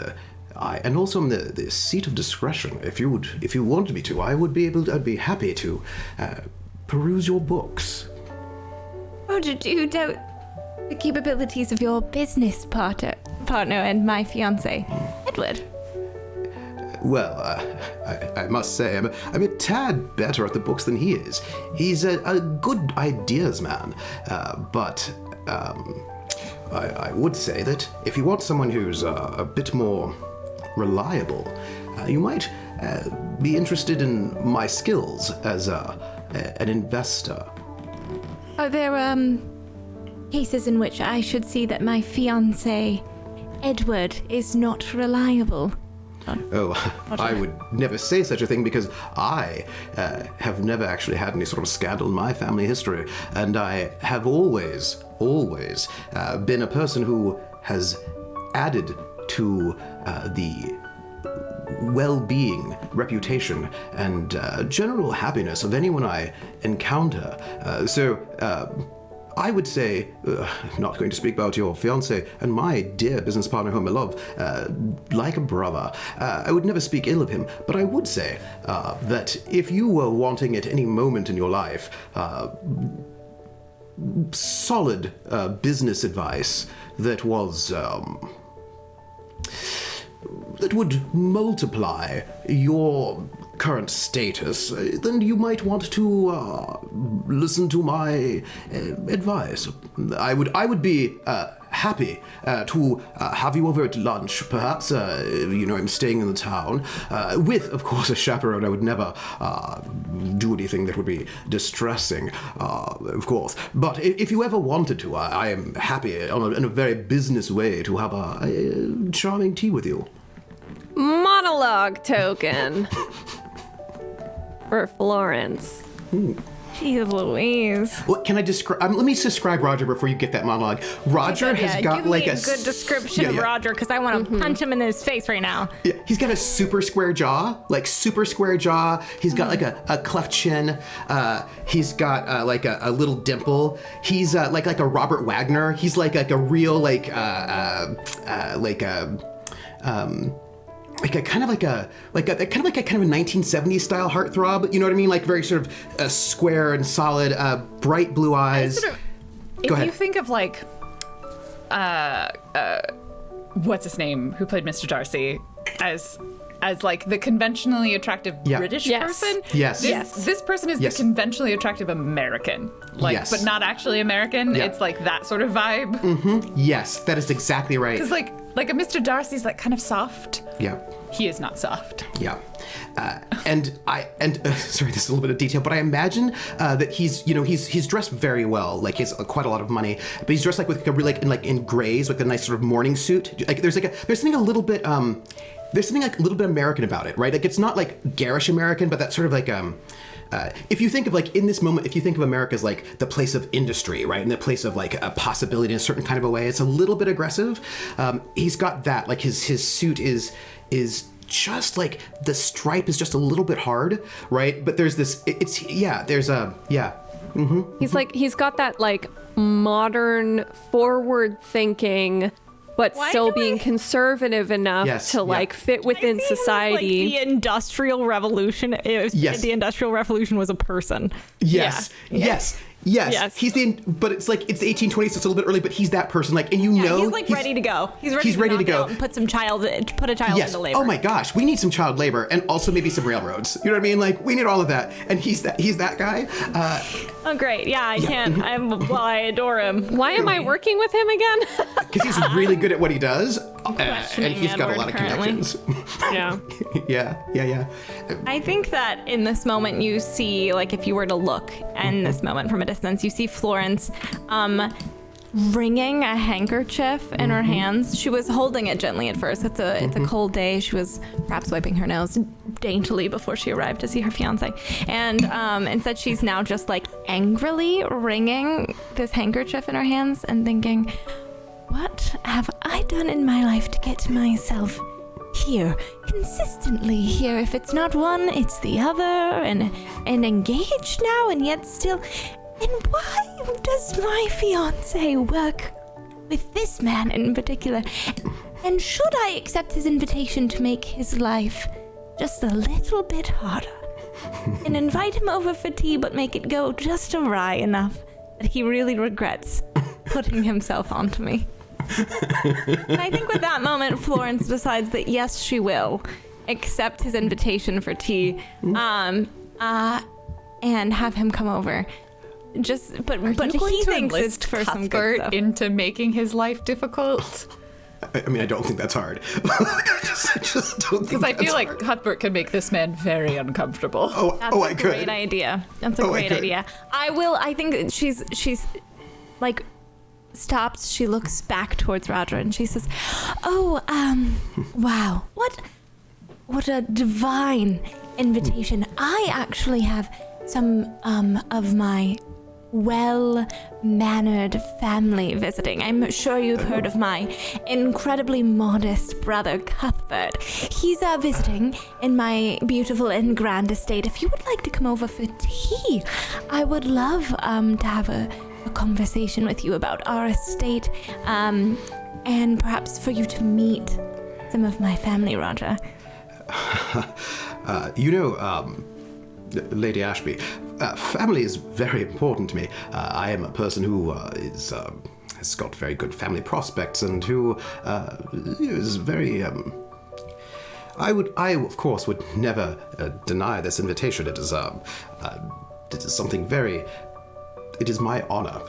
B: And also I'm the seat of discretion. If you wanted me to, I'd be happy to peruse your books.
E: Roger, do you doubt the capabilities of your business partner and my fiancé, Edward?
B: Well, I must say, I'm a tad better at the books than he is. He's a good ideas man, but I would say that if you want someone who's a bit more reliable, you might be interested in my skills as an investor.
E: Are there cases in which I should see that my fiancé, Edward, is not reliable?
B: Oh, I would never say such a thing because I have never actually had any sort of scandal in my family history, and I have always been a person who has added to the well-being, reputation, and general happiness of anyone I encounter. I would say, not going to speak about your fiancé and my dear business partner whom I love, like a brother. I would never speak ill of him, but I would say that if you were wanting at any moment in your life solid business advice that was that would multiply your current status, then you might want to listen to my advice. I would be happy to have you over at lunch, perhaps. I'm staying in the town with, of course, a chaperone. I would never do anything that would be distressing, of course. But if you ever wanted to, I am happy in a very business way to have a charming tea with you.
D: Monologue token for Florence.
C: Jeez Louise.
B: Well, can I describe? Let me describe Roger before you get that monologue. Roger has got
C: give
B: like
C: me a good description of Roger, because I want to punch him in his face right now.
B: Yeah, he's got a super square jaw, He's got like a cleft chin. He's got like a little dimple. He's like a Robert Wagner. He's like a real kind of like a 1970s style heartthrob. You know what I mean? Like very sort of square and solid, bright blue eyes.
A: If you think of like, what's his name? Who played Mr. Darcy as like the conventionally attractive British person?
B: Yes.
A: This person is the conventionally attractive American. But not actually American. Yeah. It's like that sort of vibe.
B: Mm-hmm. Yes, that is exactly right.
A: Because like a Mr. Darcy's like kind of soft.
B: Yeah.
A: He is not soft.
B: Yeah. Sorry, this is a little bit of detail, but I imagine that he's dressed very well. Like he has quite a lot of money, but he's dressed like with a really in grays, like a nice sort of morning suit. Like there's something a little bit there's something like a little bit American about it, right? Like it's not like garish American, but that's sort of like if you think of like in this moment, if you think of America as like the place of industry, right, and the place of like a possibility in a certain kind of a way, it's a little bit aggressive. He's got that, like his suit is just like the stripe is just a little bit hard, right? But there's this,
D: He's got that like modern, forward-thinking, but still being conservative enough to like fit within society.
C: Like the Industrial Revolution. The Industrial Revolution was a person.
B: Yes. Yes. He's but it's like it's the 1820s, so it's a little bit early, but he's that person, like, and
C: he's like ready to go. He's ready to go. And put a child into labor.
B: Oh my gosh, we need some child labor, and also maybe some railroads. You know what I mean? Like, we need all of that, and he's that guy.
C: Oh great, yeah, I can't. I adore him.
D: Why am I working with him again?
B: Because he's really good at what he does, and he's got a lot of connections.
D: Yeah.
B: Yeah.
C: I think that in this moment you see, like, if you were to look in this moment from a distance, you see Florence wringing a handkerchief in her hands. She was holding it gently at first. It's a cold day. She was perhaps wiping her nose daintily before she arrived to see her fiance. And instead she's now just like angrily wringing this handkerchief in her hands and thinking, what have I done in my life to get myself here, consistently here? If it's not one, it's the other, and engaged now, and yet still. And why does my fiance work with this man in particular? And should I accept his invitation to make his life just a little bit harder and invite him over for tea, but make it go just awry enough that he really regrets putting himself onto me? And I think with that moment, Florence decides that yes, she will accept his invitation for tea, and have him come over. But he thinks it's for some good stuff.
A: Into making his life difficult.
B: I mean, I don't think that's hard. I just don't think.
A: Because I feel like Cuthbert can make this man very uncomfortable.
C: That's a great idea. That's a great idea. I think she's like stops. She looks back towards Roger and she says, wow, what a divine invitation. I actually have some of my well-mannered family visiting. I'm sure you've heard of my incredibly modest brother, Cuthbert. He's visiting in my beautiful and grand estate. If you would like to come over for tea, I would love to have a conversation with you about our estate, and perhaps for you to meet some of my family, Roger.
B: Lady Ashby, family is very important to me. I am a person who has got very good family prospects and who is very. I of course would never deny this invitation. It is something very. It is my honor.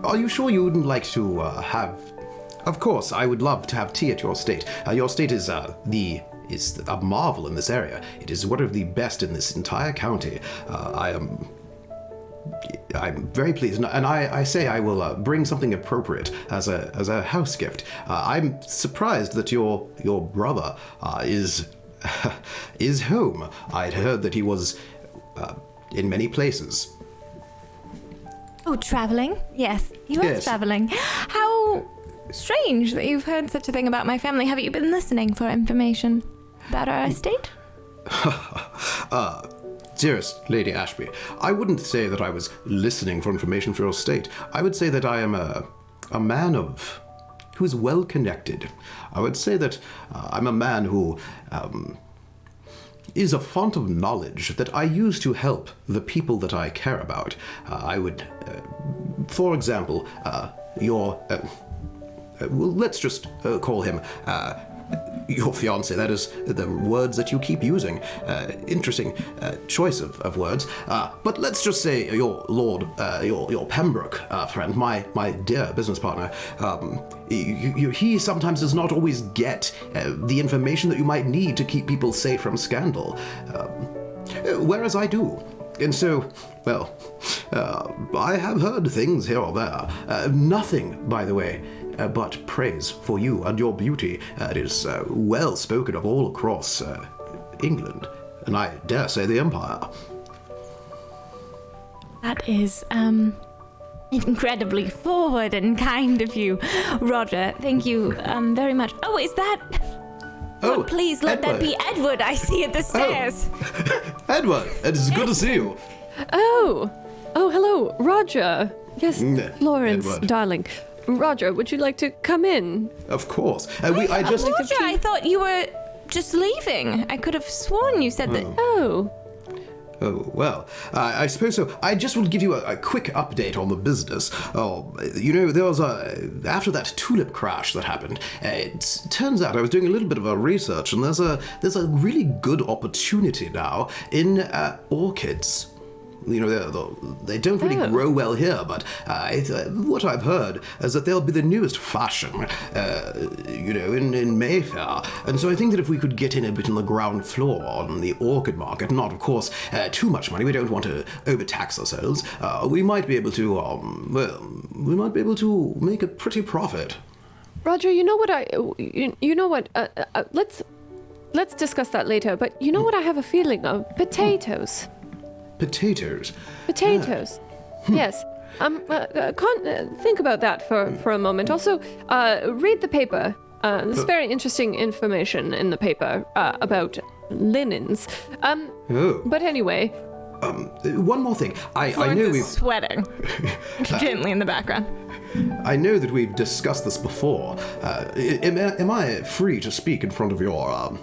B: Are you sure you wouldn't like to have? Of course, I would love to have tea at your estate. Your estate is a marvel in this area. It is one of the best in this entire county. I'm very pleased, and I say I will bring something appropriate as a house gift. I'm surprised that your brother is home. I'd heard that he was in many places.
E: Oh, traveling? Yes, he was traveling. How strange that you've heard such a thing about my family. Have you been listening for information about our estate?
B: Dearest Lady Ashby, I wouldn't say that I was listening for information for your estate. I would say that I am a man who is well connected. I would say that I'm a man who is a font of knowledge that I use to help the people that I care about. I would, for example, well, let's just call him your fiancé. That is the words that you keep using. Interesting choice of words. But let's just say your your Pembroke friend, my dear business partner. He sometimes does not always get the information that you might need to keep people safe from scandal, whereas I do. And so, well, I have heard things here or there. Nothing, by the way, but praise for you and your beauty. It is well spoken of all across England, and I dare say the Empire.
E: That is incredibly forward and kind of you, Roger. Thank you very much. Oh, is that... Oh, please let
B: Edward.
E: that be Edward I see at the stairs.
B: Oh. Edward, it is good to see you.
D: Oh, hello, Roger. Yes, Florence,
B: Edward.
D: darling. Roger, would you like to come in?
B: Of course.
E: Roger, I thought you were just leaving. I could have sworn you said that.
D: Oh.
B: Oh, well, I suppose so. I just will give you a quick update on the business. Oh, there was after that tulip crash that happened, it turns out I was doing a little bit of research, and there's a really good opportunity now in orchids. They don't really grow well here, but what I've heard is that they'll be the newest fashion, in Mayfair. And so I think that if we could get in a bit on the ground floor on the orchid market, not, of course, too much money, we don't want to overtax ourselves, we might be able to, make a pretty profit.
D: Roger, let's discuss that later, but you know what I have a feeling of? Potatoes.
B: Potatoes?
D: Potatoes. Yes. Think about that for a moment. Also, read the paper. There's very interesting information in the paper about linens. But anyway.
B: One more thing. I know we've
C: sweating gently in the background.
B: I know that we've discussed this before. Am I free to speak in front of your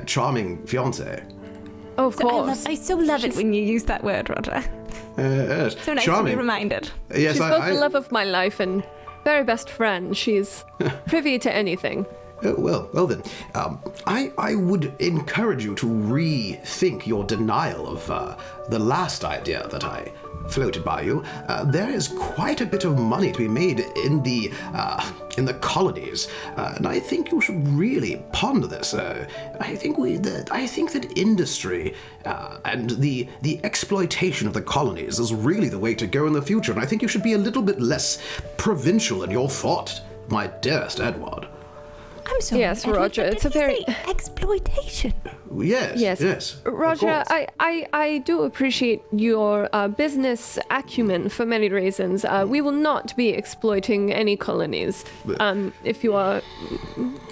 B: charming fiancé?
D: Oh, of course.
C: I so love it when you use that word, Roger.
B: Yes.
C: So nice
B: charming.
C: to be reminded.
B: Yes,
D: She's both the love of my life and very best friend. She's privy to anything.
B: Well then, I would encourage you to rethink your denial of the last idea that I floated by you. There is quite a bit of money to be made in the colonies, and I think you should really ponder this. I think that industry and the exploitation of the colonies is really the way to go in the future, and I think you should be a little bit less provincial in your thought, my dearest Edward.
E: I'm sorry.
D: Yes,
E: Edward,
D: Roger,
E: but
D: it's
E: did
D: a very
E: you say exploitation.
B: Yes.
D: Roger, I do appreciate your business acumen for many reasons. We will not be exploiting any colonies. If you are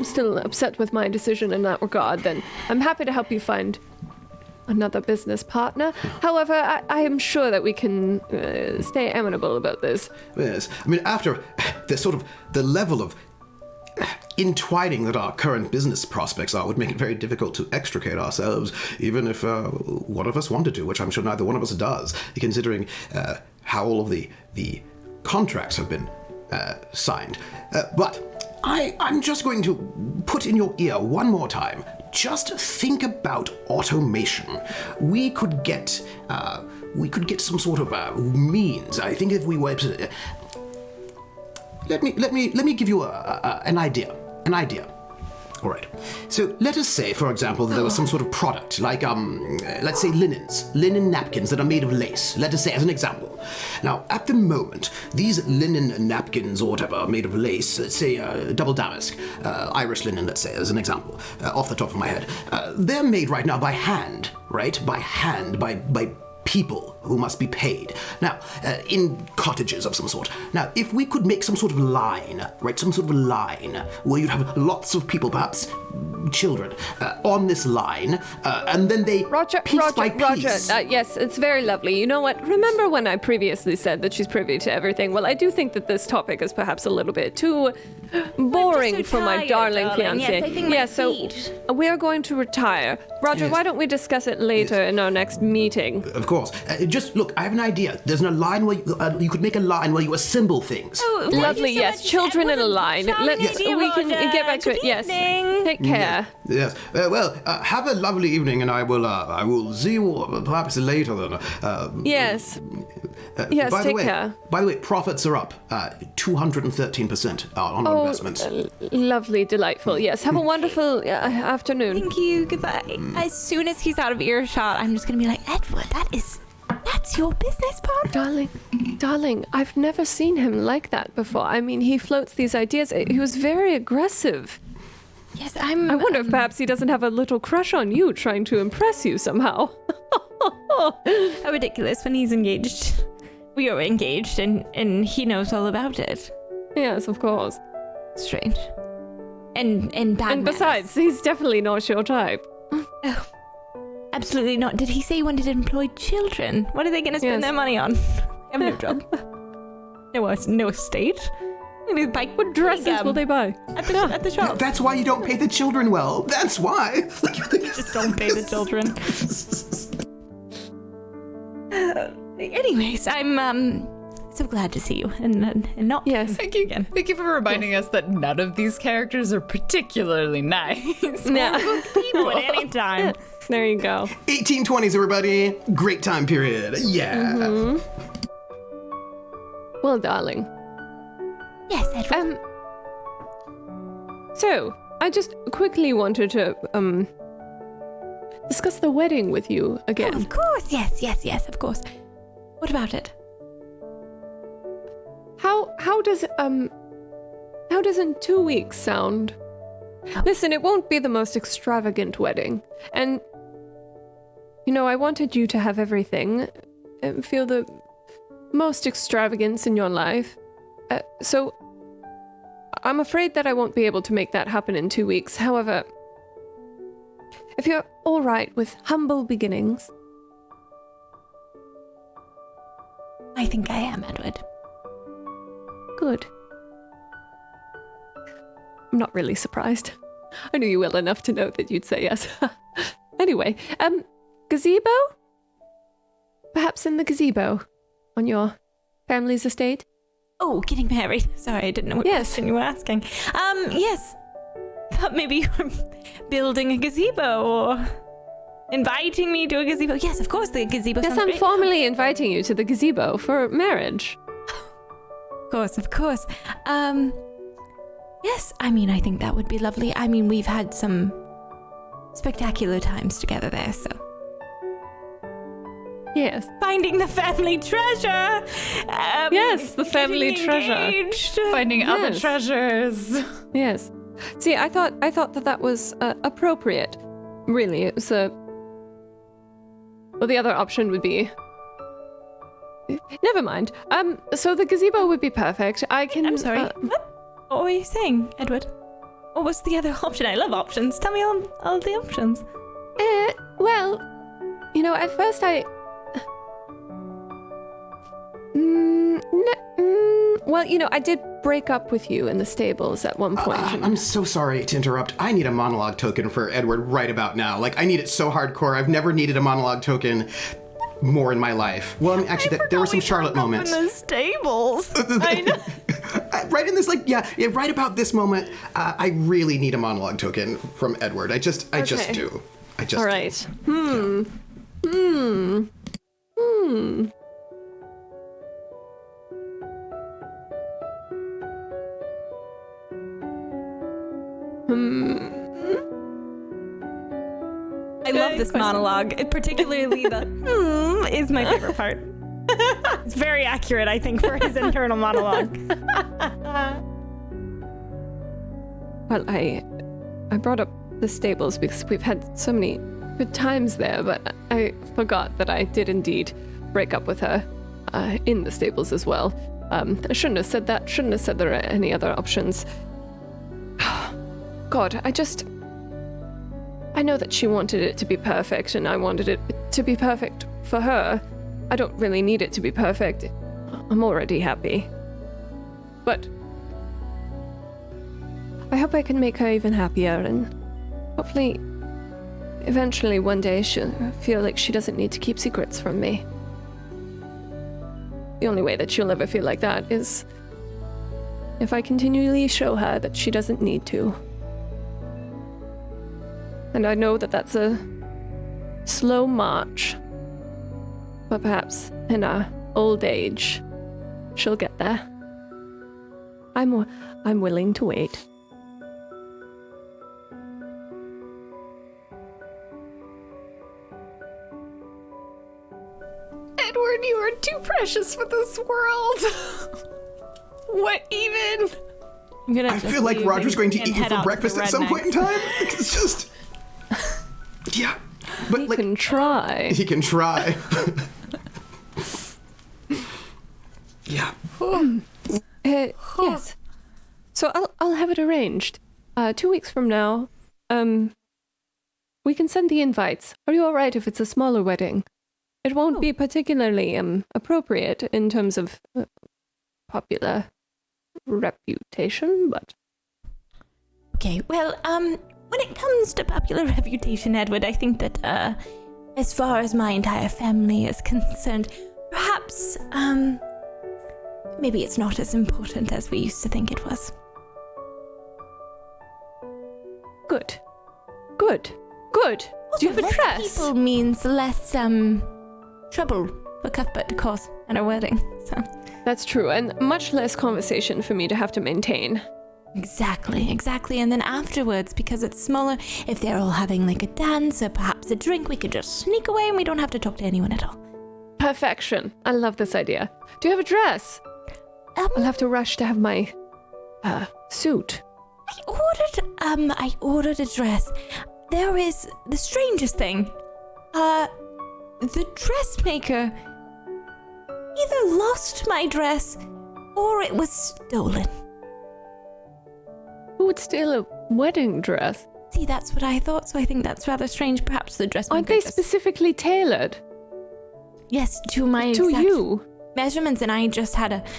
D: still upset with my decision in that regard, then I'm happy to help you find another business partner. However, I am sure that we can stay amenable about this.
B: Yes, I mean, after the level of entwining that our current business prospects are would make it very difficult to extricate ourselves, even if one of us wanted to, which I'm sure neither one of us does, considering how all of the contracts have been signed. But I'm just going to put in your ear one more time. Just think about automation. We could get some sort of means. I think if we were to let me give you an idea. All right. So let us say, for example, that there was some sort of product, like, let's say linen napkins that are made of lace, let us say, as an example. Now, at the moment, these linen napkins or whatever made of lace, let's say double damask, Irish linen, let's say, as an example, off the top of my head, they're made right now by hand, right? By hand, by people who must be paid. Now, in cottages of some sort. Now, if we could make some sort of line, right, some sort of line where you'd have lots of people, perhaps children, on this line, and then they piece by piece.
D: Roger, yes, it's very lovely. You know what? Remember when I previously said that she's privy to everything? Well, I do think that this topic is perhaps a little bit too boring for my darling fiancé.
E: Yes, I think my feet.
D: We are going to retire. Roger,
B: Yes.
D: why don't we discuss it later in our next meeting?
B: Of course. Just look, I have an idea. There's a line where you could make a line where you assemble things.
E: Oh,
D: Lovely, yes. Children in a line. We can get back to it. Yes. Take care.
B: Yes. Have a lovely evening, and I will see you perhaps later then.
D: Yes. Yes, take care.
B: By the way, profits are up 213% on our investments.
D: Lovely, delightful. Yes, have a wonderful afternoon.
E: Thank you. Goodbye. As soon as he's out of earshot, I'm just gonna be like, Edward, that's your business partner.
D: Darling, I've never seen him like that before. I mean, he floats these ideas. He was very aggressive.
E: Yes,
D: I wonder if perhaps he doesn't have a little crush on you, trying to impress you somehow.
E: How ridiculous when he's engaged. We are engaged, and he knows all about it.
D: Yes, of course.
E: Strange. And bad
D: And besides, he's definitely not your type.
E: Oh, absolutely not. Did he say he wanted to employ children? What are they going to spend their money on? I have no job. No estate.
D: What dresses will they buy?
E: At the shop.
B: That's why you don't pay the children well. That's why.
C: Just don't pay the children.
E: Anyways, I'm so glad to see you and not
D: Yes.
A: Thank you.
E: Again.
A: Thank you for reminding us that none of these characters are particularly nice.
D: Yeah.
C: People at any time.
D: There you go.
B: 1820s, everybody. Great time period. Yeah.
D: Well, darling.
E: Yes, Edward.
D: So, I just quickly wanted to discuss the wedding with you again.
E: Oh, of course. Yes, of course. What about it?
D: How does in 2 weeks sound? Listen, it won't be the most extravagant wedding, and I wanted you to have everything, and feel the most extravagance in your life. So I'm afraid that I won't be able to make that happen in 2 weeks. However, if you're all right with humble beginnings.
E: I think I am, Edward.
D: Good. I'm not really surprised. I knew you well enough to know that you'd say yes. Anyway, gazebo? Perhaps in the gazebo on your family's estate?
E: Oh, getting married. Sorry, I didn't know what question you were asking. Yes. Thought maybe you were building a gazebo or inviting me to a gazebo. Yes, of course, the gazebo.
D: Yes, I'm formally inviting you to the gazebo for marriage.
E: Of course. Yes, I think that would be lovely. We've had some spectacular times together there, so.
D: Yes.
E: Finding the family treasure!
D: Yes, the family
E: getting
D: treasure.
E: engaged.
A: Finding other
D: Yes.
A: treasures.
D: Yes. See, I thought that was appropriate. Really, it was well, the other option would be. Never mind. So the gazebo would be perfect. I can.
E: I'm sorry. What were you saying, Edward? What was the other option? I love options. Tell me all the options.
D: Well, at first I. Well, I did break up with you in the stables at one point.
B: I'm so sorry to interrupt. I need a monologue token for Edward right about now. Like, I need it so hardcore. I've never needed a monologue token more in my life. Well, actually, there were some Charlotte moments.
C: In the stables.
D: I know.
B: Right in this, right about this moment, I really need a monologue token from Edward. I just do.
D: All right.
C: I love this monologue. Particularly the is my favorite part. It's very accurate, I think, for his internal monologue.
D: Well, I brought up the stables because we've had so many good times there, but I forgot that I did indeed break up with her in the stables as well. I shouldn't have said that. Shouldn't have said there are any other options. God, I know that she wanted it to be perfect, and I wanted it to be perfect for her. I don't really need it to be perfect. I'm already happy. But I hope I can make her even happier, and hopefully, eventually one day she'll feel like she doesn't need to keep secrets from me. The only way that she'll ever feel like that is if I continually show her that she doesn't need to. And I know that that's a slow march. But perhaps in our old age, she'll get there. I'm willing to wait.
A: Edward, you are too precious for this world. What even?
B: I feel like Roger's going to eat you for breakfast at some point in time. It's just. Yeah. But
D: He can try.
B: He can try. Yeah.
D: Yes. So I'll have it arranged. 2 weeks from now, we can send the invites. Are you all right if it's a smaller wedding? It won't be particularly appropriate in terms of popular reputation, but
E: Okay, well, when it comes to popular reputation, Edward, I think that, as far as my entire family is concerned, perhaps perhaps, maybe it's not as important as we used to think it was.
D: Good. Good. Good. Do you have a
E: Less
D: dress?
E: people means less, trouble for Cuthbert to cause at a wedding, so...
D: That's true, and much less conversation for me to have to maintain.
E: Exactly. And then afterwards, because it's smaller, if they're all having like a dance or perhaps a drink, we could just sneak away and we don't have to talk to anyone at all.
D: Perfection. I love this idea. Do you have a dress? I'll have to rush to have my suit.
E: I ordered a dress. There is the strangest thing. The dressmaker either lost my dress or it was stolen.
D: Who would steal a wedding dress?
E: See, that's what I thought, so I think that's rather strange. Perhaps the dressmaker
D: Aren't they
E: just...
D: specifically tailored?
E: Yes, to my
D: To
E: exact
D: you?
E: measurements, and I just had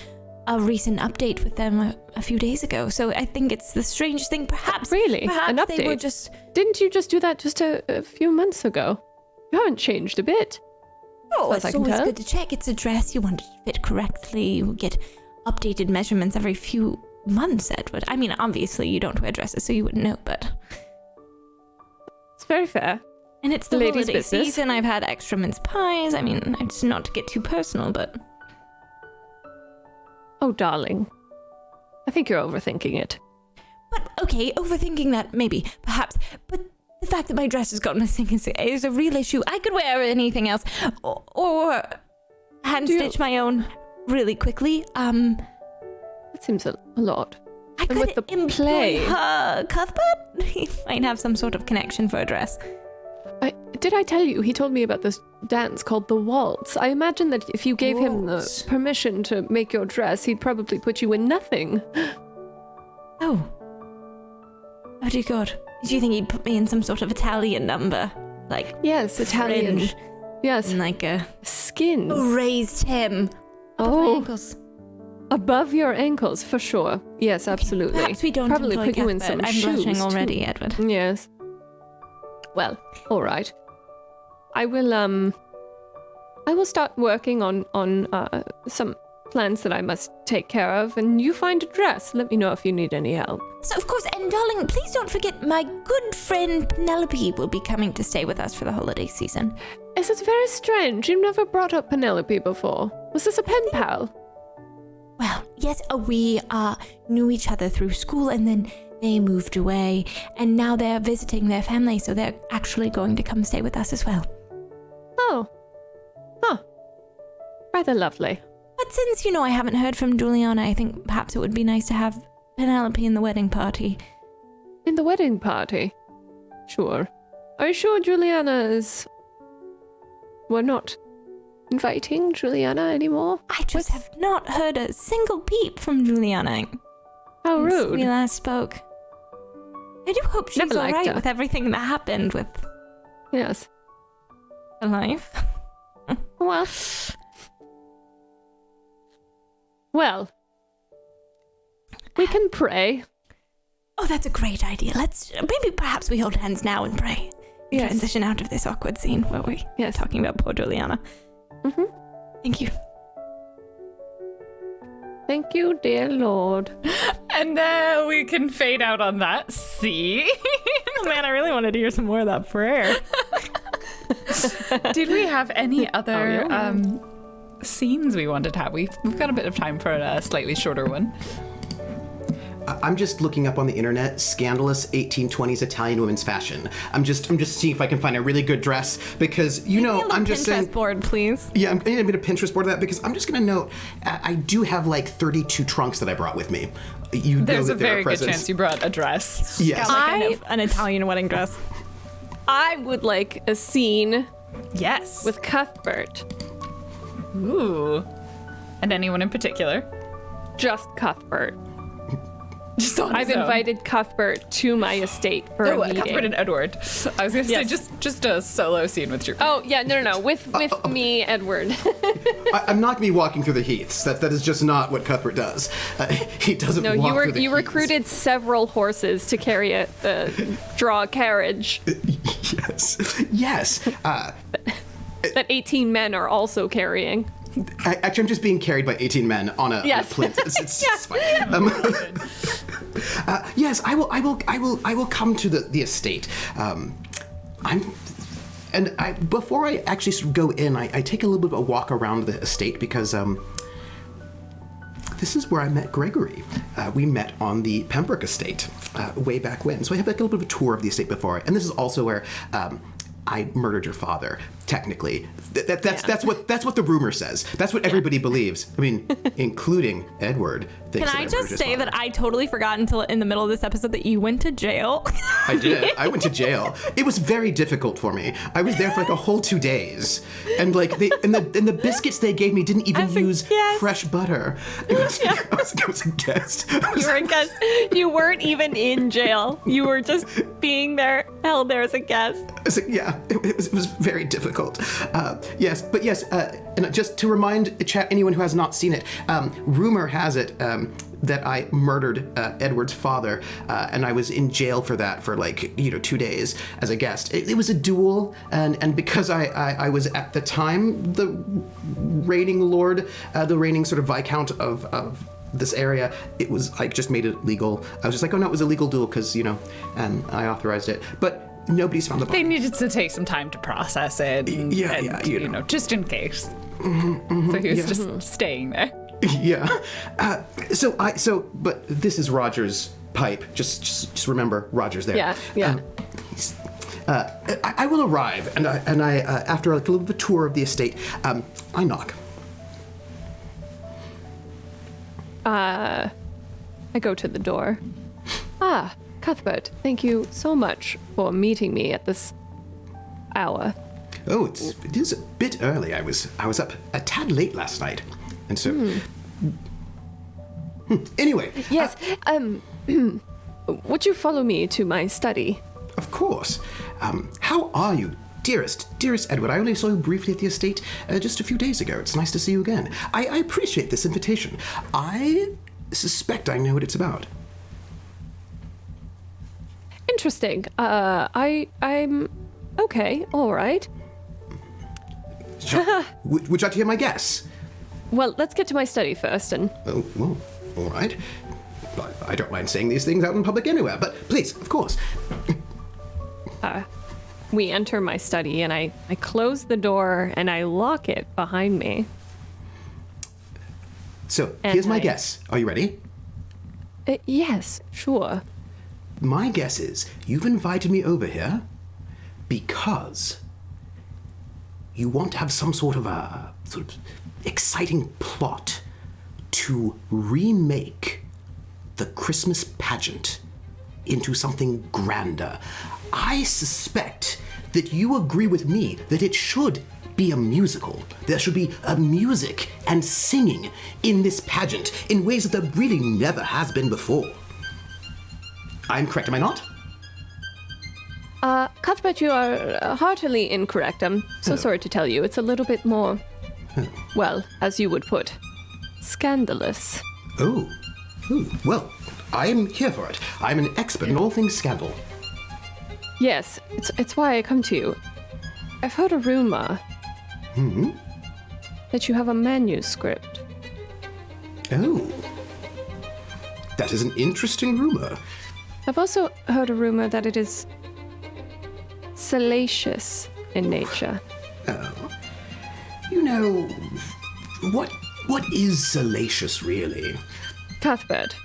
E: a recent update with them a few days ago, so I think it's the strangest thing. Perhaps
D: Really?
E: perhaps
D: An
E: they were
D: update?
E: just...
D: Didn't you just do that just a few months ago? You haven't changed a bit.
E: Oh,
D: As I
E: it's
D: can
E: always
D: tell.
E: good to check. It's a dress. You want it to fit correctly. You get updated measurements every few months, Edward. I mean, obviously you don't wear dresses, so you wouldn't know, but...
D: It's very fair.
E: And it's the
D: Ladies'
E: holiday
D: business.
E: season. I've had extra mince pies. I mean, it's not to get too personal, but...
D: Oh, darling. I think you're overthinking it.
E: But, okay, overthinking that, maybe, perhaps. But the fact that my dress has gone missing is a real issue. I could wear anything else. Or hand-stitch my own really quickly.
D: That seems a lot.
E: I could
D: with the
E: employ
D: play.
E: Cuthbert? He might have some sort of connection for a dress.
D: Did I tell you? He told me about this dance called the waltz. I imagine that if you gave him the
B: Waltz.
D: permission to make your dress, he'd probably put you in nothing.
E: Oh. Oh dear God. Do you think he'd put me in some sort of Italian number? Like,
D: Yes, Italian.
E: fringe
D: Yes,
E: and like a...
D: skin.
E: raised him. Above my
D: Oh.
E: ankles.
D: Above your ankles, for sure. Yes, absolutely.
E: Perhaps we don't
D: Probably
E: employ
D: put you in
E: Cuthbert.
D: some
E: I'm
D: shoes,
E: blushing
D: too.
E: already, Edward.
D: Yes. Well, all right. I will start working on some plans that I must take care of, and you find a dress. Let me know if you need any help.
E: So, of course, and darling, please don't forget my good friend Penelope will be coming to stay with us for the holiday season.
D: Yes, it's very strange. You've never brought up Penelope before. Was this a pen pal?
E: Well, yes, we knew each other through school, and then they moved away, and now they're visiting their family, so they're actually going to come stay with us as well.
D: Oh. Huh. Rather lovely.
E: But since, I haven't heard from Juliana, I think perhaps it would be nice to have Penelope in the wedding party.
D: In the wedding party? Sure. Are you sure Juliana is... We're not inviting Juliana anymore?
E: I just have not heard a single peep from Juliana
D: How
E: since
D: rude.
E: we last spoke. I do hope she's
D: Never liked
E: alright
D: her.
E: with everything that happened with
D: Yes.
E: her life.
D: Well. Well. We can pray.
E: Oh, that's a great idea. Perhaps we hold hands now and pray.
D: Yes.
E: Transition out of this awkward scene where we
D: Yes.
E: talking about poor Juliana.
D: Mm-hmm.
E: Thank you.
D: Thank you, dear Lord.
A: And now we can fade out on that. See?
C: Oh, man, I really wanted to hear some more of that prayer.
A: Did we have any other
D: yeah.
A: scenes we wanted to have? We've got a bit of time for a slightly shorter one.
B: I'm just looking up on the internet scandalous 1820s Italian women's fashion. I'm just seeing if I can find a really good dress because I'm just saying.
C: board, please.
B: Yeah, I'm going to get a Pinterest board of that because I'm just going to note I do have like 32 trunks that I brought with me. You know
A: There's
B: that
A: a
B: there are
A: very good
B: presents.
A: chance you brought a dress.
B: Yes.
C: An Italian wedding dress.
D: I would like a scene
A: Yes.
D: with Cuthbert.
A: Ooh. And anyone in particular?
D: Just Cuthbert.
A: Just on
D: I've
A: his own.
D: invited Cuthbert to my estate for a meeting.
A: Cuthbert and Edward. I was going to
D: Yes.
A: say just a solo scene with your...
D: Oh, yeah, no. With me, Edward.
B: I'm not going to be walking through the heaths. That is just not what Cuthbert does. He doesn't
D: No,
B: walk through the
D: you
B: heaths.
D: recruited several horses to carry draw a carriage
B: Yes. Yes.
D: that 18 men are also carrying.
B: Actually, I'm just being carried by 18 men on a plinth. It's fine. Yes, I will come to the estate. Before I actually sort of go in, I take a little bit of a walk around the estate because this is where I met Gregory. We met on the Pembroke estate way back when. So I have like a little bit of a tour of the estate before. And this is also where I murdered your father, technically. That's what the rumor says. That's what everybody believes. I mean, including Edward.
C: Can I just say that I totally forgot until in the middle of this episode that you went to jail?
B: I did. I went to jail. It was very difficult for me. I was there for like a whole 2 days, and like the biscuits they gave me didn't even use fresh butter. I was a guest.
C: You were a guest. You weren't even in jail. You were just being there, held there as a guest.
B: It was very difficult. Yes, and just to remind anyone who has not seen it, rumor has it that I murdered Edward's father, and I was in jail for that for 2 days as a guest. It was a duel, and because I was at the time the reigning lord, the reigning sort of viscount of this area, it was like just made it legal. I was just like, oh no, it was a legal duel because and I authorized it, but. Nobody's found the body.
A: They needed to take some time to process it. Just in case. So he was just staying there.
B: Yeah. But this is Roger's pipe. Just remember, Roger's there.
D: Yeah.
B: I will arrive, and I after like a little bit of a tour of the estate, I knock.
D: I go to the door. Cuthbert, thank you so much for meeting me at this hour.
B: Oh, it is a bit early. I was up a tad late last night, and so. Anyway.
D: Yes. Would you follow me to my study?
B: Of course. How are you, dearest Edward? I only saw you briefly at the estate just a few days ago. It's nice to see you again. I appreciate this invitation. I suspect I know what it's about.
D: Interesting. I'm okay. All right.
B: Would you like to hear my guess?
D: Well, let's get to my study first, and.
B: Oh, well, all right. I don't mind saying these things out in public anywhere, but please, of course.
D: We enter my study, and I close the door and I lock it behind me.
B: So here's my guess. Are you ready?
D: Yes, sure.
B: My guess is you've invited me over here because you want to have some sort of exciting plot to remake the Christmas pageant into something grander. I suspect that you agree with me that it should be a musical. There should be a music and singing in this pageant in ways that there really never has been before. I'm correct, am I not?
D: Cuthbert, you are heartily incorrect. I'm so sorry to tell you. It's a little bit more, well, as you would put, scandalous.
B: Oh. Well, I'm here for it. I'm an expert in all things scandal.
D: Yes, it's why I come to you. I've heard a rumor that you have a manuscript.
B: Oh. That is an interesting rumor.
D: I've also heard a rumor that it is salacious in nature.
B: Oh. What is salacious, really?
D: Cuthbert.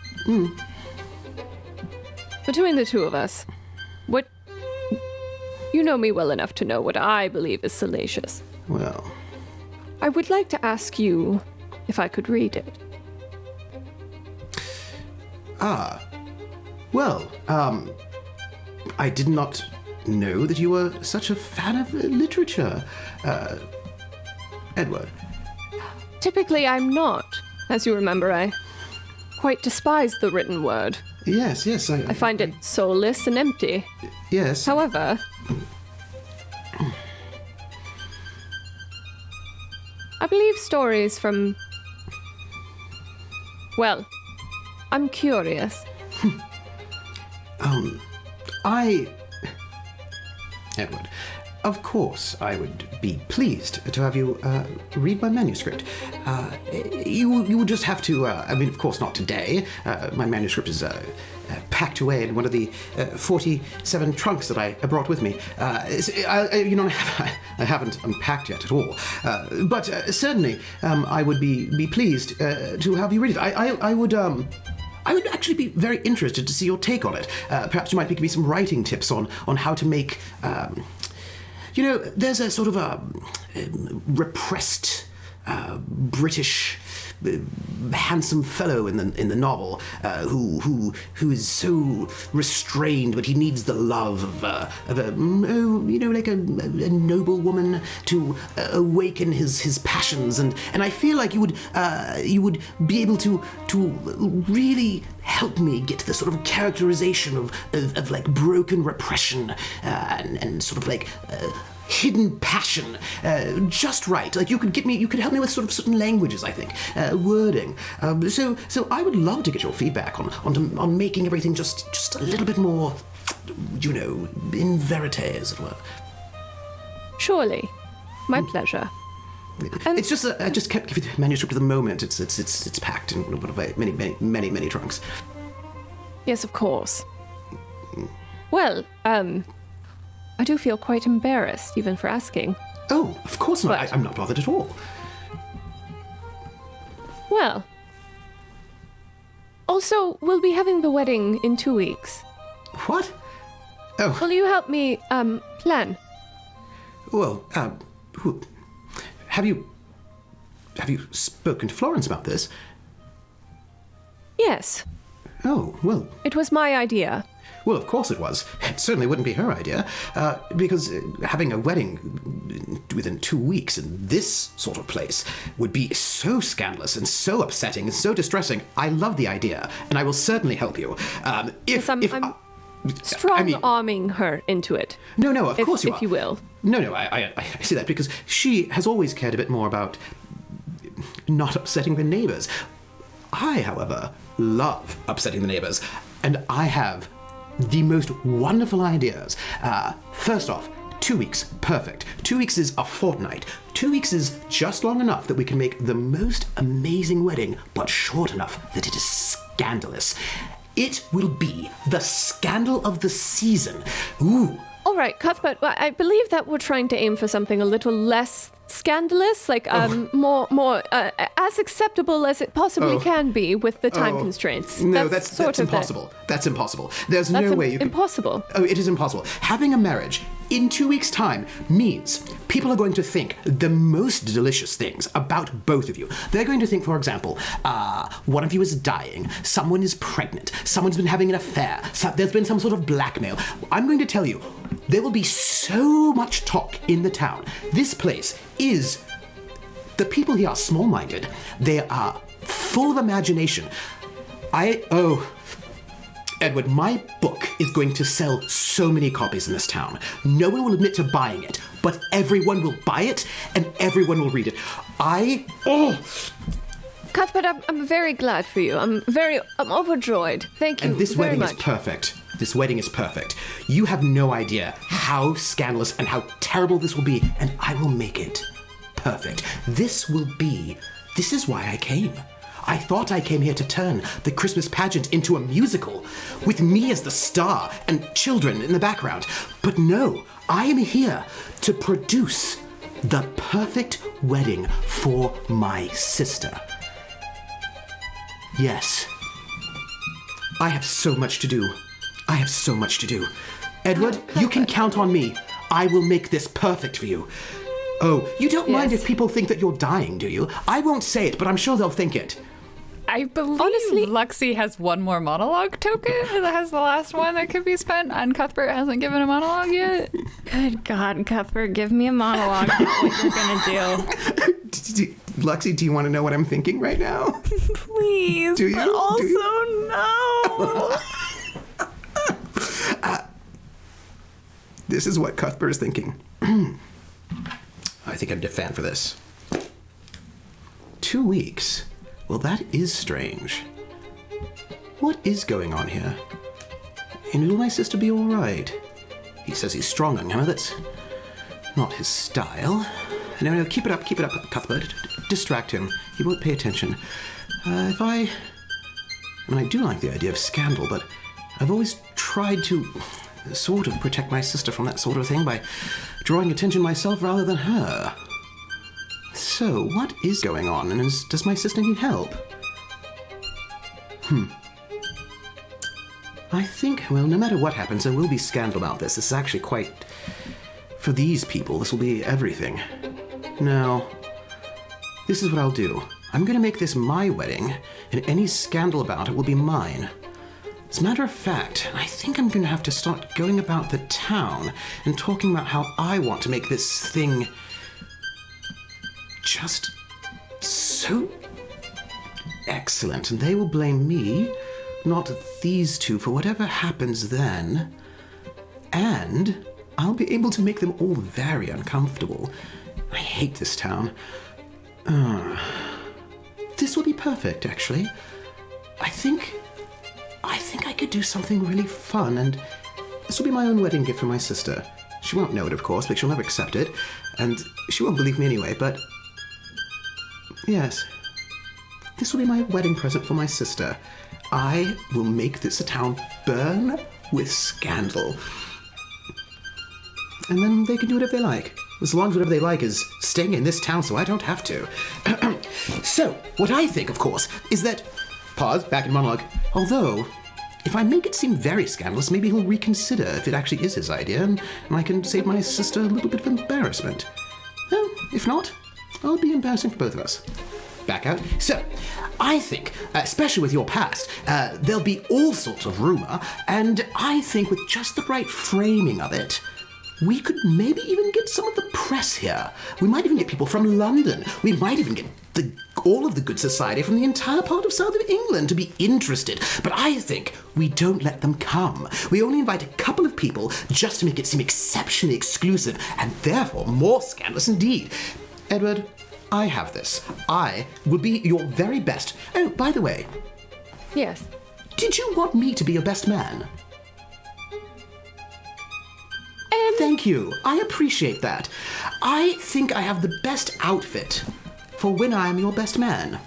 D: Between the two of us, you know me well enough to know what I believe is salacious.
B: Well.
D: I would like to ask you if I could read it.
B: Well, I did not know that you were such a fan of literature, Edward.
D: Typically, I'm not. As you remember, I quite despise the written word.
B: Yes,
D: I find it soulless and empty.
B: Yes.
D: However, I believe stories from... Well, I'm curious.
B: Edward, of course, I would be pleased to have you read my manuscript. You would just have to, of course not today. My manuscript is packed away in one of the 47 trunks that I brought with me. I haven't unpacked yet at all. But certainly, I would be pleased to have you read it. I would actually be very interested to see your take on it. Perhaps you might give me some writing tips on how to make... there's a sort of a repressed British handsome fellow in the novel who is so restrained, but he needs the love of a noble woman to awaken his passions, and I feel like you would be able to really help me get the sort of characterization of like broken repression and sort of like hidden passion just right. Like you could help me with sort of certain languages, I think, wording. So I would love to get your feedback on making everything just a little bit more, in verite, as it were.
D: Surely. My pleasure.
B: It's just I just can't give you the manuscript at the moment. It's packed in one of my many trunks.
D: Yes, of course. Well, I do feel quite embarrassed, even for asking.
B: Oh, of course not.
D: But...
B: I'm not bothered at all.
D: Well. Also, we'll be having the wedding in 2 weeks.
B: What? Oh.
D: Will you help me, plan?
B: Well, have you spoken to Florence about this?
D: Yes.
B: Oh, well.
D: It was my idea.
B: Well, of course it was. It certainly wouldn't be her idea, because having a wedding within 2 weeks in this sort of place would be so scandalous and so upsetting and so distressing. I love the idea, and I will certainly help you. I'm strong-arming
D: her into it.
B: No, of course you are.
D: If you will.
B: No, I see that, because she has always cared a bit more about not upsetting the neighbors. I, however, love upsetting the neighbors, and I have the most wonderful ideas. First off, 2 weeks, perfect. 2 weeks is a fortnight. 2 weeks is just long enough that we can make the most amazing wedding, but short enough that it is scandalous. It will be the scandal of the season. Ooh.
D: All right, Cuthbert, I believe that we're trying to aim for something a little less scandalous, like more as acceptable as it possibly can be with the time constraints.
B: No, that's impossible. That's impossible. There's no way you can...
D: Impossible.
B: Oh, it is impossible. Having a marriage in 2 weeks' time means people are going to think the most delicious things about both of you. They're going to think, for example, one of you is dying, someone is pregnant, someone's been having an affair, there's been some sort of blackmail. I'm going to tell you, there will be so much talk in the town. This place is... The people here are small-minded. They are full of imagination. Edward, my book is going to sell so many copies in this town. No one will admit to buying it, but everyone will buy it and everyone will read it.
D: Cuthbert, I'm very glad for you. I'm overjoyed. Thank you.
B: And this wedding is perfect. This wedding is perfect. You have no idea how scandalous and how terrible this will be, and I will make it perfect. This is why I came. I thought I came here to turn the Christmas pageant into a musical, with me as the star and children in the background. But no, I am here to produce the perfect wedding for my sister. Yes. I have so much to do. Edward, you can count on me. I will make this perfect for you. Oh, you don't mind if people think that you're dying, do you? I won't say it, but I'm sure they'll think it.
A: I believe Luxie has one more monologue token. That has the last one that could be spent, and Cuthbert hasn't given a monologue yet.
C: Good God, Cuthbert, give me a monologue. What you're gonna do?
B: Luxie, do you want to know what I'm thinking right now?
C: Please.
B: Do you?
C: But also, no.
B: This is what Cuthbert is thinking. I think I'm a fan for this. 2 weeks. Well, that is strange. What is going on here? And will my sister be all right? He says he's strong, huh? not his style. No, keep it up, Cuthbert. Distract him. He won't pay attention. I do like the idea of scandal, but I've always tried to sort of protect my sister from that sort of thing by drawing attention myself rather than her. So, what is going on, and does my sister need help? I think, well, no matter what happens, there will be scandal about this. This is actually quite... For these people, this will be everything. No. This is what I'll do. I'm going to make this my wedding, and any scandal about it will be mine. As a matter of fact, I think I'm going to have to start going about the town and talking about how I want to make this thing just so excellent, and they will blame me, not these two, for whatever happens then. And I'll be able to make them all very uncomfortable. I hate this town. This will be perfect, actually. I think I could do something really fun, and this will be my own wedding gift for my sister. She won't know it, of course, but she'll never accept it, and she won't believe me anyway, but... Yes. This will be my wedding present for my sister. I will make this town burn with scandal. And then they can do whatever they like. As long as whatever they like is staying in this town so I don't have to. So, what I think, of course, is that... Pause, back in monologue. Although, if I make it seem very scandalous, maybe he'll reconsider if it actually is his idea, and I can save my sister a little bit of embarrassment. Well, if not, I'll be embarrassing for both of us. Back out. So, I think, especially with your past, there'll be all sorts of rumor, and I think with just the right framing of it, we could maybe even get some of the press here. We might even get people from London. We might even get all of the good society from the entire part of southern England to be interested. But I think we don't let them come. We only invite a couple of people just to make it seem exceptionally exclusive, and therefore more scandalous indeed. Edward, I have this. I will be your very best. Oh, by the way.
D: Yes.
B: Did you want me to be your best man? Thank you. I appreciate that. I think I have the best outfit for when I am your best man.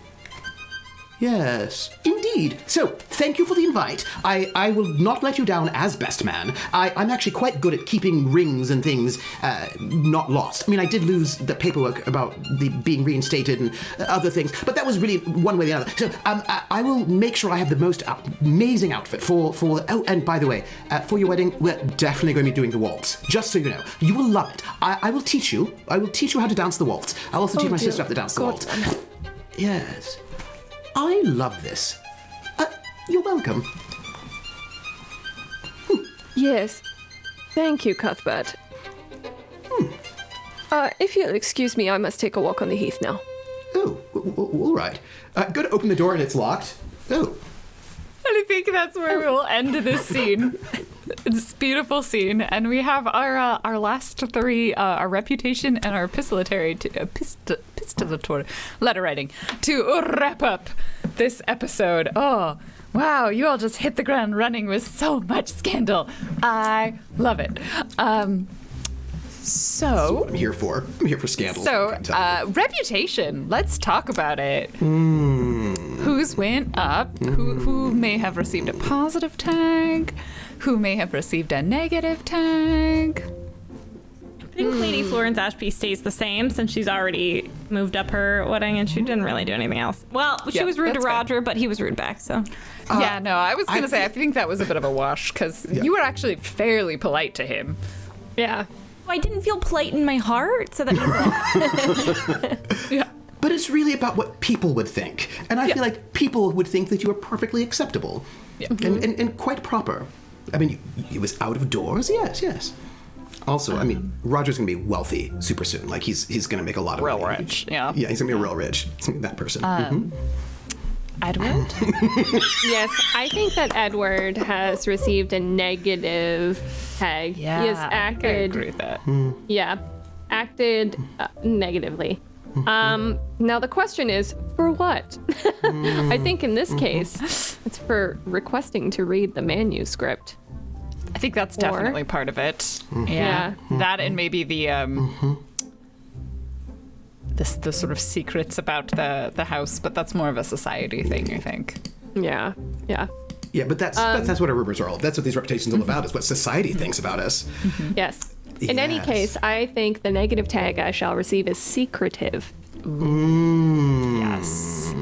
B: Yes, indeed. So, thank you for the invite. I will not let you down as best man. I'm actually quite good at keeping rings and things not lost. I mean, I did lose the paperwork about being reinstated and other things, but that was really one way or the other. So, I will make sure I have the most amazing outfit for... Oh, and by the way, for your wedding, we're definitely going to be doing the waltz. Just so you know. You will love it. I will teach you. I will teach you how to dance the waltz. I'll also teach my sister how to dance the waltz. Yes. I love this. You're welcome.
D: Yes. Thank you, Cuthbert. If you'll excuse me, I must take a walk on the heath now.
B: Oh, all right. Go to open the door and it's locked. Oh.
A: And I think that's where we'll end this scene. This beautiful scene. And we have our last three, our reputation and our epistolatory letter writing to wrap up this episode. Oh, wow, you all just hit the ground running with so much scandal. I love it.
B: That's what I'm here for. I'm here for scandal.
A: So, reputation. Let's talk about it. Who's went up? Who may have received a positive tag? Who may have received a negative tag?
C: I think Lady Florence Ashby stays the same since she's already moved up her wedding and she didn't really do anything else. Well, she was rude to Roger, but he was rude back, so.
A: Yeah, no, I was going to say, I think that was a bit of a wash because you were actually fairly polite to him.
D: Yeah.
C: I didn't feel polite in my heart, so that means
A: Yeah.
B: But it's really about what people would think. And I feel like people would think that you were perfectly acceptable and quite proper. I mean, it was out of doors, yes. Also, I mean, Roger's going to be wealthy super soon. Like, he's going to make a lot of money.
A: Real rich, yeah.
B: Yeah, he's going to be real rich. He's gonna be that person.
A: Edward?
D: Yes, I think that Edward has received a negative tag.
A: Yeah,
D: He has acted.
A: I agree with that.
D: Yeah, acted negatively. Now the question is, for what? I think in this case, it's for requesting to read the manuscript.
A: I think that's definitely part of it.
D: Yeah.
A: That and maybe the the sort of secrets about the house, but that's more of a society thing, I think.
D: Yeah. Yeah.
B: Yeah, but that's what our rumors are all. That's what these reputations are all about, is what society thinks about us.
D: Yes. In any
B: Yes.
D: case, I think the negative tag I shall receive is secretive.
A: Yes.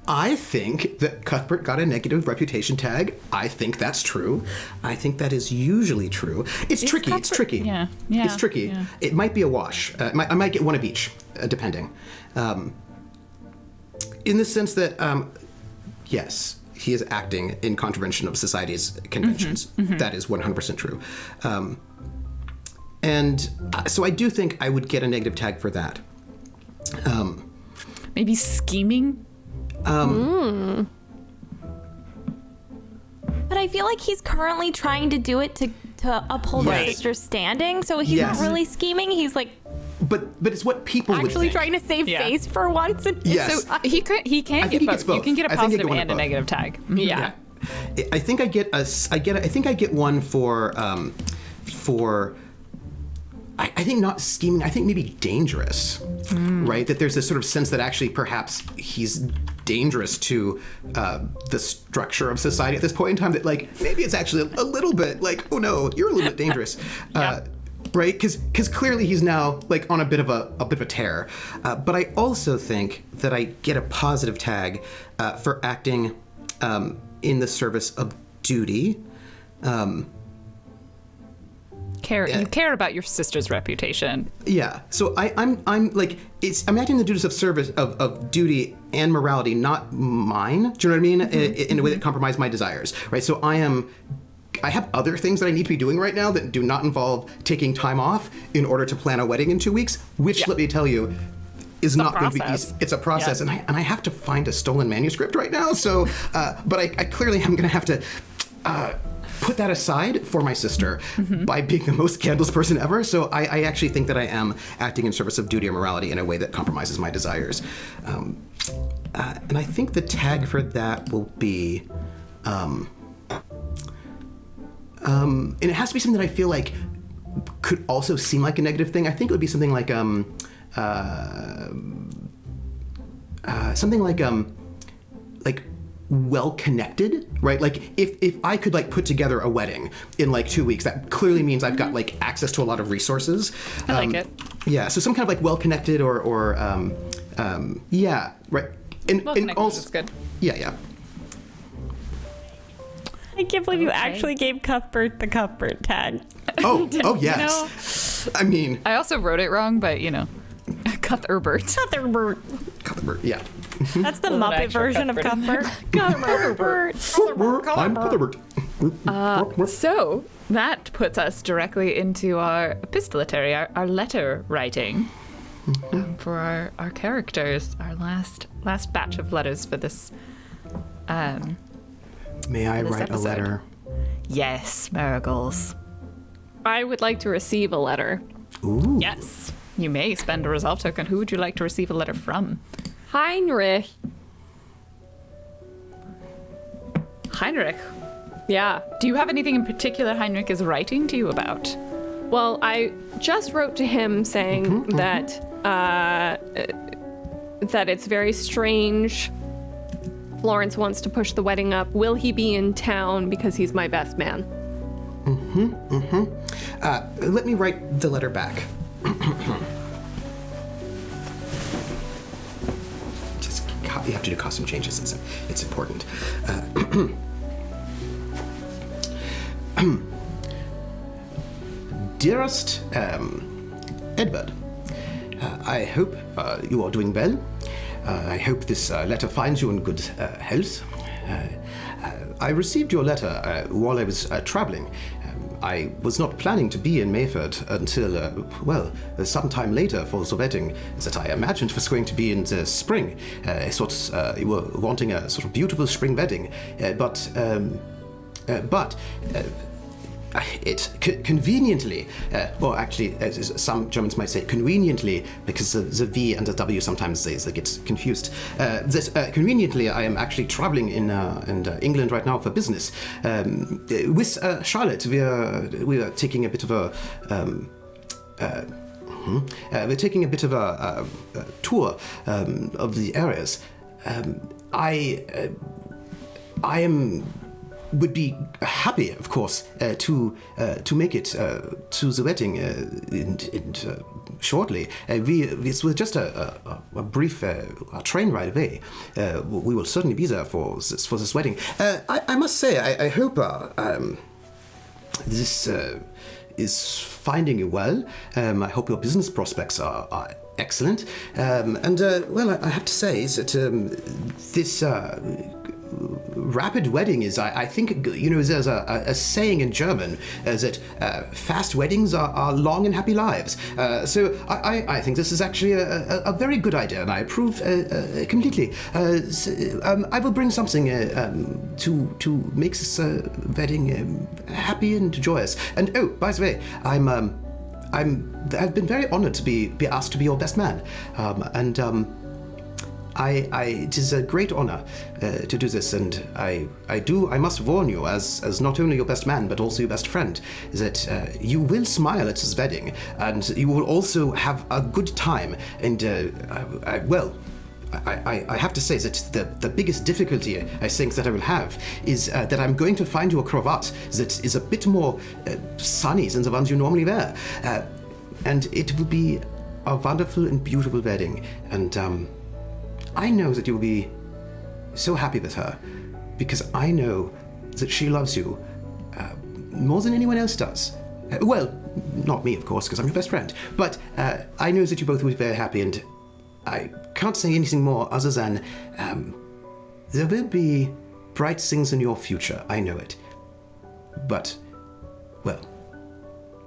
B: I think that Cuthbert got a negative reputation tag. I think that's true. I think that is usually true. It's tricky. It's
A: Cuthbert-
B: tricky.
A: yeah,
B: It's tricky.
A: yeah.
B: It might be a wash. I might get one of each, depending. In the sense that, yes, he is acting in contravention of society's conventions. That is 100% true. And so I do think I would get a negative tag for that.
A: Maybe scheming.
E: But I feel like he's currently trying to do it to uphold
B: Right.
E: his sister's standing, so he's
B: Yes.
E: not really scheming. He's like
B: But it's what people would
E: actually
B: think.
E: trying to save
A: Yeah.
E: face for once. And
B: Yes.
A: So he can
B: I
A: get
B: think he
A: both.
B: gets both.
A: You can get a
B: I think I get
A: positive
B: one of
A: and a
B: both.
A: negative tag.
D: Yeah.
B: I think I get one for I think not scheming. I think maybe dangerous, right? That there's this sort of sense that actually perhaps he's dangerous to the structure of society at this point in time. That like maybe it's actually a little bit like, oh no, you're a little bit dangerous, right? Because clearly he's now like on a bit of a tear. But I also think that I get a positive tag for acting in the service of duty.
A: You care about your sister's reputation.
B: Yeah. So I'm like I'm acting the duties of service of duty and morality, not mine. Do you know what I mean? In a way that compromise my desires, right? So I have other things that I need to be doing right now that do not involve taking time off in order to plan a wedding in 2 weeks, which let me tell you is not going to be
A: process.
B: easy. It's a process, and I have to find a stolen manuscript right now. So, but I clearly am going to have to put that aside for my sister by being the most scandalous person ever. So I actually think that I am acting in service of duty or morality in a way that compromises my desires. And I think the tag for that will be, and it has to be something that I feel like could also seem like a negative thing. I think it would be something like, well connected, right? Like if I could like put together a wedding in like 2 weeks, that clearly means I've got like access to a lot of resources.
A: I like it.
B: Yeah, so some kind of like well connected or yeah, right. And also
A: That's good.
B: yeah.
C: I can't believe you actually gave Cuthbert the Cuthbert tag.
B: Oh yes. I mean,
A: I also wrote it wrong, but Cuthbert.
C: Cuthbert.
B: Cuthbert, yeah.
C: That's the
A: Well, not
C: Muppet
A: actual
C: version of
A: Cuthbert.
C: Cuthbert.
B: I'm Cuthbert.
A: So that puts us directly into our epistolatory, our letter writing for our characters, our last batch of letters for this.
B: May I
A: This
B: write
A: episode.
B: a letter?
A: Yes, Marigolds.
D: I would like to receive a letter.
B: Ooh.
A: Yes, you may spend a resolve token. Who would you like to receive a letter from?
D: Heinrich.
A: Heinrich.
D: Yeah.
A: Do you have anything in particular Heinrich is writing to you about?
D: Well, I just wrote to him saying that it's very strange. Florence wants to push the wedding up. Will he be in town because he's my best man?
B: Let me write the letter back. You have to do costume changes. It's important. Dearest Edward, I hope you are doing well. I hope this letter finds you in good health. I received your letter while I was traveling. I was not planning to be in Mayford until, sometime later for the wedding that I imagined was going to be in the spring. You were wanting a sort of beautiful spring wedding, but conveniently, or actually, as some Germans might say, conveniently, because the V and the W sometimes they get confused. Conveniently, I am actually traveling in England right now for business. With Charlotte, we are taking a bit of a tour of the areas. I would be happy, of course, to make it to the wedding shortly. It's just a brief train ride away. We will certainly be there for this wedding. I must say, I hope this is finding you well. I hope your business prospects are excellent. Well, I have to say that this rapid wedding is, I think, there's a saying in German that fast weddings are long and happy lives. So I think this is actually a very good idea, and I approve completely. I will bring something to make this wedding happy and joyous. And oh, by the way, I've been very honored to be asked to be your best man, it is a great honor to do this, and I must warn you, as not only your best man but also your best friend, that you will smile at this wedding, and you will also have a good time. And I have to say that the biggest difficulty I think that I will have is that I'm going to find you a cravat that is a bit more sunny than the ones you normally wear, and it will be a wonderful and beautiful wedding, and I know that you'll be so happy with her, because I know that she loves you more than anyone else does. Well, not me, of course, because I'm your best friend, but I know that you both will be very happy, and I can't say anything more other than there will be bright things in your future, I know it. But, well,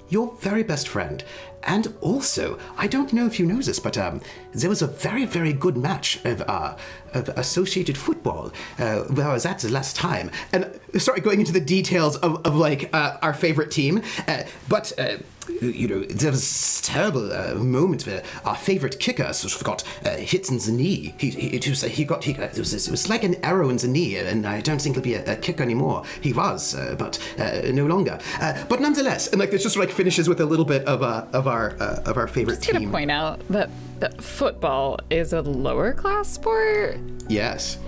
B: your very best friend, and also, I don't know if you know this, but there was a very, very good match of associated football where I was at the last time. And sorry, going into the details of our favorite team, but there was this terrible moment where our favorite kicker sort of got hit in the knee. It was like an arrow in the knee, and I don't think he'll be a kicker anymore. He was, but no longer. But nonetheless, and it just finishes with a little bit of our favorite team.
A: I'm just gonna point out that football is a lower class sport.
B: Yes,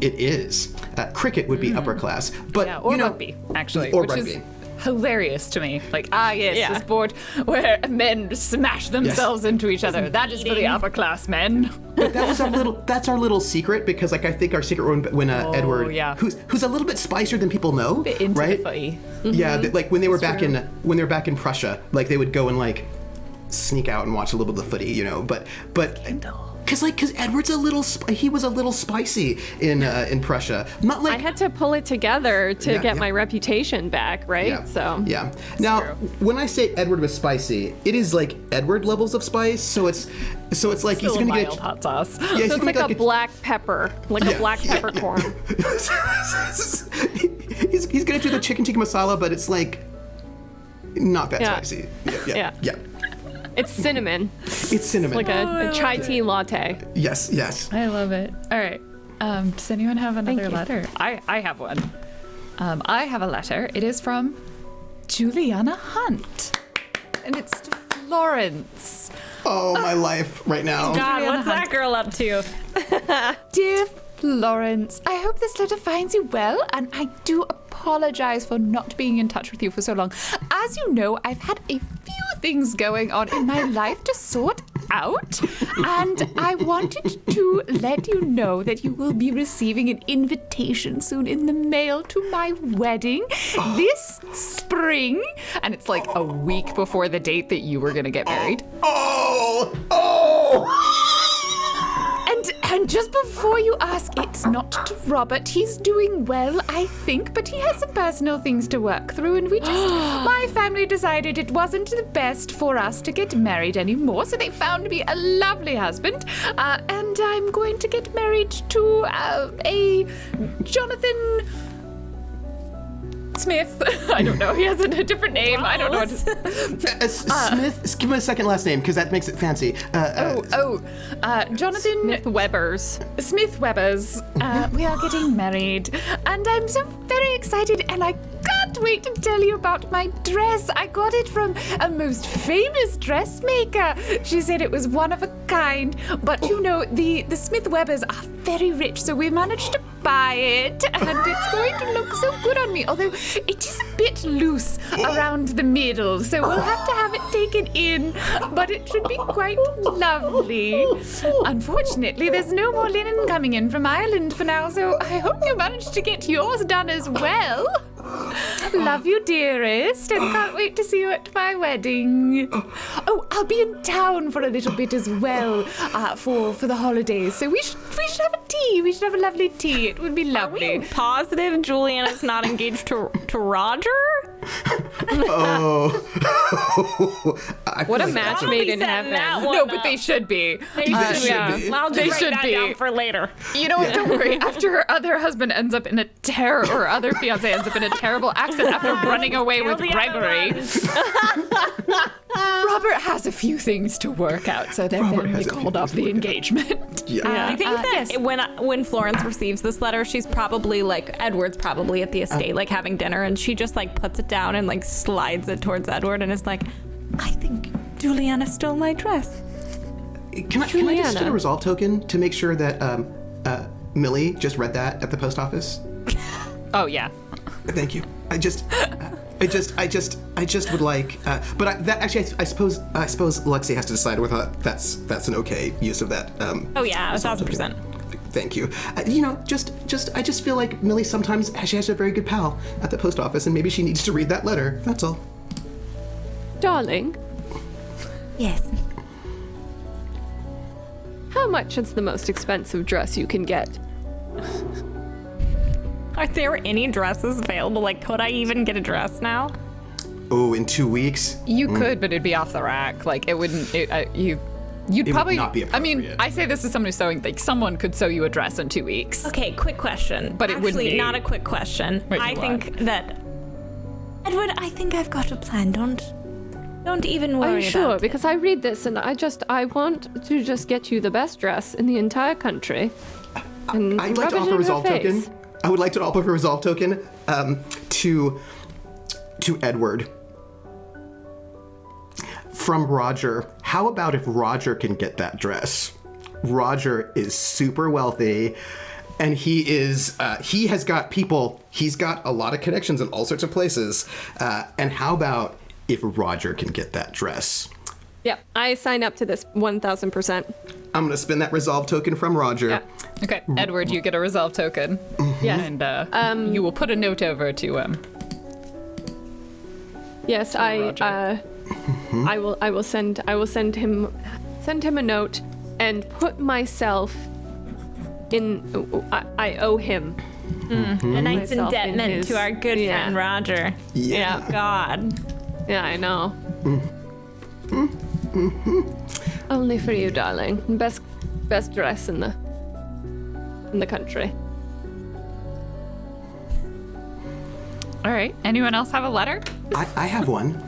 B: it is. Cricket would be upper class, but
A: or rugby, actually,
B: or
A: which
B: rugby.
A: Is hilarious to me. The sport where men smash themselves into each other. That is for the upper class men.
B: But that's our little secret, because I think our secret when Edward, who's a little bit spicier than people know,
A: bit into
B: right?
A: the footy.
B: Yeah, when they were back in Prussia, they would go and sneak out and watch a little bit of the footy, but because Edward's he was a little spicy in Prussia. Not
D: I had to pull it together to get my reputation back, right?
B: Yeah.
D: So
B: yeah. Now, when I say Edward was spicy, it is Edward levels of spice. So it's like he's gonna get
A: hot sauce.
B: Yeah,
D: so it's like a black pepper, a black peppercorn.
B: he's gonna do the chicken tikka masala, but it's not that spicy. Yeah.
D: It's cinnamon.
B: It's cinnamon.
D: Like a chai tea latte.
B: Yes.
A: I love it. All right. Does anyone have another letter? I have one. I have a letter. It is from Juliana Hunt. And it's to Florence.
B: Oh, my life right now.
C: God,
A: Juliana
C: what's that girl up to?
A: Dear Florence, I hope this letter finds you well, and I do apologize for not being in touch with you for so long. As you know, I've had a few things going on in my life to sort out, and I wanted to let you know that you will be receiving an invitation soon in the mail to my wedding this spring, and it's a week before the date that you were going to get married. And just before you ask, it's not to Robert. He's doing well, I think, but he has some personal things to work through, and my family decided it wasn't the best for us to get married anymore, so they found me a lovely husband, and I'm going to get married to a Jonathan Smith. I don't know. He has a different name. I don't know what to...
B: Smith, give him a second last name, because that makes it fancy.
A: Jonathan
D: Webbers.
A: Smith Webbers. We are getting married, and I'm so very excited, and I can't wait to tell you about my dress. I got it from a most famous dressmaker. She said it was one of a kind, but you know, the Smith Webbers are very rich, so we managed to buy it, and it's going to look so good on me, although it is a bit loose around the middle, so we'll have to have it taken in, but it should be quite lovely. Unfortunately, there's no more linen coming in from Ireland for now, so I hope you managed to get yours done as well. Love you, dearest, and can't wait to see you at my wedding. Oh, I'll be in town for a little bit as well for the holidays, so we should have a tea. We should have a lovely tea. It would be lovely.
C: Are we positive Juliana's not engaged to Roger?
B: Oh.
D: What a
B: like
D: match made in heaven.
A: No, but they should be.
B: They should be.
C: I'll
A: They
C: just
A: should
C: write that
A: be.
C: down for later.
A: You know what? Don't worry. After her other husband ends up in a or other fiance ends up in a terrible accident after running away with Gregory, Robert has a few things to work out, so they're
B: Robert
A: finally
B: has a few
A: called off
B: things to
A: the
B: work out.
A: engagement.
B: Yeah.
C: I think that
A: yes.
C: when Florence receives this letter, she's probably like, Edward's probably at the estate, like having dinner, and she just like puts it down and like slides it towards Edward and is like, I think Juliana stole my dress.
B: Can I just get a resolve token to make sure that Millie just read that at the post office?
A: Oh yeah.
B: Thank you. I just would like, I suppose Lexi has to decide whether that's an okay use of that.
C: Oh yeah, 1,000%.
B: Thank you. I just feel like Millie sometimes she has a very good pal at the post office, and maybe she needs to read that letter. That's all.
D: Darling,
E: Yes.
D: how much is the most expensive dress you can get?
C: Are there any dresses available? Like, could I even get a dress now?
B: Oh, in 2 weeks?
A: You could, but it'd be off the rack. Like it wouldn't. You'd
B: It
A: probably
B: would not be
A: I mean,
B: appropriate.
A: I say this as someone who's sewing. Like someone could sew you a dress in 2 weeks.
C: Okay, quick question.
A: But it wouldn't
C: Actually,
A: be-
C: not a quick question.
A: Wait,
C: I
A: what?
C: think that
E: Edward, I think I've got a plan. Don't even worry
D: Are you sure?
E: about it.
D: Because I read this and I want to just get you the best dress in the entire country. And
B: I'd like
D: rub
B: to
D: it
B: offer
D: in
B: a
D: her
B: resolve token.
D: face.
B: I would like to offer a resolve token to Edward. From Roger. How about if Roger can get that dress? Roger is super wealthy, and he has got people. He's got a lot of connections in all sorts of places. And how about if Roger can get that dress?
D: Yep, I sign up to this 1,000%.
B: I'm gonna spend that resolve token from Roger.
D: Yeah.
A: Okay, Edward, you get a resolve token.
D: Yes.
A: And you will put a note over to
D: Yes,
A: Roger.
D: I will send him a note and put myself in. I owe him.
C: a night's
D: Myself in
C: indebtment
D: his-
C: to our good
D: yeah.
C: friend Roger.
B: Yeah.
C: God.
D: Yeah, I know. Only for you, darling. Best dress in the country.
A: All right. Anyone else have a letter?
B: I have one.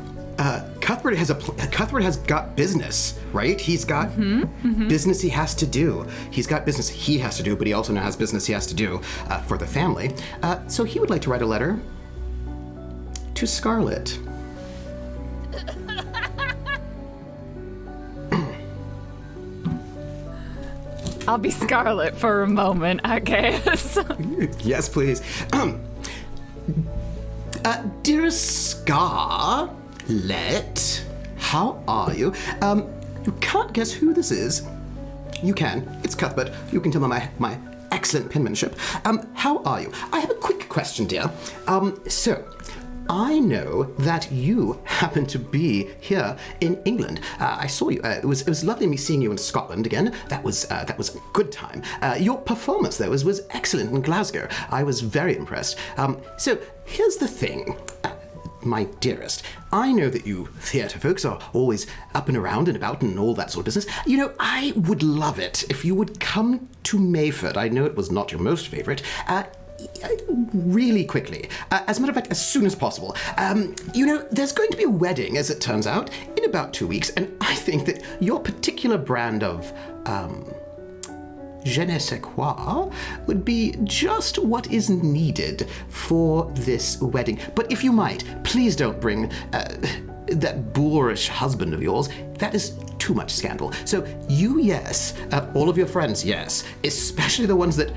B: Cuthbert has got business, right? He's got business he has to do. He's got business he has to do, but he also now has business he has to do for the family. So he would like to write a letter to Scarlett.
A: I'll be Scarlet for a moment, I guess.
B: Yes, please. Dearest Scarlett, how are you? You can't guess who this is. You can. It's Cuthbert. You can tell me my excellent penmanship. How are you? I have a quick question, dear. So, I know that you happen to be here in England. I saw you. It was lovely me seeing you in Scotland again. That was a good time. Your performance there was excellent in Glasgow. I was very impressed. So here's the thing. My dearest, I know that you theatre folks are always up and around and about and all that sort of business. You know, I would love it if you would come to Mayford. I know it was not your most favourite. really quickly. As a matter of fact, as soon as possible. There's going to be a wedding, as it turns out, in about 2 weeks, and I think that your particular brand of, je ne sais quoi would be just what is needed for this wedding. But if you might, please don't bring that boorish husband of yours. That is too much scandal. So you, yes. All of your friends, yes. Especially the ones that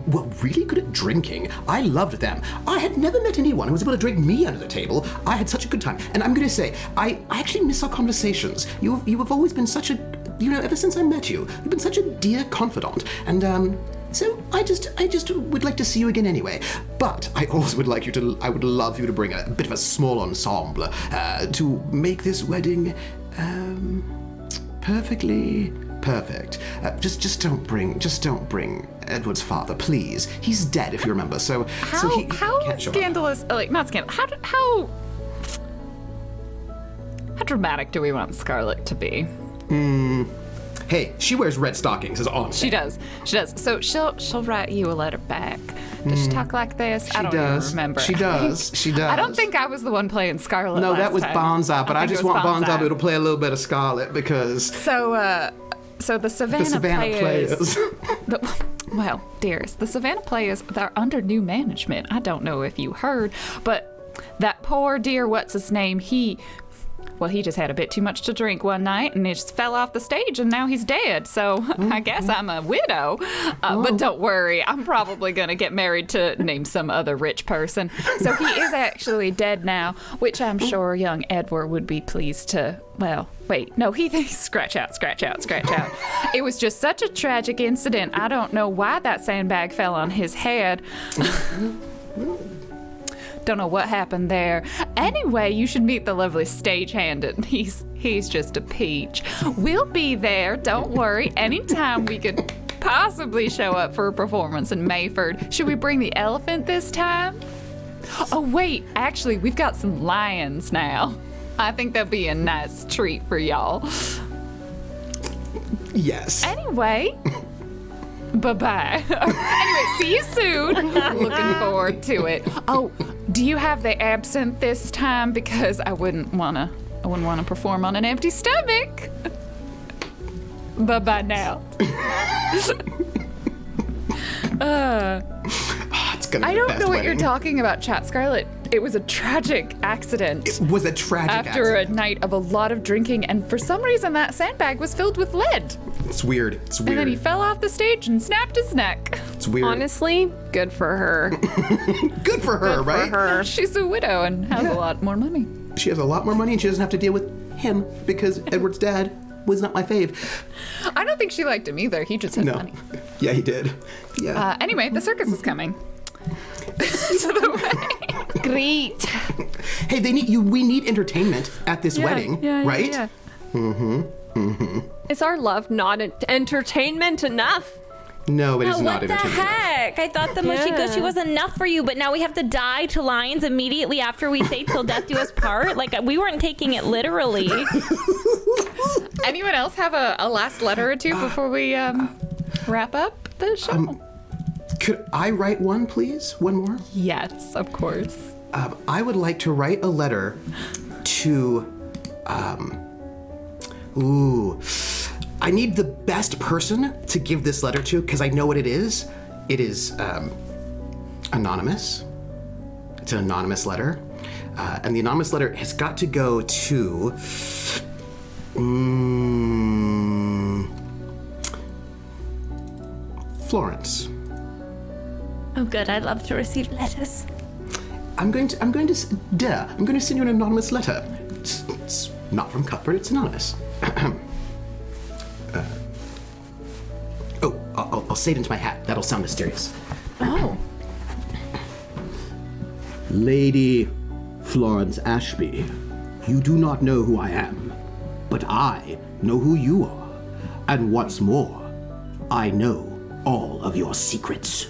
B: were really good at drinking. I loved them. I had never met anyone who was able to drink me under the table. I had such a good time. And I'm going to say, I actually miss our conversations. You have always been such a, ever since I met you, you've been such a dear confidant. And so I just would like to see you again anyway. But I also would like I would love you to bring a bit of a small ensemble to make this wedding perfectly perfect. Just don't bring Edward's father, please. He's dead, if you remember. So he can't show up.
A: Scandalous? Like, not scandalous. How dramatic do we want Scarlet to be?
B: Hey, she wears red stockings, is all I'm saying.
A: She does. So she'll write you a letter back. Does she talk like this? I don't even remember.
B: She does.
A: I don't think I was the one playing Scarlet.
B: No,
A: last
B: that was
A: time.
B: Bonza, but I just want Bonza to play a little bit of Scarlet because.
A: So the Savannah players. Well, dearest, the Savannah players, they're under new management. I don't know if you heard, but that poor dear what's his name, he just had a bit too much to drink one night and he just fell off the stage and now he's dead. So I guess I'm a widow. But don't worry, I'm probably going to get married to name some other rich person. So he is actually dead now, which I'm sure young Edward would be pleased to, he thinks scratch out. It was just such a tragic incident. I don't know why that sandbag fell on his head. Don't know what happened there. Anyway, you should meet the lovely stagehand. And he's just a peach. We'll be there, don't worry. Anytime we could possibly show up for a performance in Mayford. Should we bring the elephant this time? Oh wait, actually we've got some lions now. I think that'll be a nice treat for y'all.
B: Yes.
A: Anyway, bye-bye. Anyway, see you soon. Looking forward to it. Oh, do you have the absinthe this time? Because I wouldn't want to perform on an empty stomach. Bye-bye now.
B: It's gonna be
A: I don't
B: the best
A: know what
B: wedding.
A: you're talking about, Chat Scarlet. It was a tragic accident.
B: It was a tragic
A: After
B: accident.
A: a night of a lot of drinking, and for some reason that sandbag was filled with lead.
B: It's weird.
A: And then he fell off the stage and snapped his neck.
B: It's weird.
D: Honestly, good for her.
B: Good for her, right?
D: For her.
A: She's a widow and has a lot more money.
B: She has a lot more money and she doesn't have to deal with him because Edward's dad was not my fave.
A: I don't think she liked him either. He just had money.
B: Yeah, he did. Yeah.
A: Anyway, the circus is coming. To the wedding.
E: Great.
B: Hey, we need entertainment at this wedding, right?
A: Yeah.
D: Is our love not entertainment enough?
B: No, it is not
E: What the
B: entertainment.
E: heck? I thought the mushy gushy was enough for you, but now we have to die to lions immediately after we say till death do us part? Like, we weren't taking it literally.
A: Anyone else have a last letter or two before we wrap up the show?
B: Could I write one, please? One more?
A: Yes, of course.
B: I would like to write a letter to, I need the best person to give this letter to, because I know what it is. It is, anonymous. It's an anonymous letter. And the anonymous letter has got to go to, Florence.
E: Oh, good. I love to receive letters.
B: I'm going to send you an anonymous letter. It's not from Cuthbert, it's anonymous. I'll say it into my hat. That'll sound mysterious.
E: Oh.
B: Lady Florence Ashby, you do not know who I am, but I know who you are. And what's more, I know all of your secrets.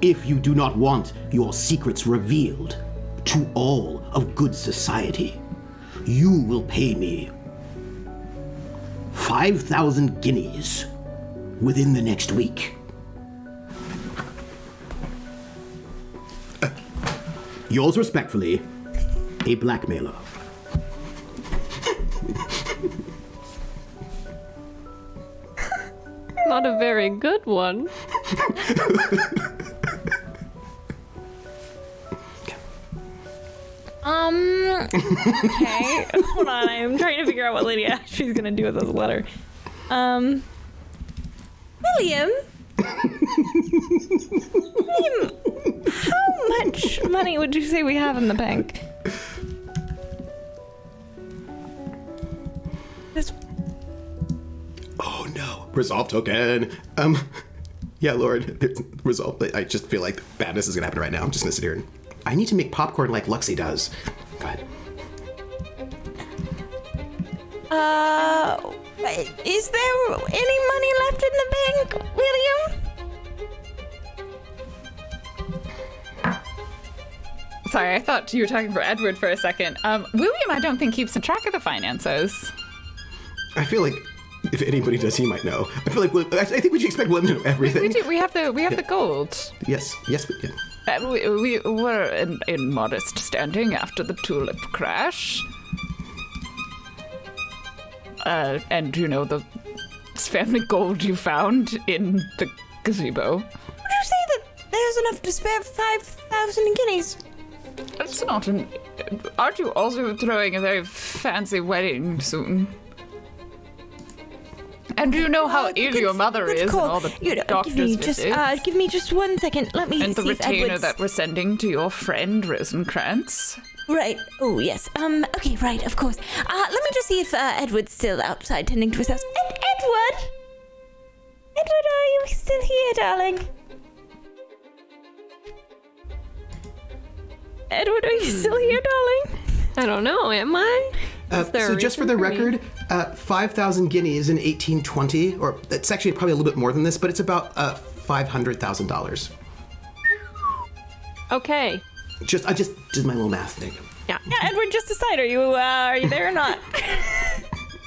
B: If you do not want your secrets revealed to all of good society, you will pay me 5,000 guineas within the next week. Yours respectfully, a blackmailer.
D: Not a very good one.
C: Okay. Hold on. I'm trying to figure out what Lady Ashby's gonna do with this letter. William? William, how much money would you say we have in the bank? This...
B: Oh no. Resolve token. Yeah, Lord. Resolve. I just feel like badness is gonna happen right now. I'm just gonna sit here and... I need to make popcorn like Luxie does. Go ahead.
E: Is there any money left in the bank, William?
A: Sorry, I thought you were talking for Edward for a second. William, I don't think keeps a track of the finances.
B: I feel like if anybody does, he might know. I feel like I think we should expect William to know everything.
A: We do. We have the gold.
B: Yes, we can.
A: We were in modest standing after the tulip crash. And you know the family gold you found in the gazebo.
E: Would you say that there's enough to spare 5,000 guineas?
A: It's not an... Aren't you also throwing a very fancy wedding soon? And do you know how ill your mother is and all the doctor's visits?
E: Give me just 1 second. Let me
A: and the
E: see if
A: retainer
E: Edward's...
A: that we're sending to your friend Rosencrantz.
E: Right. Oh, yes. Okay, right, of course. Let me just see if Edward's still outside tending to his house. Edward? Edward, are you still here, darling? Edward, are you still here, darling?
D: I don't know, am I?
B: So just for the record, 5,000 guineas in 1820, or it's actually probably a little bit more than this, but it's about $500,000.
D: Okay.
B: I just did my little math thing.
C: Yeah, Edward, just decide. Are you there or not?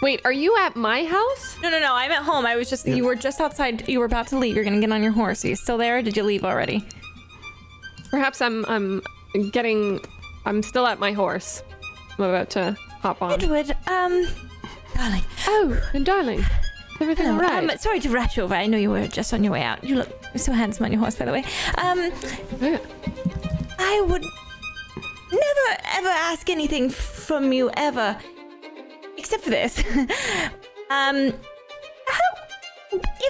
D: Wait, are you at my house?
C: No, I'm at home. I was just, you were just outside. You were about to leave. You're gonna get on your horse. Are you still there or did you leave already?
D: Perhaps I'm still at my horse. I'm about to hop on.
E: Edward, darling.
D: Oh, and darling. Everything all right?
E: Sorry to rush over. I know you were just on your way out. You look so handsome on your horse, by the way.
D: Yeah.
E: I would never, ever ask anything from you, ever. Except for this. If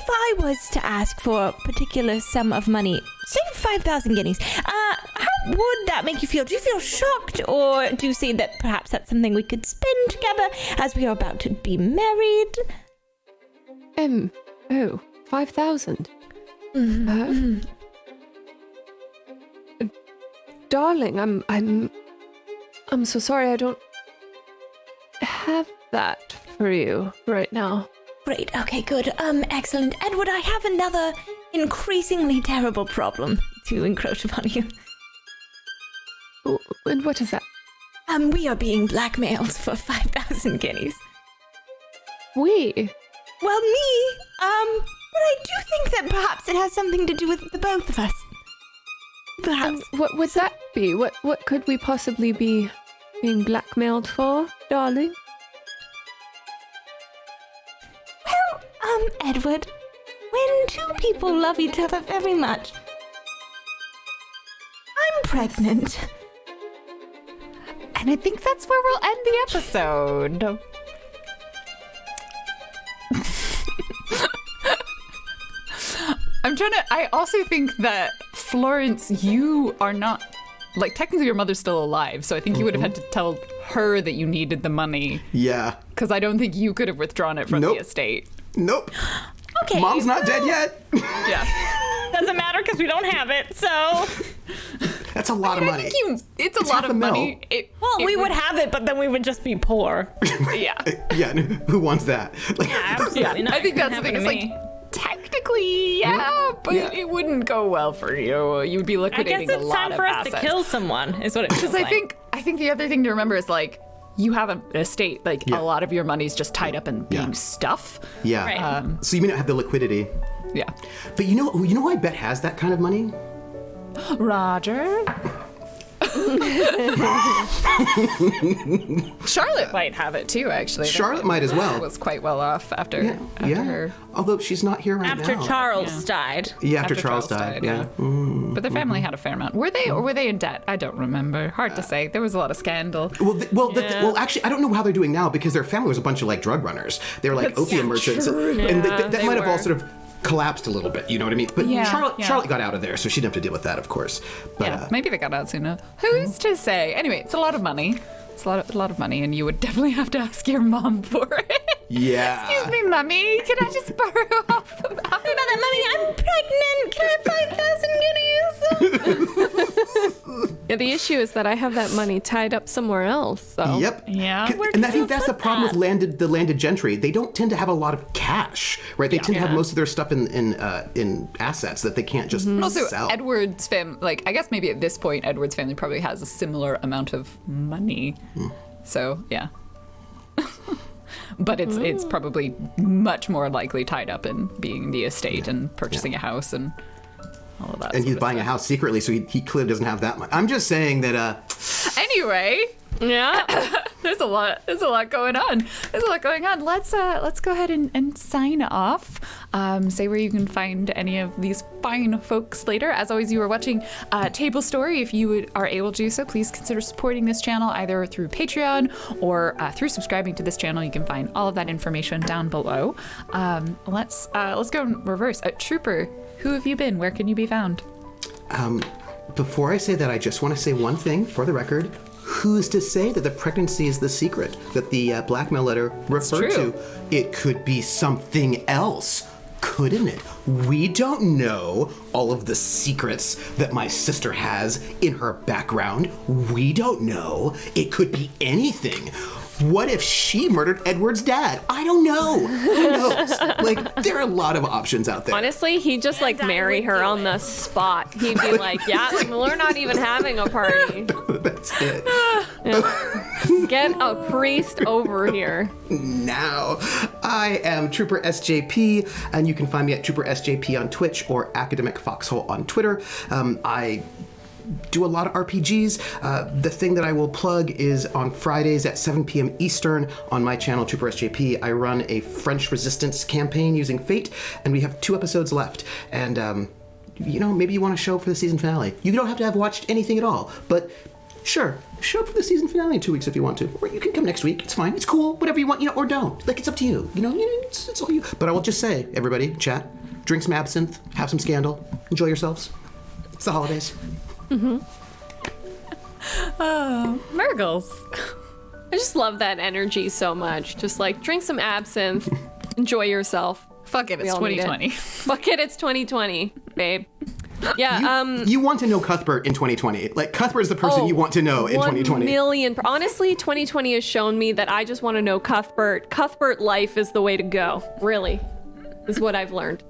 E: I was to ask for a particular sum of money, say 5,000 guineas, how would that make you feel? Do you feel shocked, or do you see that perhaps that's something we could spend together as we are about to be married?
D: 5,000. Darling, I'm so sorry I don't have that for you right now.
E: Great, okay, good. Excellent. Edward, I have another increasingly terrible problem to encroach upon you.
D: And what is that?
E: We are being blackmailed for 5,000 guineas.
D: We?
E: Well, me, but I do think that perhaps it has something to do with the both of us. Perhaps.
D: What would that be? What could we possibly be being blackmailed for, darling?
E: Well, Edward, when two people love each other very much, I'm pregnant.
A: And I think that's where we'll end the episode. I also think that, Florence, you are not, like, technically your mother's still alive, so I think you would have had to tell her that you needed the money.
B: Yeah.
A: Because I don't think you could have withdrawn it from the estate.
B: Nope.
E: Okay.
B: Mom's not dead yet.
A: Yeah.
C: Doesn't matter because we don't have it, so...
B: That's a lot of money.
A: It's a lot of money.
C: We would have it, but then we would just be poor.
A: Yeah.
B: Yeah, who wants that? Like,
C: Absolutely not.
A: I think that's the thing. It's like, technically, but it wouldn't go well for you. You'd be
C: I
A: liquidating
C: guess
A: a
C: it's
A: lot
C: time
A: of
C: for us
A: assets.
C: to kill someone, is what it feels
A: Because
C: like.
A: I think the other thing to remember is, like, you have an estate. Like, a lot of your money's just tied up in being stuff.
B: yeah.
C: Right.
B: So you may not have the liquidity.
A: Yeah.
B: But you know who I bet has that kind of money?
A: Roger? Charlotte might have it too, actually.
B: Charlotte might as well.
A: Was quite well off after her.
B: Although she's not here right
C: After
B: now.
C: Charles died.
B: Yeah, after Charles died. Yeah.
A: But their family had a fair amount. Were they, or were they in debt? I don't remember. Hard to say. There was a lot of scandal.
B: Well, actually, I don't know how they're doing now because their family was a bunch of like drug runners. They were like opium merchants, and that might have all sort of collapsed a little bit. You know what I mean? But Charlotte got out of there, so she didn't have to deal with that, of course. But,
A: maybe they got out sooner. Who's to say? Anyway, it's a lot of money. It's a lot of money, and you would definitely have to ask your mom for it.
B: Yeah.
A: Excuse me, Mummy. Can I just borrow off the
C: Mother, Mommy, I'm pregnant. Can I have 5,000 guineas?
D: Yeah, the issue is that I have that money tied up somewhere else. So.
B: Yep.
A: Yeah.
B: And I think that's the problem with the landed gentry. They don't tend to have a lot of cash, right? They tend to have most of their stuff in assets that they can't just
A: Also,
B: sell.
A: Edward's family, like, I guess maybe at this point, Edward's family probably has a similar amount of money. So, yeah. But it's probably much more likely tied up in being the estate and purchasing a house and all of that.
B: And he's buying a house secretly, so he clearly doesn't have that much. I'm just saying that.
A: Anyway,
D: Yeah.
A: there's a lot going on. Let's go ahead and sign off. Say where you can find any of these fine folks later. As always, you are watching Tablestory. If you are able to do so, please consider supporting this channel either through Patreon or through subscribing to this channel. You can find all of that information down below. Let's go in reverse. Trooper, who have you been? Where can you be found?
B: Before I say that, I just want to say one thing for the record. Who's to say that the pregnancy is the secret that the blackmail letter referred to? It could be something else, couldn't it? We don't know all of the secrets that my sister has in her background. We don't know. It could be anything. What if she murdered Edward's dad? I don't know. Who knows? Like, there are a lot of options out there.
D: Honestly, he'd just like marry her on the spot. He'd be like, yeah, we're not even having a party.
B: That's it.
D: Get a priest over here.
B: Now, I am Trooper SJP, and you can find me at Trooper SJP on Twitch or Academic Foxhole on Twitter. I do a lot of RPGs. The thing that I will plug is on Fridays at 7 p.m. Eastern on my channel, Trooper SJP, I run a French resistance campaign using Fate, and we have 2 episodes left. And, maybe you want to show up for the season finale. You don't have to have watched anything at all, but sure, show up for the season finale in 2 weeks if you want to. Or you can come next week. It's fine. It's cool. Whatever you want, or don't. Like, it's up to you. It's all you. But I will just say, everybody, chat, drink some absinthe, have some scandal, enjoy yourselves. It's the holidays.
A: Murgles.
D: I just love that energy so much. Just like drink some absinthe, enjoy yourself.
A: Fuck it,
D: We
A: it's
D: all need it.
A: 2020.
D: Fuck it, it's 2020, babe. Yeah,
B: You want to know Cuthbert in 2020. Like, Cuthbert is the person you want to know in 2020.
D: 1 million. Honestly, 2020 has shown me that I just want to know Cuthbert. Cuthbert life is the way to go. Really, is what I've learned.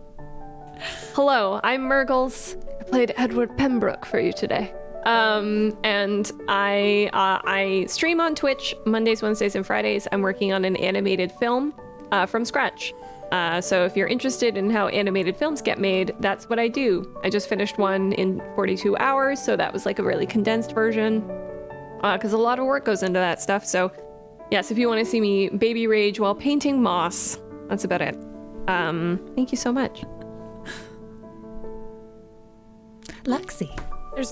D: Hello, I'm Murgles. I played Edward Pembroke for you today. And I stream on Twitch Mondays, Wednesdays, and Fridays. I'm working on an animated film from scratch. So if you're interested in how animated films get made, that's what I do. I just finished one in 42 hours, so that was like a really condensed version. Because a lot of work goes into that stuff. So yes, if you want to see me baby rage while painting moss, that's about it. Thank you so much.
A: Lexi.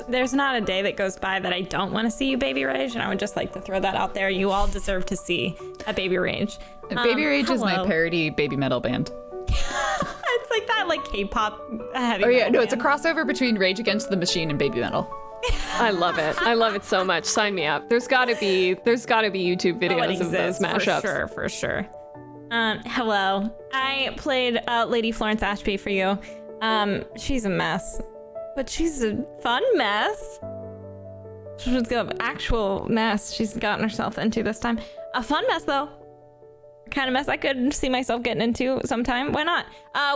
C: There's not a day that goes by that I don't want to see you baby rage, and I would just like to throw that out there. You all deserve to see a baby rage.
A: Baby Rage is my
C: hello.
A: parody baby metal band.
C: It's like that, like K-pop heavy.
A: Oh yeah,
C: metal
A: no, it's a
C: band.
A: crossover between Rage Against the Machine and baby metal.
D: I love it. I love it so much. Sign me up. There's gotta be YouTube
C: Oh, it
D: videos of those
C: exists,
D: mashups.
C: for sure. Hello. I played Lady Florence Ashby for you. She's a mess, but she's a fun mess. She's got an actual mess she's gotten herself into this time. A fun mess though. Kind of mess I could see myself getting into sometime. Why not?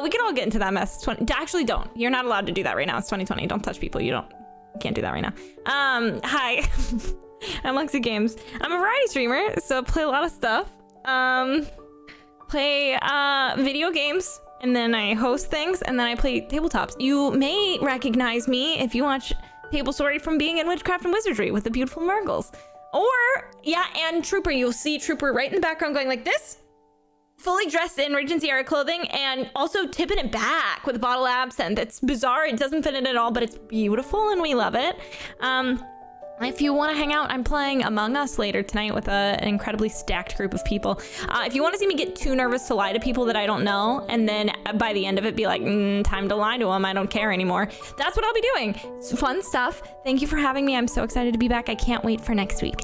C: We could all get into that mess. Actually, don't. You're not allowed to do that right now. It's 2020. Don't touch people. You can't do that right now. Hi. I'm Lexi Games. I'm a variety streamer, so play a lot of stuff. Play video games, and then I host things, and then I play tabletops. You may recognize me if you watch Tablestory from being in Witchcraft and Wizardry with the beautiful Murgles. Or, yeah, and Trooper, you'll see Trooper right in the background going like this, fully dressed in Regency era clothing, and also tipping it back with a bottle of absinthe. It's bizarre, it doesn't fit in at all, but it's beautiful and we love it. If you want to hang out, I'm playing Among Us later tonight with an incredibly stacked group of people. If you want to see me get too nervous to lie to people that I don't know, and then by the end of it be like, time to lie to them, I don't care anymore, that's what I'll be doing. It's fun stuff. Thank you for having me. I'm so excited to be back. I can't wait for next week.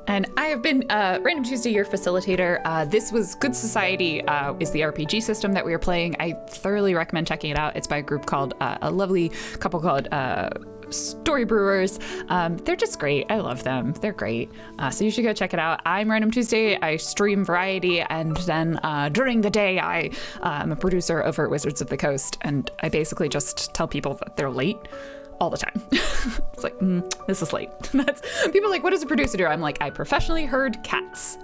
A: And I have been Random Tuesday, your facilitator. This was Good Society, is the RPG system that we are playing. I thoroughly recommend checking it out. It's by a group called, a lovely couple called Story Brewers. They're just great. I love them. They're great. So you should go check it out. I'm Random Tuesday. I stream Variety, and then during the day, I am a producer over at Wizards of the Coast, and I basically just tell people that they're late all the time. It's like, this is late. That's people are like, what does a producer do? I'm like, I professionally herd cats.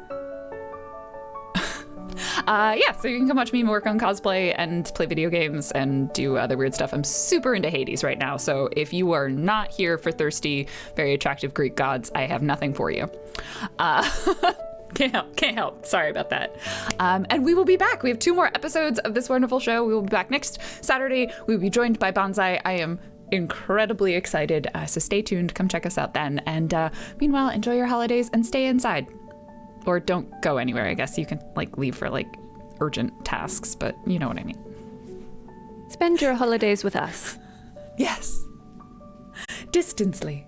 A: Yeah, so you can come watch me work on cosplay and play video games and do other weird stuff. I'm super into Hades right now, so if you are not here for thirsty, very attractive Greek gods, I have nothing for you. Can't help. Sorry about that. And we will be back. We have 2 more episodes of this wonderful show. We will be back next Saturday. We will be joined by Bonsai. I am incredibly excited, so stay tuned. Come check us out then. And meanwhile, enjoy your holidays and stay inside. Or don't go anywhere, I guess. You can leave for urgent tasks, but you know what I mean.
D: Spend your holidays with us.
A: Yes. Distantly.